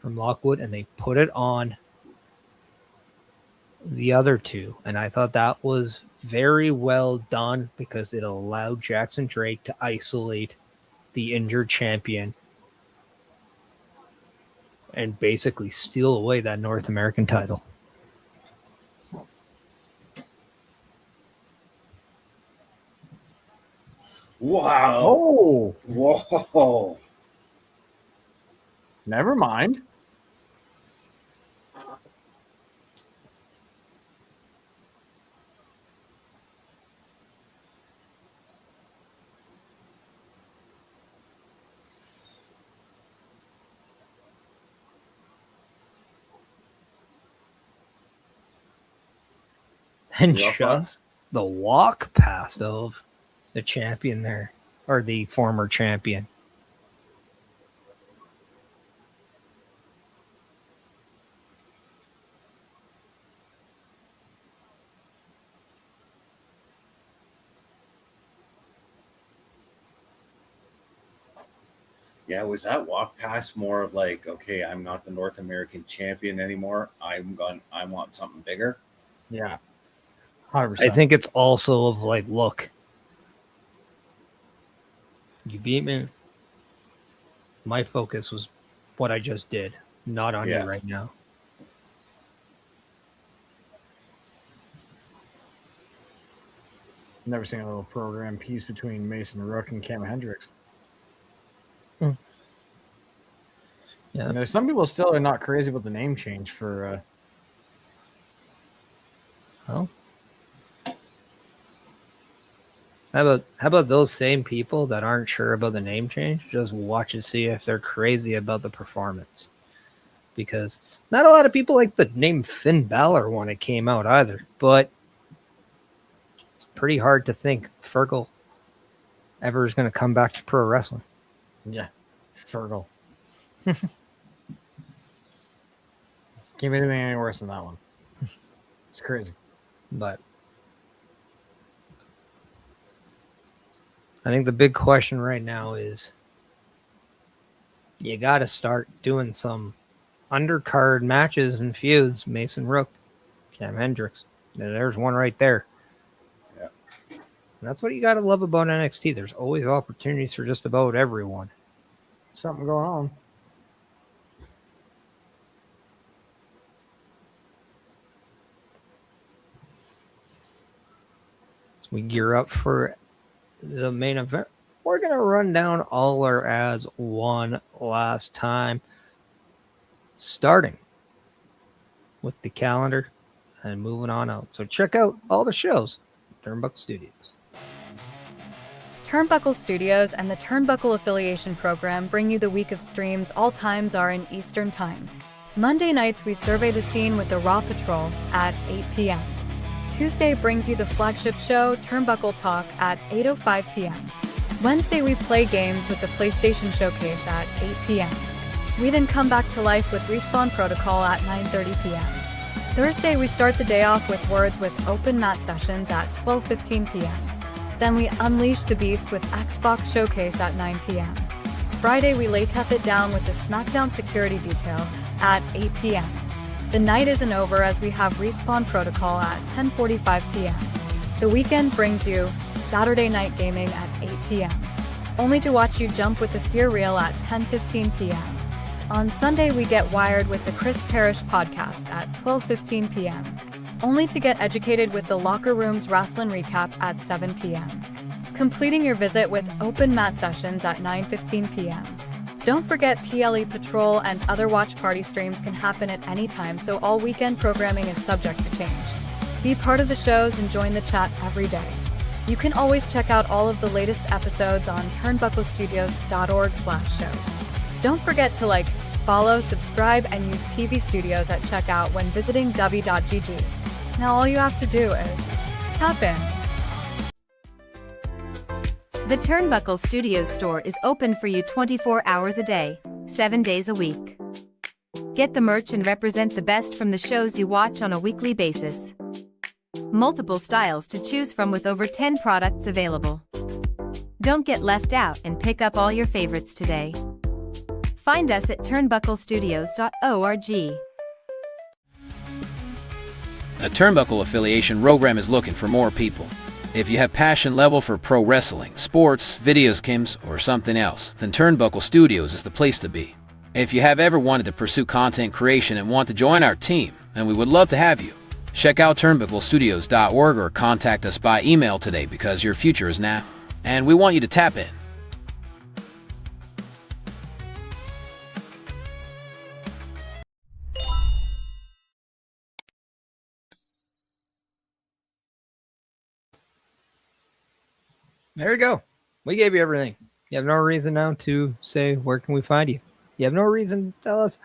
Lockwood, and they put it on the other two. And I thought that was very well done because it allowed Jackson Drake to isolate the injured champion and basically steal away that North American title. Wow. Oh, Whoa. never mind. And Yeah, just the walk past of the champion there, or the former champion. Yeah, was that walk past more of like, okay, I'm not the North American champion anymore. I want something bigger. Yeah, 100%. I think it's also of like, look, you beat me. My focus was what I just did, not on you right now. Never seen a little program piece between Mason Rook and Cam Hendricks. Yeah, and there's some people still are not crazy about the name change for. Well, how about those same people that aren't sure about the name change? Just watch and see if they're crazy about the performance, because not a lot of people like the name Finn Balor when it came out either. But it's pretty hard to think Fergal ever is going to come back to pro wrestling. Yeah, Fergal. Can't be anything any worse than that one. It's crazy. But I think the big question right now is you got to start doing some undercard matches and feuds. Mason Rook, Cam Hendricks. There's one right there. Yeah. And that's what you got to love about NXT. There's always opportunities for just about everyone. Something going on. As we gear up for the main event, we're going to run down all our ads one last time, starting with the calendar and moving on out. So check out all the shows at Turnbuckle Studios. Turnbuckle Studios and the Turnbuckle Affiliation Program bring you the week of streams. All times are in Eastern Time. Monday nights, we survey the scene with the Raw Patrol at 8 p.m. Tuesday brings you the flagship show, Turnbuckle Talk, at 8:05 p.m. Wednesday, we play games with the PlayStation Showcase at 8 p.m. We then come back to life with Respawn Protocol at 9:30 p.m. Thursday, we start the day off with Words with Open Mat Sessions at 12:15 p.m. Then we unleash the beast with Xbox Showcase at 9 p.m. Friday, we lay tough it down with the SmackDown security detail at 8 p.m. The night isn't over as we have Respawn Protocol at 10:45 p.m. The weekend brings you Saturday Night Gaming at 8 p.m. only to watch you jump with the Fear Reel at 10:15 p.m. On Sunday, we get wired with the Chris Parrish podcast at 12:15 p.m. only to get educated with the Locker Room's Wrestling Recap at 7 p.m. Completing your visit with open mat sessions at 9:15 p.m. Don't forget PLE Patrol and other watch party streams can happen at any time, so all weekend programming is subject to change. Be part of the shows and join the chat every day. You can always check out all of the latest episodes on turnbucklestudios.org/shows. Don't forget to follow, subscribe, and use TV Studios at checkout when visiting w.gg. Now all you have to do is tap in. The Turnbuckle Studios store is open for you 24 hours a day, 7 days a week. Get the merch and represent the best from the shows you watch on a weekly basis. Multiple styles to choose from with over 10 products available. Don't get left out and pick up all your favorites today. Find us at turnbucklestudios.org. A Turnbuckle affiliation program is looking for more people. If you have passion level for pro wrestling, sports, videos games, or something else, then Turnbuckle Studios is the place to be. If you have ever wanted to pursue content creation and want to join our team, then we would love to have you. Check out turnbucklestudios.org or contact us by email today because your future is now, and we want you to tap in. There you go. We gave you everything. You have no reason now to say, where can we find you? You have no reason to tell us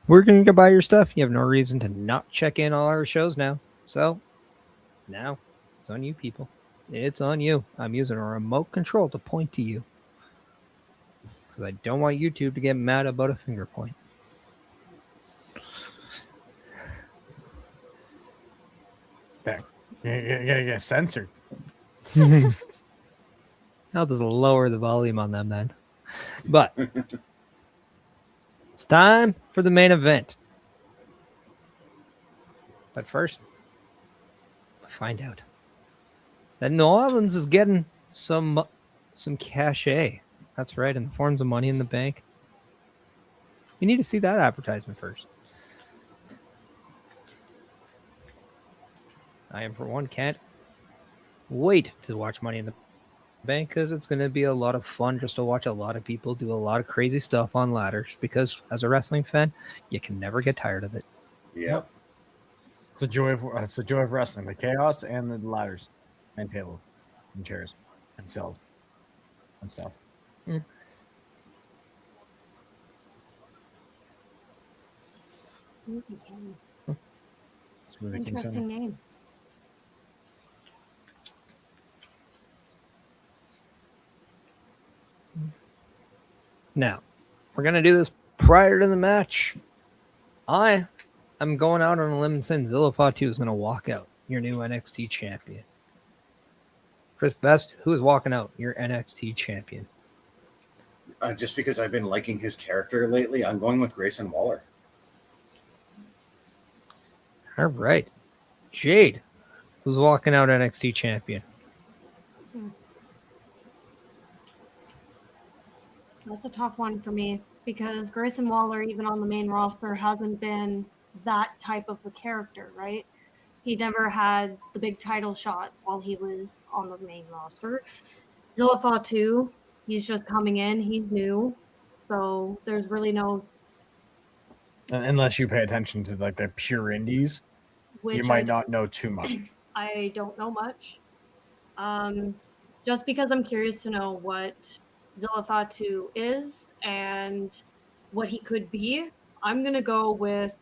where can you go buy your stuff. You have no reason to not check in all our shows now. So now it's on you, people. It's on you. I'm using a remote control to point to you because I don't want YouTube to get mad about a finger point. You're gonna get censored. I'll just lower the volume on them then. But it's time for the main event. But first, find out that New Orleans is getting some cachet. That's right, in the forms of Money in the Bank. You need to see that advertisement first. I am, for one, can't wait to watch Money in the Bank because it's going to be a lot of fun just to watch a lot of people do a lot of crazy stuff on ladders because as a wrestling fan, you can never get tired of it. Yep. It's the joy of wrestling, the chaos and the ladders and tables and chairs and cells and stuff. Mm. Interesting name. Now, we're going to do this prior to the match. I am going out on a limb and saying Zilla Fatu is going to walk out, your new NXT champion. Chris Best, who is walking out, your NXT champion? Just because I've been liking his character lately, I'm going with Grayson Waller. All right. Jade, who's walking out NXT champion? That's a tough one for me because Grayson Waller, even on the main roster, hasn't been that type of a character, right? He never had the big title shot while he was on the main roster. Zilla Fatu, he's just coming in. He's new. So there's really no... Unless you pay attention to the pure indies, you might not know too much. I don't know much. Just because I'm curious to know what Zilla Fatu is and what he could be, I'm going to go with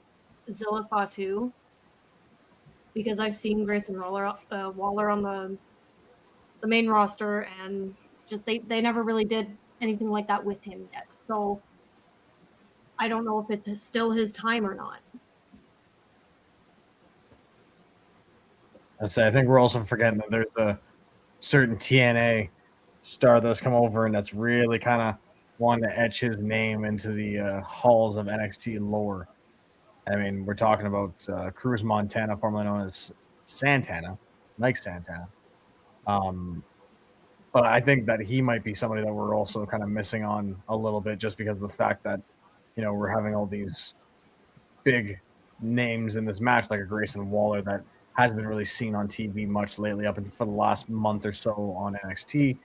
Zilla Fatu because I've seen Grayson Waller on the main roster and just they never really did anything like that with him yet. So I don't know if it's still his time or not. I think we're also forgetting that there's certain TNA star that's come over and that's really kind of wanting to etch his name into the halls of NXT lore. I mean, we're talking about Cruz Montana, formerly known as Santana, Mike Santana. But I think that he might be somebody that we're also kind of missing on a little bit just because of the fact that, we're having all these big names in this match, like a Grayson Waller that hasn't been really seen on TV much lately up until for the last month or so on NXT.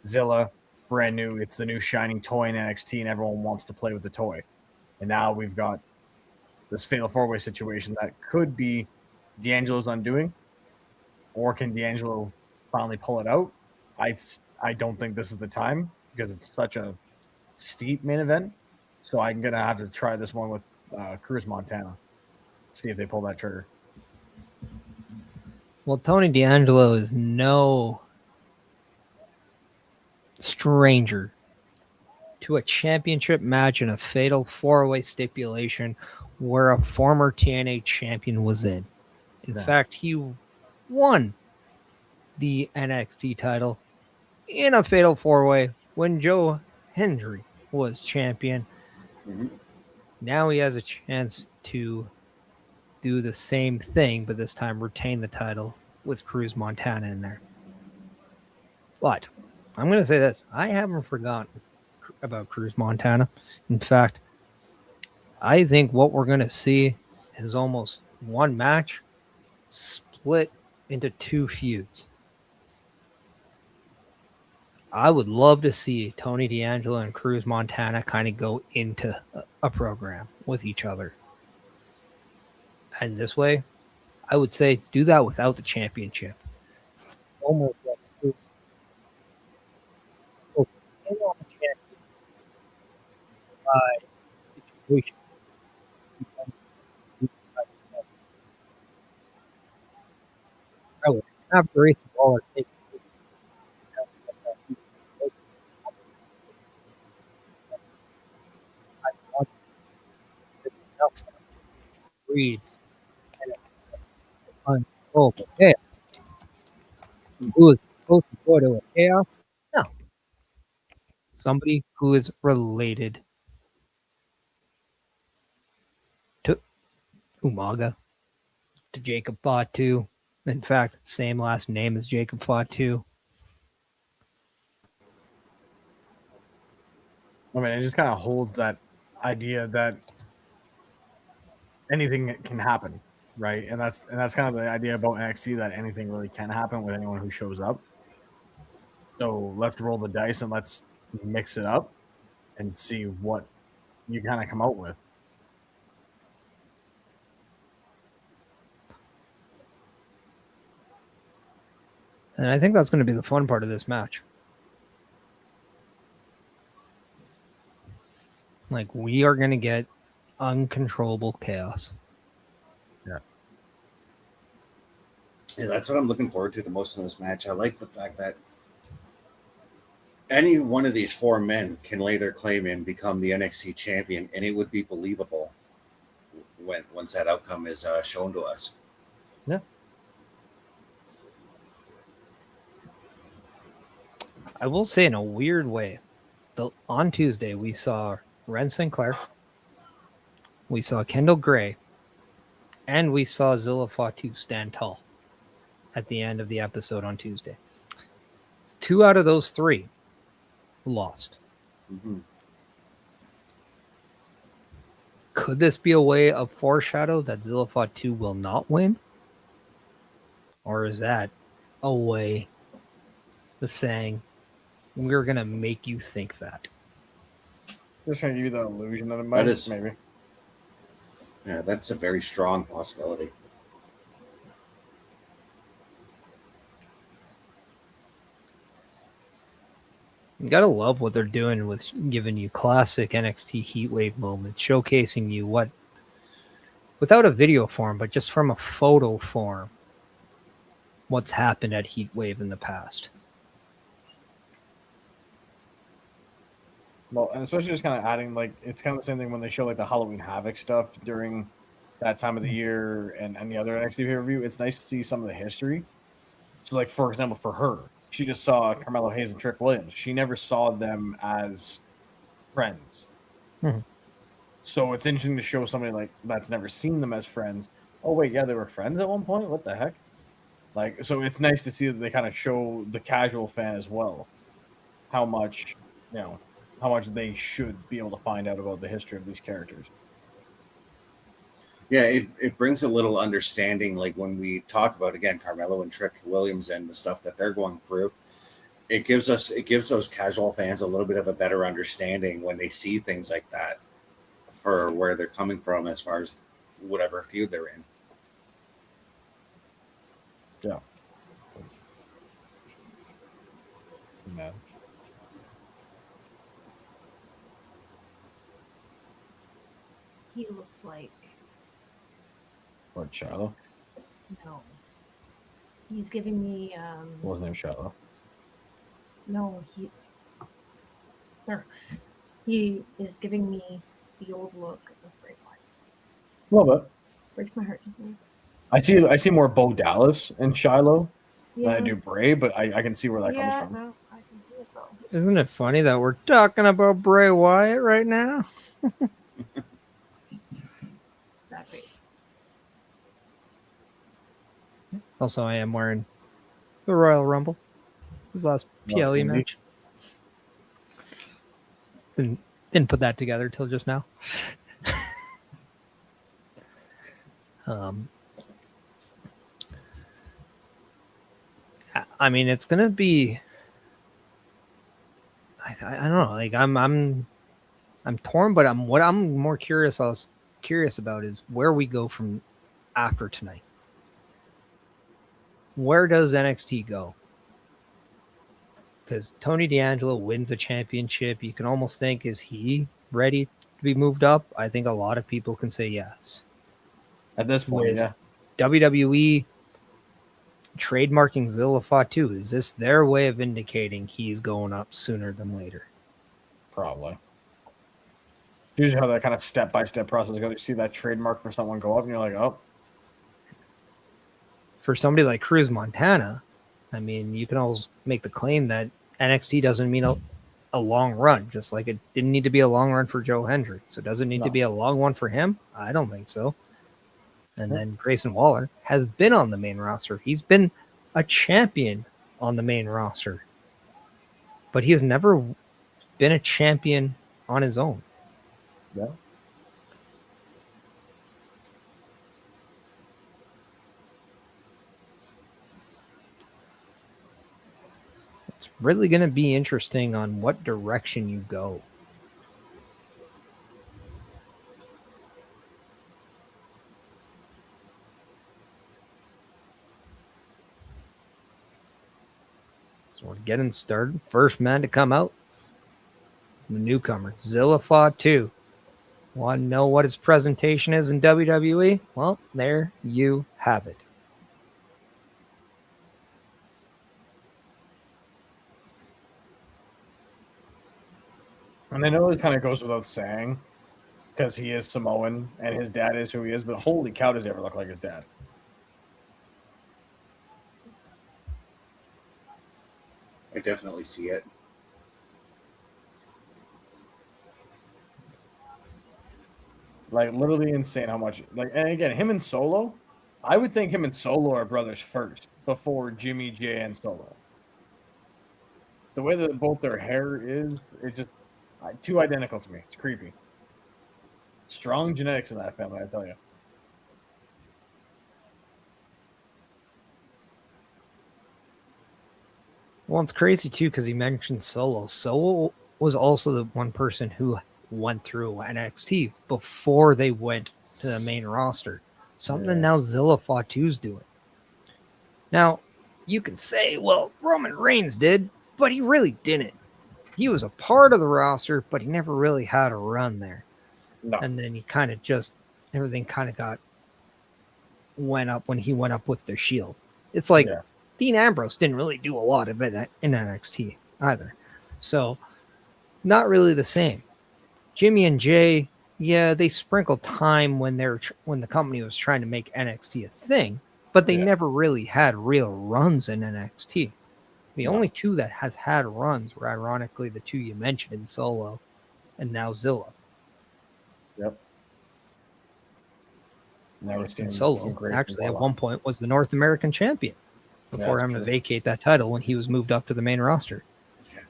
Zilla, brand new. It's the new shining toy in NXT, and everyone wants to play with the toy. And now we've got this fatal four-way situation that could be D'Angelo's undoing, or can D'Angelo finally pull it out? I don't think this is the time because it's such a steep main event. So I'm going to have to try this one with Cruz Montana, see if they pull that trigger. Well, Tony D'Angelo is no stranger to a championship match in a fatal four-way stipulation where a former TNA champion was in. In fact, he won the NXT title in a fatal four-way when Joe Hendry was champion. Mm-hmm. Now he has a chance to do the same thing, but this time retain the title with Cruz Montana in there. But I'm going to say this. I haven't forgotten about Cruz Montana. In fact, I think what we're going to see is almost one match split into two feuds. I would love to see Tony D'Angelo and Cruz Montana kind of go into a program with each other. And this way, I would say do that without the championship. It's almost like Cruz focusing on the championship by situation. I would have Grayson Waller take breeds uncontrollable chaos. Who is supposed to go to a chaos? No. Somebody who is related to Umaga, to Jacob Fatu. In fact, same last name as Jacob Fatu. I mean, it just kind of holds that idea that anything can happen, right? And that's kind of the idea about NXT, that anything really can happen with anyone who shows up. So let's roll the dice and let's mix it up and see what you kind of come out with. And I think that's going to be the fun part of this match. Like, we are going to get uncontrollable chaos. Yeah, that's what I'm looking forward to the most in this match. I like the fact that any one of these four men can lay their claim and become the NXT champion, and it would be believable once that outcome is shown to us. Yeah. I will say, in a weird way, on Tuesday we saw Ren Sinclair, we saw Kendall Gray, and we saw Zilla Fatu stand tall at the end of the episode on Tuesday. 2 out of those 3 lost. Mm-hmm. Could this be a way of foreshadow that Zilla Fatu will not win? Or is that a way of saying, we're going to make you think that? Just trying to give you the illusion that it might. That is, maybe. Yeah, that's a very strong possibility. You gotta love what they're doing with giving you classic NXT Heatwave moments, showcasing you what, without a video form, but just from a photo form, what's happened at Heatwave in the past. Well, and especially just kind of adding, like, it's kind of the same thing when they show, like, the Halloween Havoc stuff during that time of the year and the other NXT pay-per-view. It's nice to see some of the history. So, like, for example, for her, She just saw Carmelo Hayes and Trick Williams. She never saw them as friends. Mhm. So it's interesting to show somebody like that's never seen them as friends. Oh wait, yeah, they were friends at one point. What the heck? Like, so it's nice to see that they kind of show the casual fan as well how much, how much they should be able to find out about the history of these characters. Yeah, it brings a little understanding. Like when we talk about again Carmelo and Trick Williams and the stuff that they're going through, it gives those casual fans a little bit of a better understanding when they see things like that for where they're coming from as far as whatever feud they're in. Yeah. Man. He looks like What, Shiloh? no. He's giving me What was his name? Shiloh. no, he is giving me the old look of Bray Wyatt. A little bit. Breaks my heart, doesn't I see more Bo Dallas and Shiloh it? than I do Bray, but I can see where that comes from. No, I can see it though. Isn't it funny that we're talking about Bray Wyatt right now? Exactly. Also, I am wearing the Royal Rumble. His last PLE indeed. match. Didn't put that together till just now. I mean, it's gonna be. I don't know. Like I'm torn, but what I'm more curious about is where we go from after tonight. Where does NXT go? Because Tony D'Angelo wins a championship. You can almost think, is he ready to be moved up? I think a lot of people can say yes. At this point, With yeah. WWE trademarking Zilla Fatu, is this their way of indicating he's going up sooner than later? Probably. Usually how that kind of step-by-step process goes. You see that trademark for someone go up, and you're like, oh. For somebody like Cruz Montana, I mean, you can always make the claim that NXT doesn't mean a long run, just like it didn't need to be a long run for Joe Hendry. So does it need to be a long one for him? I don't think so. And then Grayson Waller has been on the main roster. He's been a champion on the main roster. But he has never been a champion on his own. Yeah. It's really going to be interesting on what direction you go. So we're getting started. First man to come out, the newcomer, Zilla Fatu. Want to know what his presentation is in WWE? Well, there you have it. And I know this kind of goes without saying, because he is Samoan and his dad is who he is, but holy cow, does he ever look like his dad? I definitely see it. Like, literally insane how much. Like, and again, him and Solo, I would think him and Solo are brothers first before Jimmy, Jay, and Solo. The way that both their hair is just too identical to me. It's creepy. Strong genetics in that family, I tell you. Well, it's crazy too because he mentioned Solo. Solo was also the one person who went through NXT before they went to the main roster. Something now Zilla Fatu's doing. Now, you can say, well, Roman Reigns did, but he really didn't. He was a part of the roster, but he never really had a run there. No. And then he kind of just, everything kind of went up when he went up with the Shield. It's like Dean Ambrose didn't really do a lot of it in NXT either. So, not really the same. Jimmy and Jay, yeah, they sprinkled time when the company was trying to make NXT a thing, but they never really had real runs in NXT. The only two that has had runs were ironically the two you mentioned in Solo and now Zilla. Yep. Now we're seeing And some Solo, great actually, at one point was the North American champion before having to vacate that title when he was moved up to the main roster. Yeah.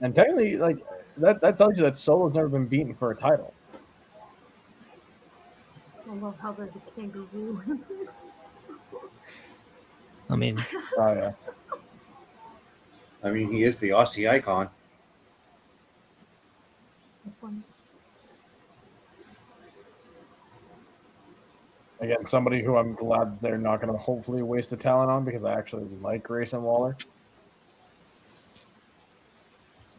And technically, like that tells you that Solo's never been beaten for a title. I love how there's a kangaroo. I mean, Oh yeah. I mean, he is the Aussie icon. Again, somebody who I'm glad they're not going to hopefully waste the talent on because I actually like Grayson Waller.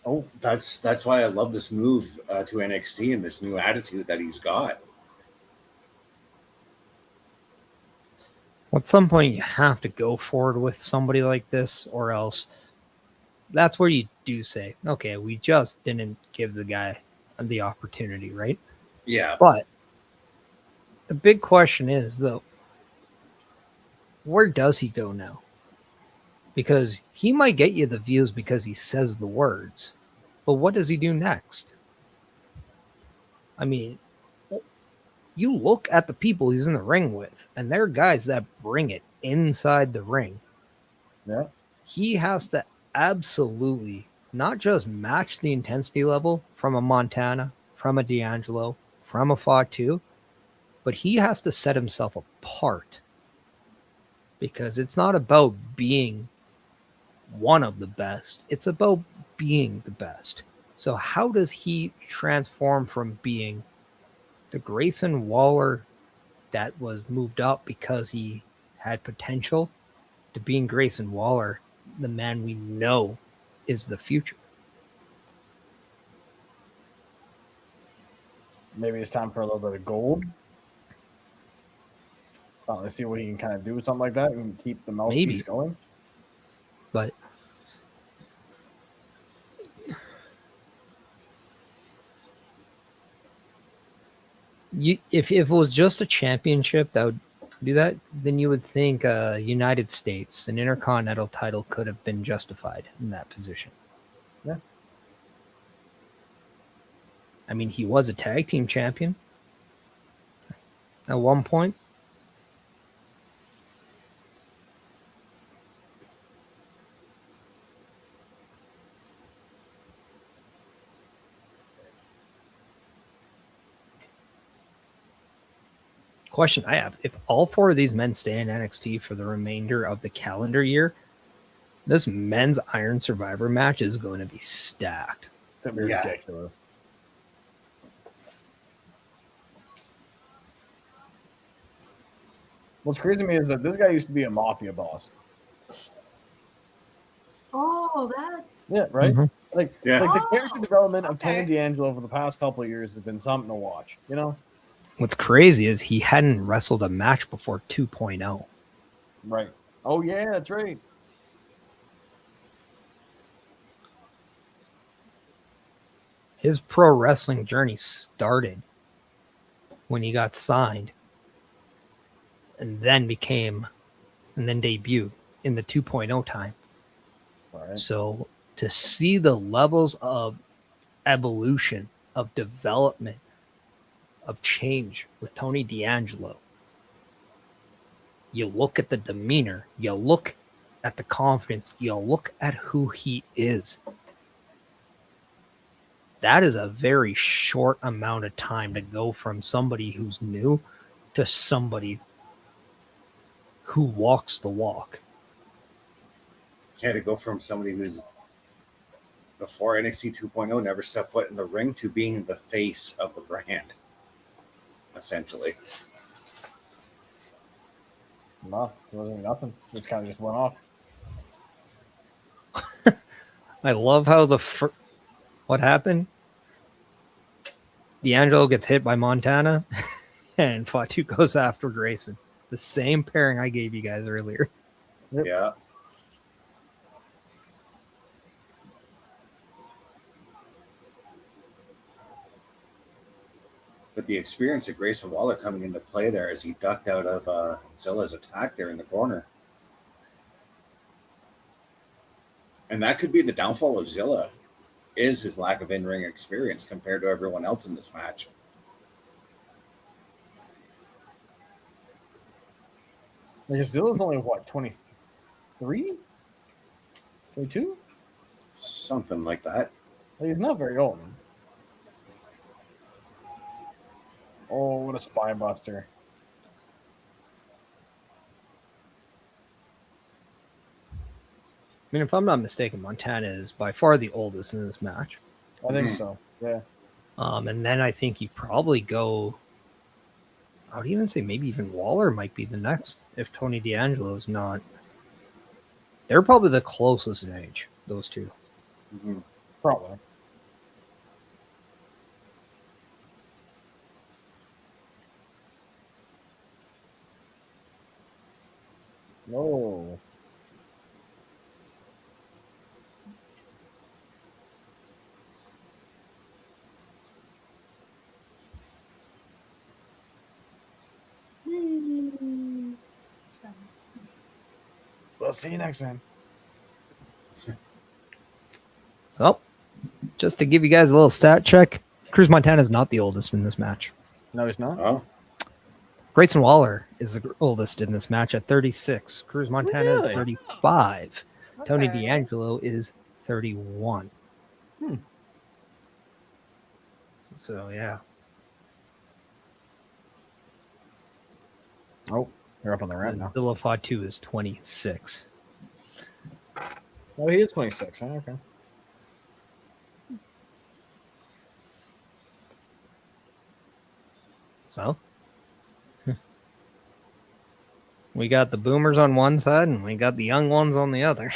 Oh, that's why I love this move to NXT and this new attitude that he's got. at some point you have to go forward with somebody like this, or else that's where you do say, okay, we just didn't give the guy the opportunity, right? Yeah. But the big question is, though, where does he go now? Because he might get you the views because he says the words, but what does he do next? I mean, you look at the people he's in the ring with, and they're guys that bring it inside the ring. Yeah. He has to absolutely not just match the intensity level from a Montana, from a D'Angelo, from a Fatu, but he has to set himself apart, because it's not about being one of the best. It's about being the best. So how does he transform from being the Grayson Waller that was moved up because he had potential to being Grayson Waller, the man we know is the future? Maybe it's time for a little bit of gold. Let's see what he can kind of do with something like that and keep the mouthpiece going. But if it was just a championship that would do that, then you would think United States, an Intercontinental title, could have been justified in that position. Yeah. I mean, he was a tag team champion at one point. Question I have: if all four of these men stay in NXT for the remainder of the calendar year, this men's Iron Survivor match is going to be stacked. It's going to be ridiculous. What's crazy to me is that this guy used to be a mafia boss. Oh, that. Yeah, right? Mm-hmm. Like the character development of Tony D'Angelo for the past couple of years has been something to watch, you know? What's crazy is he hadn't wrestled a match before 2.0. Right. Oh, yeah, that's right. His pro wrestling journey started when he got signed and then debuted in the 2.0 time. Right. So to see the levels of evolution, of development, of change with Tony D'Angelo, you look at the demeanor, you look at the confidence, you look at who he is. That is a very short amount of time to go from somebody who's new to somebody who walks the walk. Yeah, to go from somebody who's before NXT 2.0 never stepped foot in the ring to being the face of the brand, essentially. No, it wasn't nothing. It kind of just went off. I love how what happened? D'Angelo gets hit by Montana, and Fatu goes after Grayson. The same pairing I gave you guys earlier. Yep. Yeah. But the experience of Grayson Waller coming into play there as he ducked out of Zilla's attack there in the corner. And that could be the downfall of Zilla, is his lack of in-ring experience compared to everyone else in this match. Like Zilla's only what, 23? 22? Something like that. Like, he's not very old. Oh, what a spy buster. I mean, if I'm not mistaken, Montana is by far the oldest in this match. I think so. Yeah. And then I think you probably go. I would even say maybe even Waller might be the next if Tony D'Angelo's not. They're probably the closest in age, those two. Mm-hmm. Probably. No. We'll see you next time. So, just to give you guys a little stat check, Cruz Montana is not the oldest in this match. No, he's not. Oh, Grayson Waller is the oldest in this match at 36. Cruz Montana is Really? 35. Tony Okay. D'Angelo is 31. Hmm. So yeah. Oh, you're up on the ramp And now. Zilla Fatu is 26. Oh, he is 26. Huh? Okay. So we got the boomers on one side and we got the young ones on the other.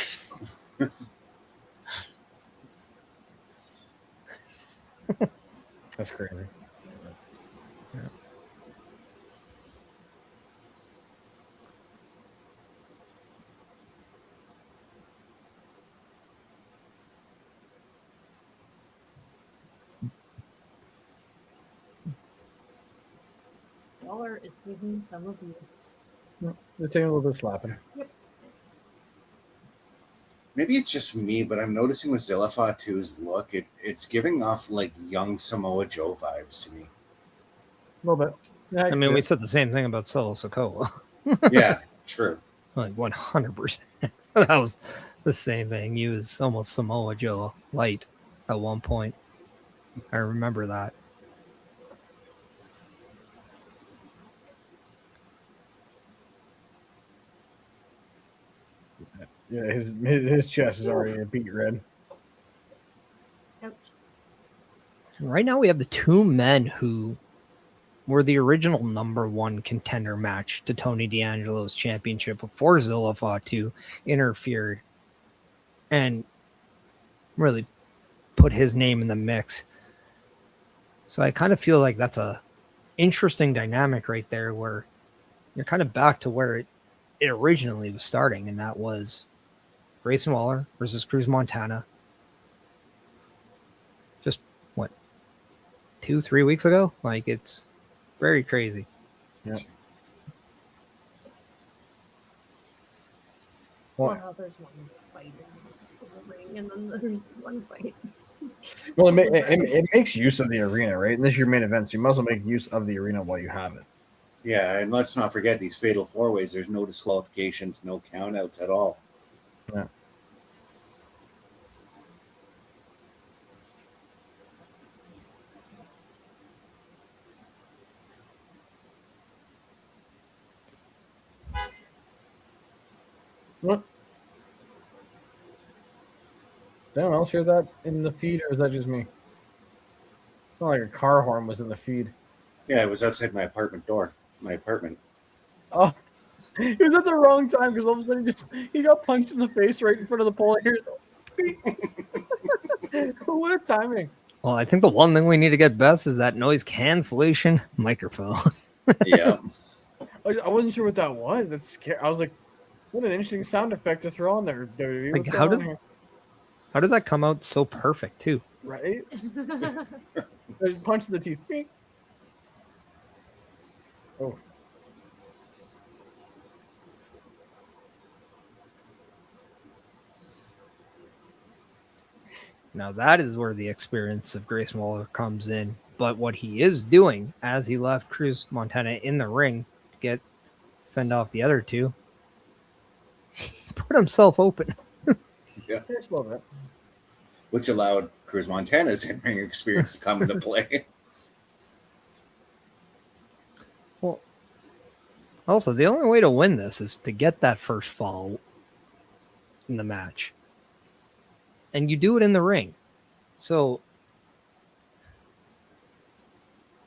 That's crazy. Waller is taking some of you. Just taking a little bit of slapping. maybe it's just me, but I'm noticing with Zilla Fatu's look, it's giving off like young Samoa Joe vibes to me. A little bit. Yeah, I mean, we said the same thing about Solo Sikoa. Yeah, true. Like 100%. That was the same thing. He was almost Samoa Joe light at one point. I remember that. Yeah, his chest is already a beat red. Ouch. Right now, we have the two men who were the original #1 contender match to Tony D'Angelo's championship before Zilla Fatu interfered and really put his name in the mix. So I kind of feel like that's a interesting dynamic right there where you're kind of back to where it originally was starting, and that was Grayson Waller versus Cruz Montana. Just, what, 2-3 weeks ago? Like, it's very crazy. Yeah. Well, there's one fight in the ring, and then there's one fight. Well, it makes use of the arena, right? And this is your main event, so you might as well make use of the arena while you have it. Yeah, and let's not forget these fatal four ways. There's no disqualifications, no countouts at all. Yeah. What? Did anyone else hear that in the feed, or is that just me? It's not like a car horn was in the feed. Yeah, it was outside my apartment door. My apartment. Oh, he was at the wrong time because all of a sudden he got punched in the face right in front of the pole. Here's what a timing! Well, I think the one thing we need to get best is that noise cancellation microphone. Yeah. I wasn't sure what that was. That's scary. I was like, what an interesting sound effect to throw on there, WWE. Like, What's how going on does- here? How did that come out so perfect, too? Right? There's a punch in the teeth. Beep. Oh. Now that is where the experience of Grayson Waller comes in. But what he is doing as he left Cruz Montana in the ring to fend off the other two, he put himself open. Yeah. Just a little bit. Which allowed Cruz Montana's in-ring experience to come into play. Well, also, the only way to win this is to get that first fall in the match. And you do it in the ring. So,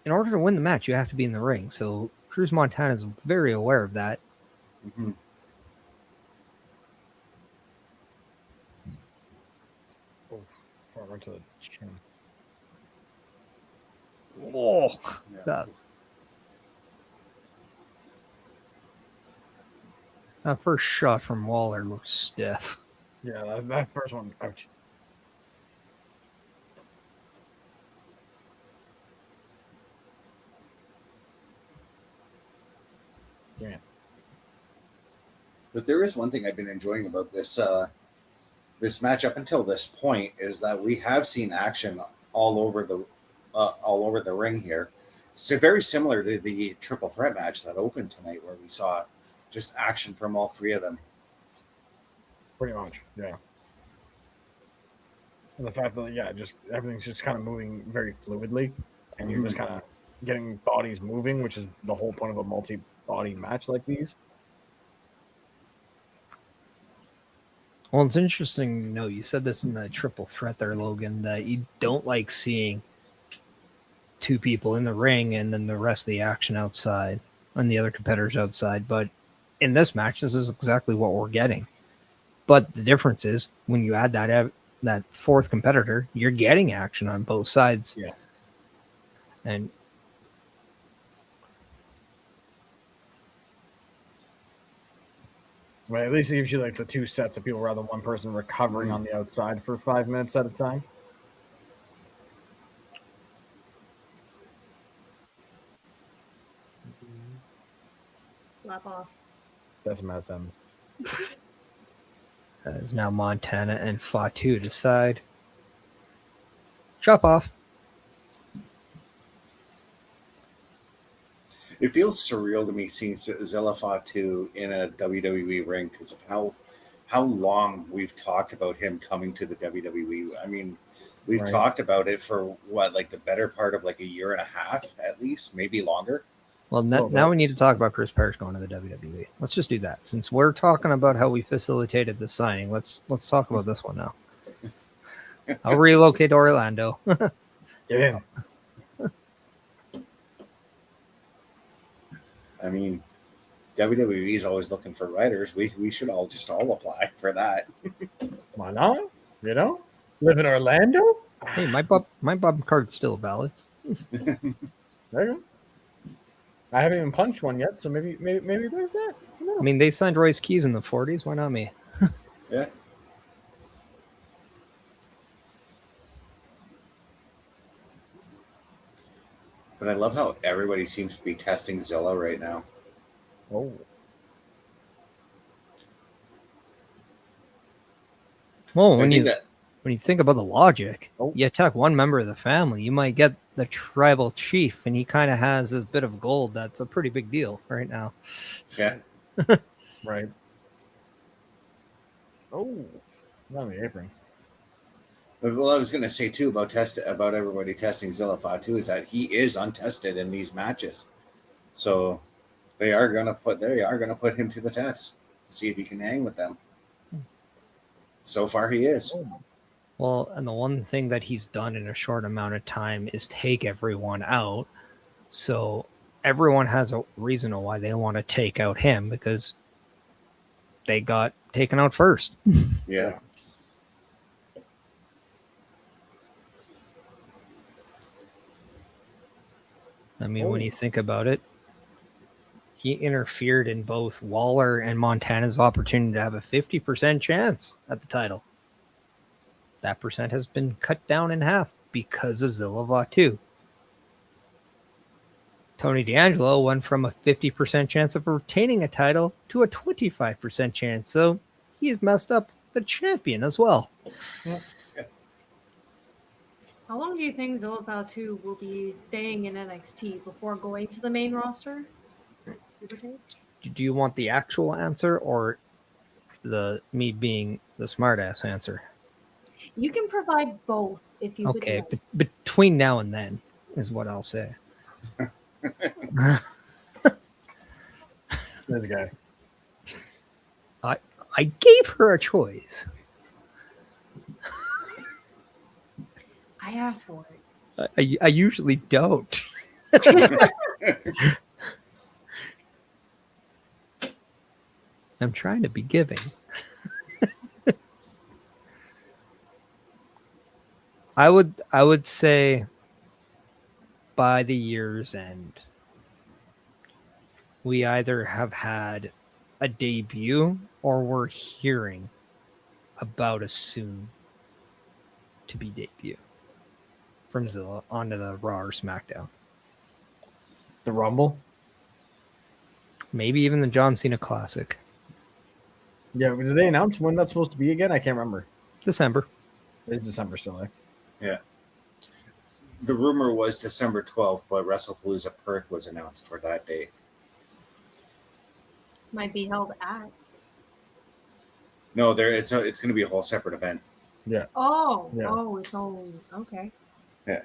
in order to win the match, you have to be in the ring. So, Cruz Montana is very aware of that. Mm-hmm. Oh, far right to the chin. Oh, Yeah. That first shot from Waller looks stiff. Yeah, that first one. Ouch. Yeah. But there is one thing I've been enjoying about this match up until this point is that we have seen action all over the ring here. So very similar to the triple threat match that opened tonight, where we saw just action from all three of them. Pretty much, yeah. And the fact that, yeah, just everything's just kind of moving very fluidly, and you're just kind of getting bodies moving, which is the whole point of a multi-body match like these. Well, it's interesting to know you said this in the triple threat there, Logan, that you don't like seeing two people in the ring and then the rest of the action outside and the other competitors outside. But in this match, this is exactly what we're getting. But the difference is when you add that fourth competitor, you're getting action on both sides. Yeah. And Well, at least it gives you like the two sets of people rather than one person recovering on the outside for 5 minutes at a time. Slap off. That's a mess ends. is now Montana and Fatu decide. Chop off. It feels surreal to me seeing Zilla Fatu in a WWE ring because of how long we've talked about him coming to the WWE. I mean, we've talked about it for like the better part of like a year and a half at least, maybe longer. Well, now we need to talk about Chris Parrish going to the WWE. Let's just do that. Since we're talking about how we facilitated the signing, let's talk about this one now. I'll relocate to Orlando. Get in. I mean, WWE is always looking for writers. We should all apply for that. Why not? You know, live in Orlando. Hey, my Bob card's still valid. There you go. I haven't even punched one yet, so maybe there's that. I mean, they signed Royce Keys in the 40s. Why not me? Yeah. But I love how everybody seems to be testing Zilla right now. Oh. Well, when you think about the logic, Oh. you attack one member of the family, you might get the tribal chief, and he kind of has this bit of gold that's a pretty big deal right now. Yeah. Right. Oh. Not on the apron. Well, I was going to say too about everybody testing Zilla Fatu is that he is untested in these matches, so they are going to put him to the test to see if he can hang with them. So far, he is. Well, and the one thing that he's done in a short amount of time is take everyone out. So everyone has a reason why they want to take out him because they got taken out first. Yeah. I mean, when you think about it, he interfered in both Waller and Montana's opportunity to have a 50% chance at the title. That percent has been cut down in half because of Zilla Fatu. Tony D'Angelo went from a 50% chance of retaining a title to a 25% chance, so he's messed up the champion as well. Yeah. How long do you think Zillipow 2 will be staying in NXT before going to the main roster? Give or take? Do you want the actual answer or the me being the smartass answer? You can provide both if you would Okay, like. between now and then is what I'll say. This guy. I gave her a choice. I asked for it. I usually don't. I'm trying to be giving. I would say by the year's end, we either have had a debut or we're hearing about a soon to be debut from Zilla onto the Raw or SmackDown. The Rumble? Maybe even the John Cena Classic. Yeah, did they announce when that's supposed to be again? I can't remember. December. It's December still, eh? Yeah. The rumor was December 12th, but WrestlePalooza Perth was announced for that day. Might be held at. No, it's going to be a whole separate event. Yeah. Oh, Yeah. oh, it's all okay. Yeah.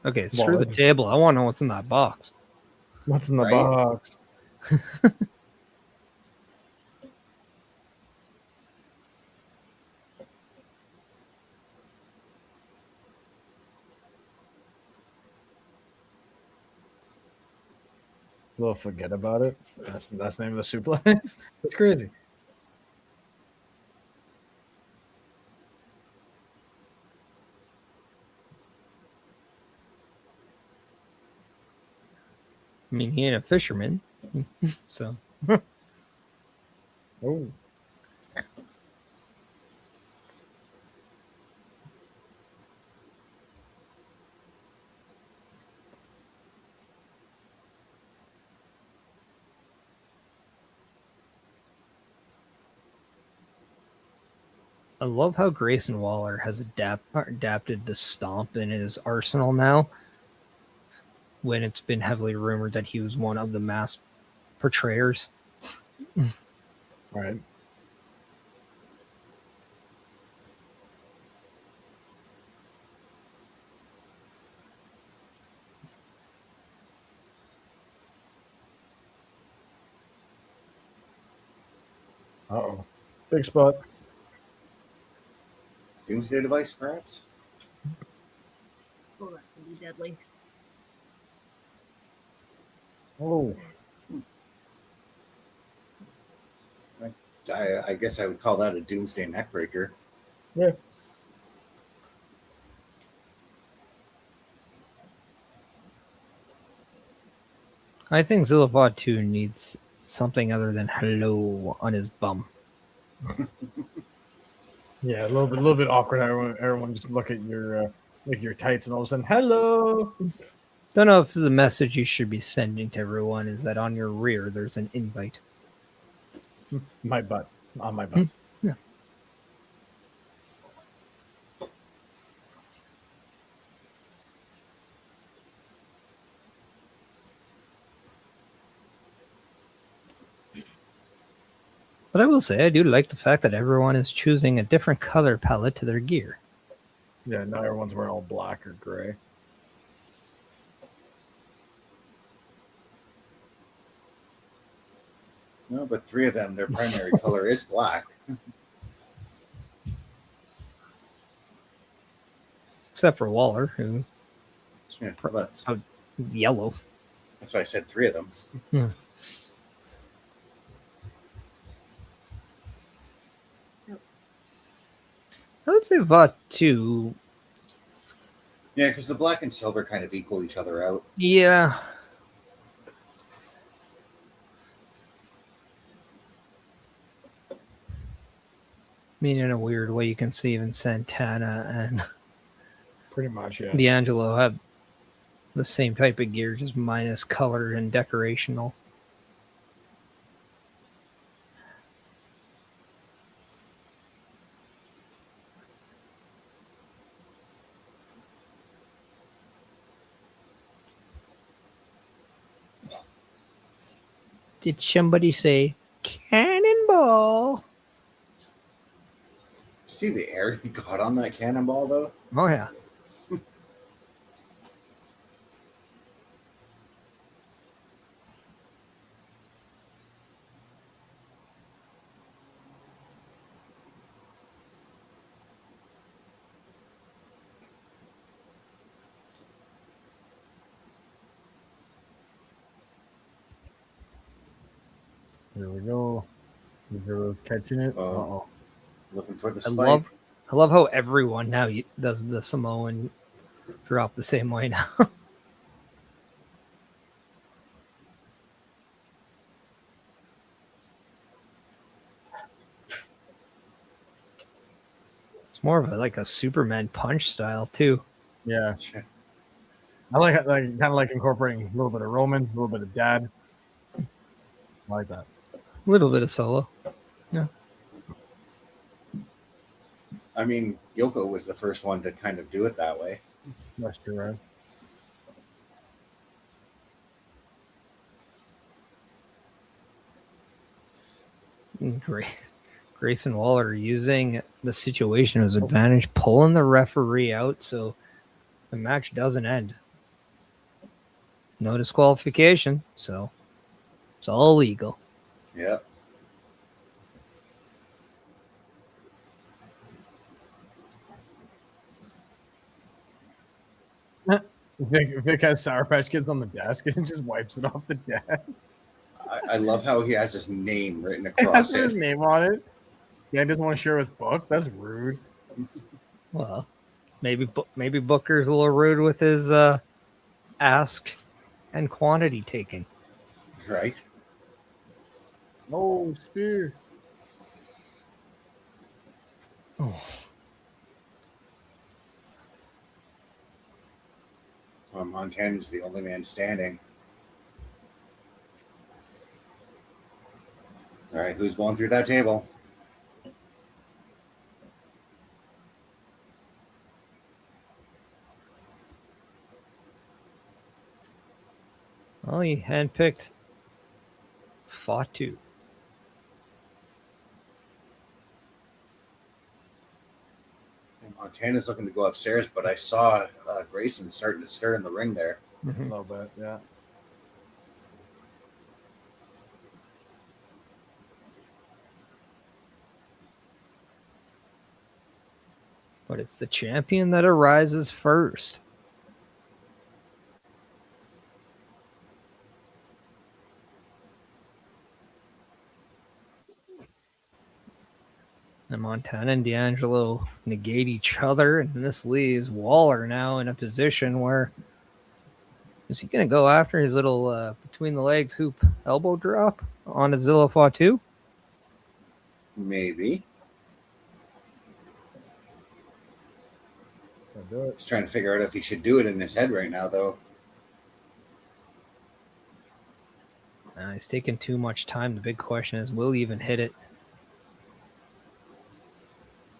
Okay, screw the table. I want to know what's in that box. What's in the Right? box? We'll forget about it. That's the name of the suplex. That's crazy. I mean, he ain't a fisherman, so Oh. I love how Grayson Waller has adapted the stomp in his arsenal now. When it's been heavily rumored that he was one of the masked portrayers. Right. Uh-oh. Big spot. Doomsday device, perhaps? Oh, that could be deadly. Oh. I guess I would call that a Doomsday neckbreaker. Yeah. I think Zillabot 2 needs something other than hello on his bum. Yeah, a little bit awkward. Everyone just look at your tights and all of a sudden, hello. Don't know if the message you should be sending to everyone is that on your rear there's an invite. My butt. On my butt. Yeah. But I will say, I do like the fact that everyone is choosing a different color palette to their gear. Yeah, now everyone's wearing all black or gray. No, but three of them, their primary color is black. Except for Waller, who Yeah, well, that's yellow. why I said three of them. I would say Vought 2. Yeah, because the black and silver kind of equal each other out. Yeah. I mean, in a weird way, you can see even Santana and Pretty much, yeah. D'Angelo have the same type of gear, just minus color and decorational. Did somebody say cannonball? See the air he got on that cannonball, though? Oh, yeah. Here we go. Zero's catching it. Oh. Looking for the I spike. love how everyone now does the Samoan drop the same way now. It's more of like a Superman punch style too. Yeah. I like kind of like incorporating a little bit of Roman, a little bit of Dad. I like that. A little bit of Solo. Yeah. I mean, Yoko was the first one to kind of do it that way. That's true, right? Grayson Waller using the situation as advantage, pulling the referee out so the match doesn't end. No disqualification, so it's all legal. Yep. Vic has Sour Patch Kids on the desk and just wipes it off the desk. I love how he has his name written Has across his it. name on it. Yeah, he doesn't want to share with Book. That's rude. Well, maybe Booker's a little rude with his ask and quantity taking. Right? Oh, spear. Oh. Well, Montana's the only man standing. All right, who's going through that table? Well, he handpicked Fatu. Montana's looking to go upstairs, but I saw Grayson starting to stir in the ring there. A little bit, yeah. But it's the champion that arises first. And Montana and D'Angelo negate each other, and this leaves Waller now in a position where is he going to go after his little between the legs hoop elbow drop on Zilla Fatu? Maybe. He's trying to figure out if he should do it in his head right now, though. He's taking too much time. The big question is, will he even hit it?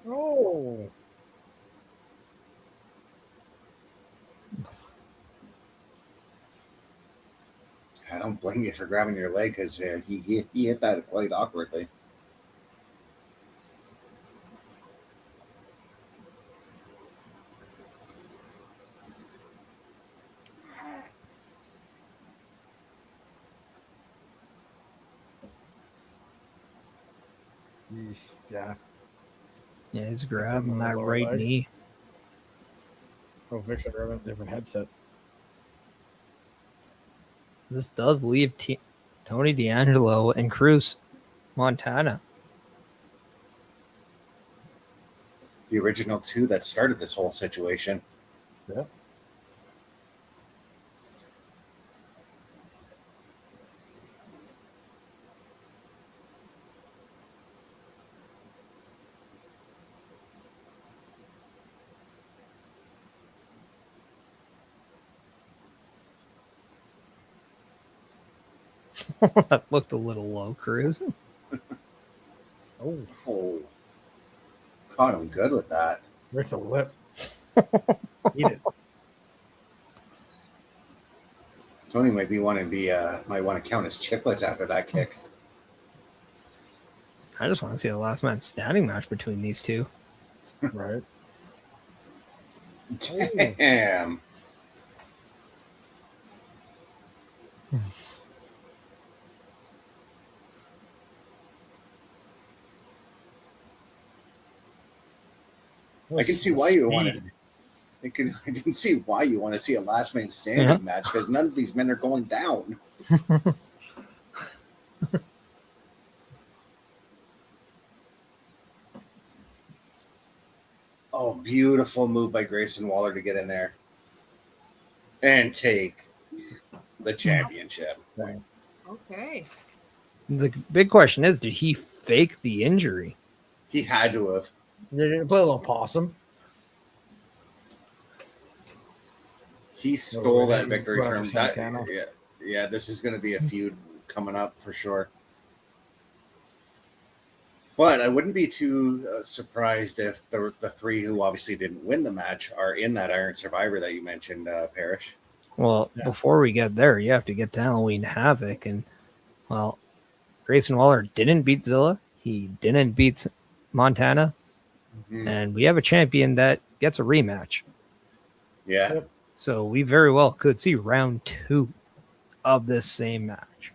Oh. I don't blame you for grabbing your leg because he hit that quite awkwardly. Yeah. Yeah, he's grabbing that right leg. knee. Oh, Vic's grabbing a different headset. This does leave Tony D'Angelo and Cruz Montana. The original two that started this whole situation. Yeah. That looked a little low, Cruz. Oh. Caught him good with that. With the lip. Eat it. Tony might want to count his chiclets after that kick. I just want to see a last man standing match between these two. Right. Damn. I can see why you want it. I can see why you want to see a last man standing match, because none of these men are going down. Oh, beautiful move by Grayson Waller to get in there and take the championship. Right. Okay. The big question is, did he fake the injury? He had to have. They didn't play a little possum. He stole that he victory brought from up that. Santana. Yeah, this is going to be a feud coming up for sure. But I wouldn't be too surprised if the three who obviously didn't win the match are in that Iron Survivor that you mentioned, Parrish. Well, before we get there, you have to get to Halloween Havoc. And, well, Grayson Waller didn't beat Zilla. He didn't beat Montana. Mm-hmm. And we have a champion that gets a rematch. Yeah. Yep. So we very well could see round 2 of this same match.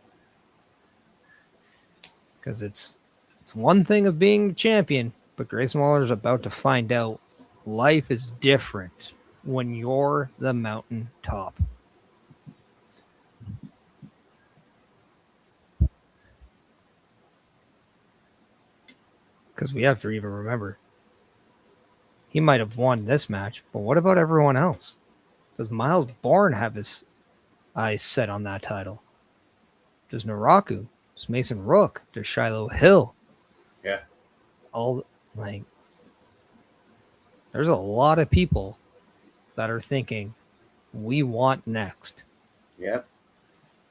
Because it's one thing of being the champion, but Grayson Waller is about to find out life is different when you're the mountain top. Because we have to even remember, he might have won this match, but what about everyone else? Does Miles Bourne have his eyes set on that title? Does Naraku? Does Mason Rook? Does Shiloh Hill? Yeah. There's a lot of people that are thinking, we want next. Yep.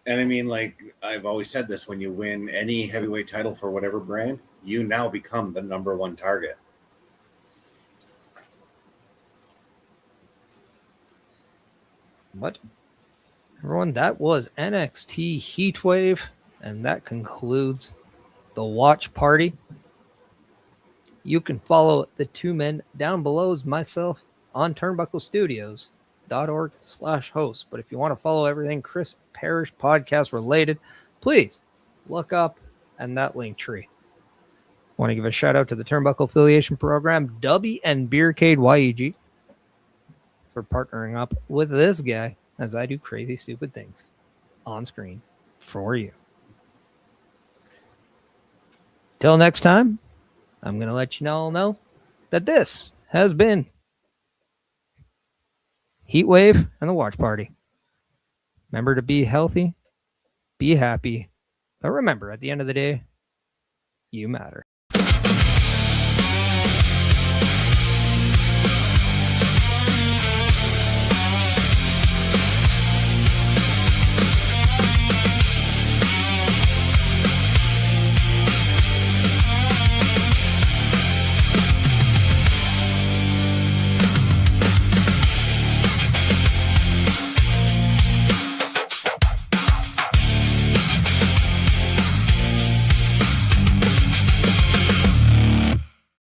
And I mean, like I've always said this, when you win any heavyweight title for whatever brand, you now become the number one target. But everyone, that was NXT Heatwave, and that concludes the watch party. You can follow the two men down below as myself on turnbucklestudios.org/host. But if you want to follow everything Chris Parrish podcast related, please look up and that link tree. Want to give a shout out to the Turnbuckle Affiliation Program, W and Beercade YEG, for partnering up with this guy as I do crazy, stupid things on screen for you. Till next time, I'm going to let you all know that this has been Heatwave and the Watch Party. Remember to be healthy, be happy, but remember, at the end of the day, you matter.